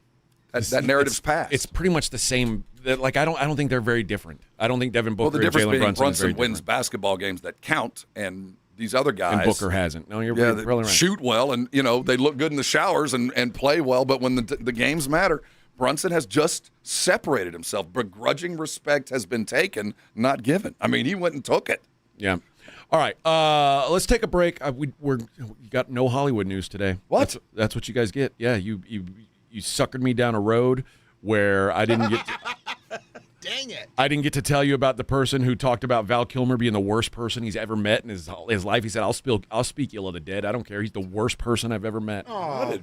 that narrative's passed. It's pretty much the same. Like I don't think they're very different. I don't think Devin Booker the difference and Jalen Brunson wins basketball games that count, and these other guys. And Booker hasn't. No, you're really right. Shoot well, and they look good in the showers and play well, but when the games matter, Brunson has just separated himself. Begrudging respect has been taken, not given. I mean, he went and took it. Yeah. All right, let's take a break. We got no Hollywood news today. What? That's what you guys get. Yeah, you suckered me down a road where I didn't get. Dang it! I didn't get to tell you about the person who talked about Val Kilmer being the worst person he's ever met in his life. He said, "I'll speak ill of the dead. I don't care. He's the worst person I've ever met." Oh,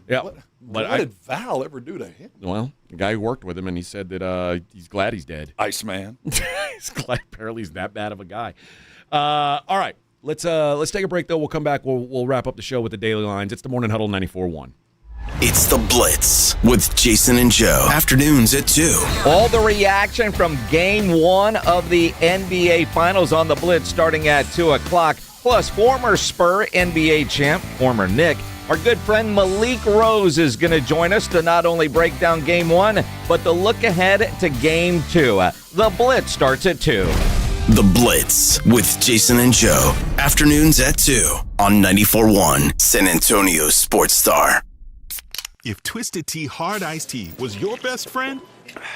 what did Val ever do to him? Well, the guy who worked with him, and he said that he's glad he's dead. Iceman. He's glad apparently he's that bad of a guy. All right, let's take a break though. We'll come back. We'll wrap up the show with the Daily Lines. It's the Morning Huddle 94.1. It's The Blitz with Jason and Joe. Afternoons at 2. All the reaction from Game 1 of the NBA Finals on The Blitz starting at 2 o'clock. Plus, former Spur NBA champ, former Knick, our good friend Malik Rose is going to join us to not only break down Game 1, but to look ahead to Game 2. The Blitz starts at 2. The Blitz with Jason and Joe. Afternoons at 2 on 94.1 San Antonio Sports Star. If Twisted Tea Hard Iced Tea was your best friend,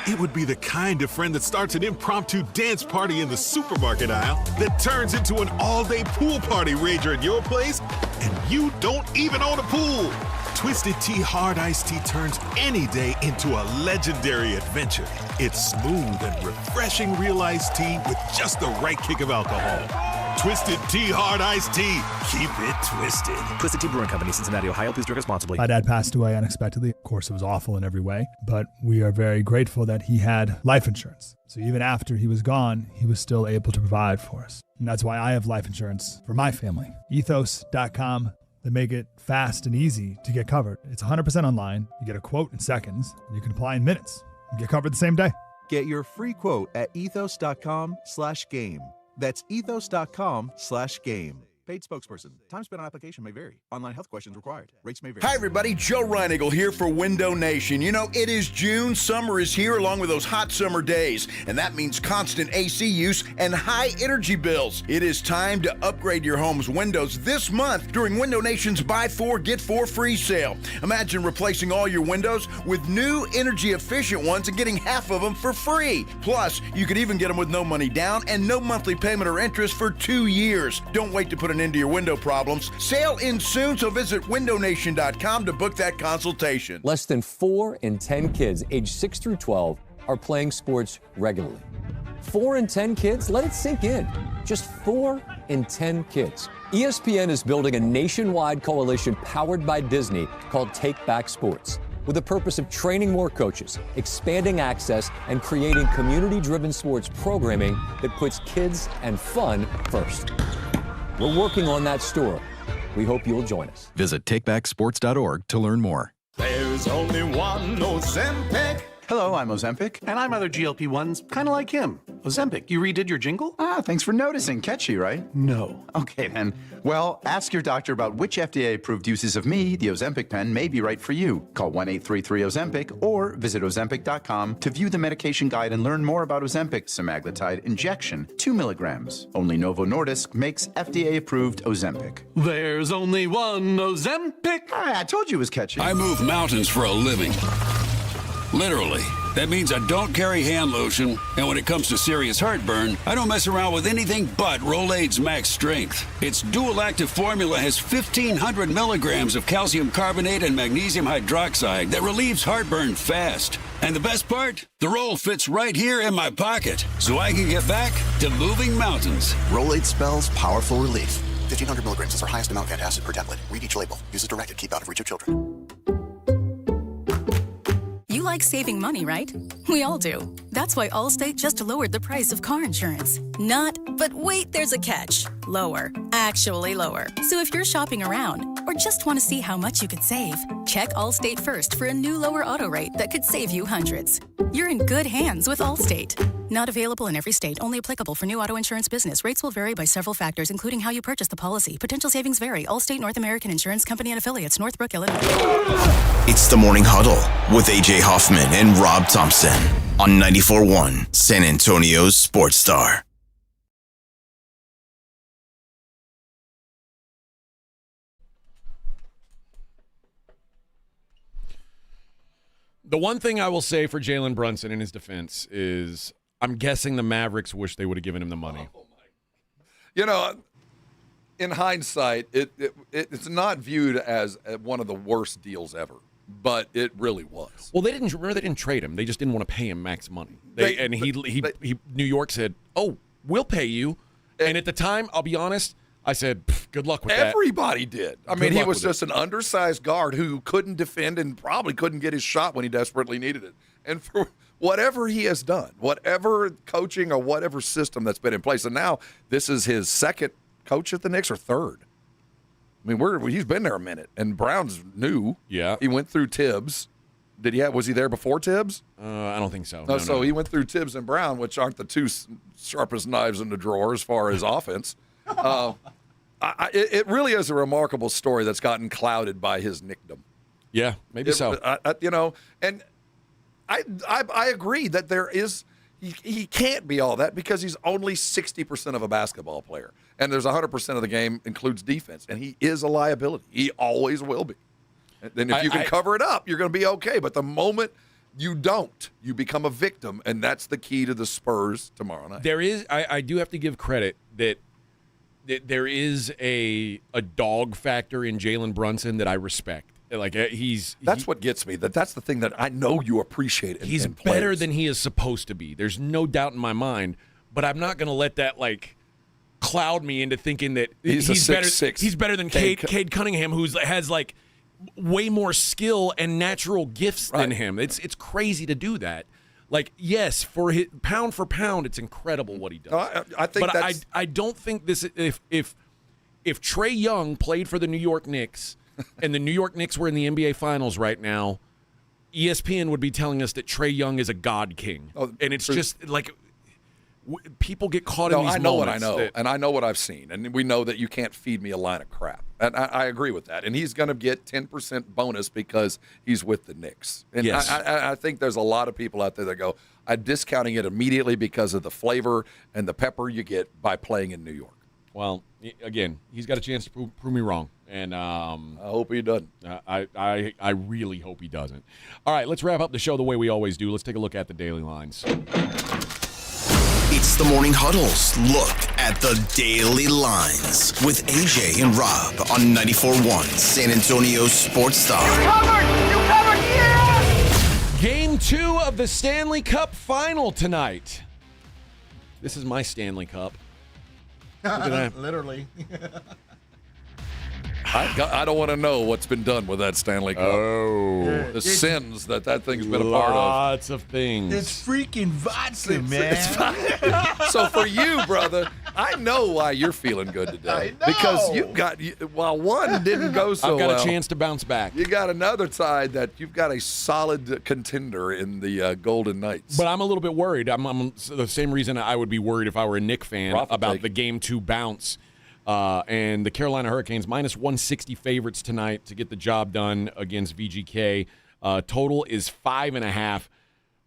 it would be the kind of friend that starts an impromptu dance party in the supermarket aisle that turns into an all-day pool party rager at your place, and you don't even own a pool. Twisted Tea Hard Iced Tea turns any day into a legendary adventure. It's smooth and refreshing real iced tea with just the right kick of alcohol. Twisted Tea Hard Iced Tea. Keep it twisted. Twisted Tea Brewing Company, Cincinnati, Ohio. Please drink responsibly. My dad passed away unexpectedly. Of course, it was awful in every way, but we are very grateful that he had life insurance. So even after he was gone, he was still able to provide for us. And that's why I have life insurance for my family. Ethos.com. They make it fast and easy to get covered. It's 100% online. You get a quote in seconds, and you can apply in minutes. You get covered the same day. Get your free quote at ethos.com/game. That's ethos.com/game. Paid spokesperson. Time spent on application may vary. Online health questions required. Rates may vary. Hi, everybody. Joe Reinigle here for Window Nation. You know, it is June. Summer is here along with those hot summer days, and that means constant AC use and high energy bills. It is time to upgrade your home's windows this month during Window Nation's Buy 4, Get 4 free sale. Imagine replacing all your windows with new energy-efficient ones and getting half of them for free. Plus, you could even get them with no money down and no monthly payment or interest for 2 years. Don't wait to put an end to your window problems. Sale ends soon, so visit windownation.com to book that consultation. Less than 4 in 10 kids aged 6 through 12 are playing sports regularly. 4 in 10 kids? Let it sink in. Just 4 in 10 kids. ESPN is building a nationwide coalition powered by Disney called Take Back Sports, with the purpose of training more coaches, expanding access, and creating community-driven sports programming that puts kids and fun first. We're working on that story. We hope you'll join us. Visit takebacksports.org to learn more. There's only one Ozempic. Hello, I'm Ozempic. And I'm other GLP-1s, kind of like him. Ozempic, you redid your jingle? Thanks for noticing. Catchy, right? No. Okay, then. Well, ask your doctor about which FDA-approved uses of me, the Ozempic pen, may be right for you. Call 1-833-OZEMPIC or visit Ozempic.com to view the medication guide and learn more about Ozempic semaglutide injection, 2 milligrams. Only Novo Nordisk makes FDA-approved Ozempic. There's only one Ozempic. I told you it was catchy. I move mountains for a living. Literally. That means I don't carry hand lotion, and when it comes to serious heartburn, I don't mess around with anything but Rolaids Max Strength. Its dual-active formula has 1,500 milligrams of calcium carbonate and magnesium hydroxide that relieves heartburn fast. And the best part? The roll fits right here in my pocket, so I can get back to moving mountains. Rolaids spells powerful relief. 1,500 milligrams is our highest amount of antacid per tablet. Read each label. Use as directed. Keep out of reach of children. You like saving money, right? We all do. That's why Allstate just lowered the price of car insurance. Not, but wait, there's a catch. Lower. Actually lower. So if you're shopping around or just want to see how much you could save, check Allstate first for a new lower auto rate that could save you hundreds. You're in good hands with Allstate. Not available in every state. Only applicable for new auto insurance business. Rates will vary by several factors, including how you purchase the policy. Potential savings vary. Allstate North American Insurance Company and affiliates. Northbrook, Illinois. It's the Morning Huddle with A.J. Hoffman and Rob Thompson on 94.1 San Antonio's Sports Star. The one thing I will say for Jalen Brunson in his defense is I'm guessing the Mavericks wish they would have given him the money. You know, in hindsight, it's not viewed as one of the worst deals ever, but it really was. Well, they didn't trade him. They just didn't want to pay him max money. New York said, "Oh, we'll pay you." And at the time, I'll be honest, I said, "Good luck with that." Everybody did. I mean, he was just an undersized guard who couldn't defend and probably couldn't get his shot when he desperately needed it. And for whatever he has done, whatever coaching or whatever system that's been in place, and now this is his second coach at the Knicks or third. I mean, he's been there a minute, and Brown's new. Yeah, he went through Tibbs. Was he there before Tibbs? I don't think so. No. He went through Tibbs and Brown, which aren't the two sharpest knives in the drawer as far as offense. It really is a remarkable story that's gotten clouded by his nickdom. Yeah, maybe so. And I agree that he can't be all that because he's only 60% of a basketball player, and there's 100% of the game includes defense, and he is a liability. He always will be. And then if you can cover it up, you're going to be okay. But the moment you don't, you become a victim, and that's the key to the Spurs tomorrow night. I do have to give credit that there is a dog factor in Jalen Brunson that I respect. Like that's what gets me. That's the thing that I know you appreciate. He's better than he is supposed to be. There's no doubt in my mind. But I'm not going to let that cloud me into thinking that he's better. 6'6". He's better than Cade Cunningham, who has way more skill and natural gifts than him. It's crazy to do that. Yes, for pound for pound, it's incredible what he does. I think I don't think this. If Trae Young played for the New York Knicks and the New York Knicks were in the NBA Finals right now, ESPN would be telling us that Trae Young is a god king, and it's just people get caught in these moments. I know what I know, and I know what I've seen, and we know that you can't feed me a line of crap, and I agree with that. And he's going to get 10% bonus because he's with the Knicks. And yes. I think there's a lot of people out there that go, I'm discounting it immediately because of the flavor and the pepper you get by playing in New York. Well, again, he's got a chance to prove me wrong, and I hope he doesn't. I really hope he doesn't. All right, let's wrap up the show the way we always do. Let's take a look at the daily lines. It's the Morning Huddle's look at the daily lines with AJ and Rob on 94.1 San Antonio's Sports Star. You covered, yeah! Game 2 of the Stanley Cup Final tonight. This is my Stanley Cup. Look at that. Literally. I don't want to know what's been done with that Stanley Cup. Oh. The sins that thing's been a part of. Lots of things. It's freaking vodka, man. So for you, brother, I know why you're feeling good today. Because while one didn't go so well. I've got a chance to bounce back. You got another side that you've got a solid contender in the Golden Knights. But I'm a little bit worried. I'm the same reason I would be worried if I were a Knicks fan about the Game 2 bounce. And the Carolina Hurricanes minus 160 favorites tonight to get the job done against VGK. Total is 5.5.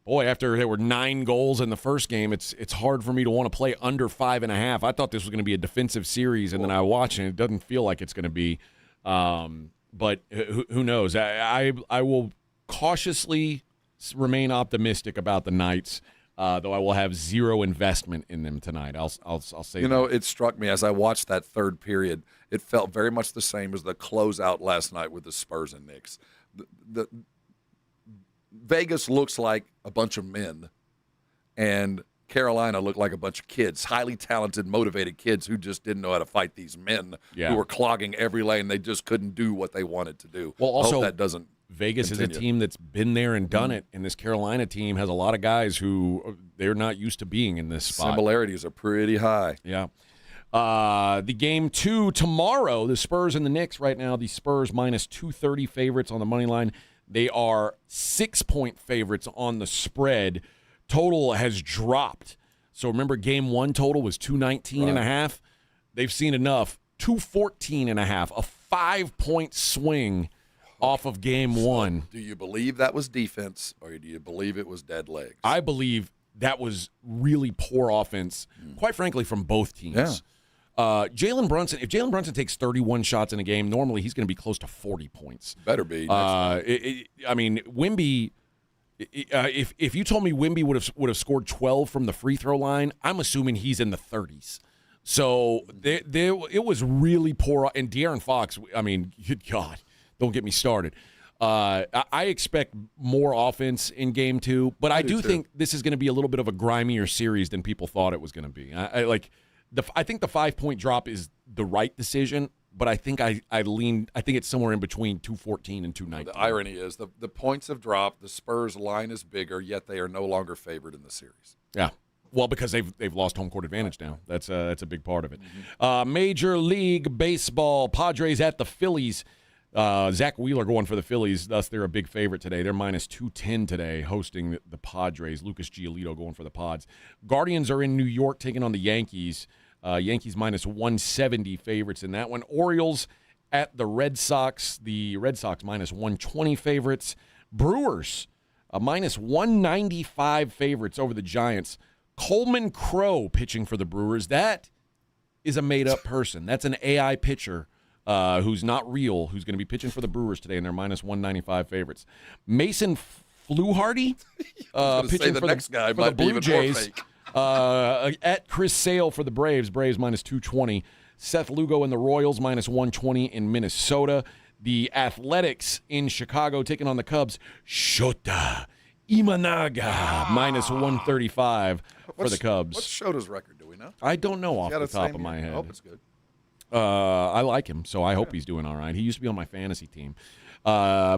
Boy, after there were 9 goals in the first game, it's hard for me to want to play under 5.5. I thought this was going to be a defensive series, and then I watch it, and it doesn't feel like it's going to be. But who knows? I will cautiously remain optimistic about the Knights. Though I will have zero investment in them tonight. I'll say. It struck me as I watched that third period. It felt very much the same as the closeout last night with the Spurs and Knicks. The Vegas looks like a bunch of men, and Carolina looked like a bunch of kids, highly talented, motivated kids who just didn't know how to fight these men who were clogging every lane. They just couldn't do what they wanted to do. Well, also, I hope that doesn't Vegas is a team that's been there and done it, and this Carolina team has a lot of guys who they're not used to being in this spot. Similarities are pretty high. Yeah. The game 2 tomorrow, the Spurs and the Knicks. Right now, the Spurs minus 230 favorites on the money line. They are 6-point favorites on the spread. Total has dropped. So remember, game 1 total was 219.5. They've seen enough. 214.5, a 5-point swing off of game 1. Do you believe that was defense, or do you believe it was dead legs? I believe that was really poor offense, quite frankly, from both teams. Yeah. Jalen Brunson, if Jalen Brunson takes 31 shots in a game, normally he's going to be close to 40 points. Better be. I mean, Wemby, if you told me Wemby would have scored 12 from the free throw line, I'm assuming he's in the 30s. So it was really poor. And De'Aaron Fox, I mean, good God, don't get me started. I expect more offense in game 2, but I do think this is going to be a little bit of a grimier series than people thought it was going to be. I think the 5-point drop is the right decision, but I think I think it's somewhere in between 214 and 219. The irony is the points have dropped. The Spurs line is bigger, yet they are no longer favored in the series. Yeah. Well, because they've lost home court advantage now. That's a big part of it. Major League Baseball, Padres at the Phillies. Zach Wheeler going for the Phillies, thus they're a big favorite today. They're minus 210 today, hosting the Padres. Lucas Giolito going for the Pods. Guardians are in New York taking on the Yankees. Yankees minus 170 favorites in that one. Orioles at the Red Sox. The Red Sox minus 120 favorites. Brewers minus 195 favorites over the Giants. Coleman Crow pitching for the Brewers. That is a made-up person. That's an AI pitcher who's not real, who's going to be pitching for the Brewers today, and they're minus 195 favorites. Mason Fluharty pitching for the Blue Jays. At Chris Sale for the Braves. Braves minus 220. Seth Lugo and the Royals minus 120 in Minnesota. The Athletics in Chicago taking on the Cubs. Shota Imanaga minus 135 for the Cubs. What's Shota's record? Do we know? I don't know off the top of my head. I hope it's good. I like him, so I hope he's doing all right. He used to be on my fantasy team.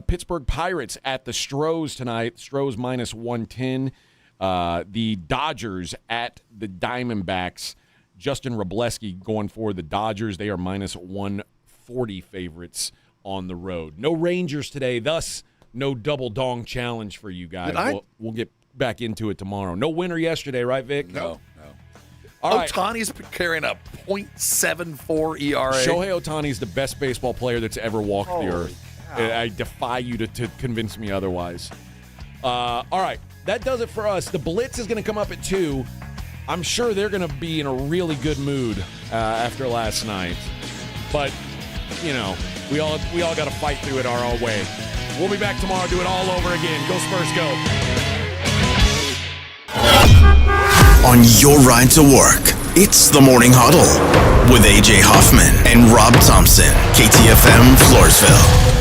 Pittsburgh Pirates at the Stros tonight. Stros minus 110. The Dodgers at the Diamondbacks. Justin Wroblewski going for the Dodgers. They are minus 140 favorites on the road. No Rangers today, thus no double dong challenge for you guys. We'll get back into it tomorrow. No winner yesterday, right, Vic? No. All right. Ohtani's carrying a .74 ERA. Shohei Ohtani's the best baseball player that's ever walked the earth. I defy you to convince me otherwise. All right. That does it for us. The Blitz is going to come up at 2. I'm sure they're going to be in a really good mood after last night. But, you know, we all got to fight through it our own way. We'll be back tomorrow, do it all over again. Go Spurs, go. On your ride to work, it's the Morning Huddle with A.J. Hoffman and Rob Thompson. KTFM, Floresville.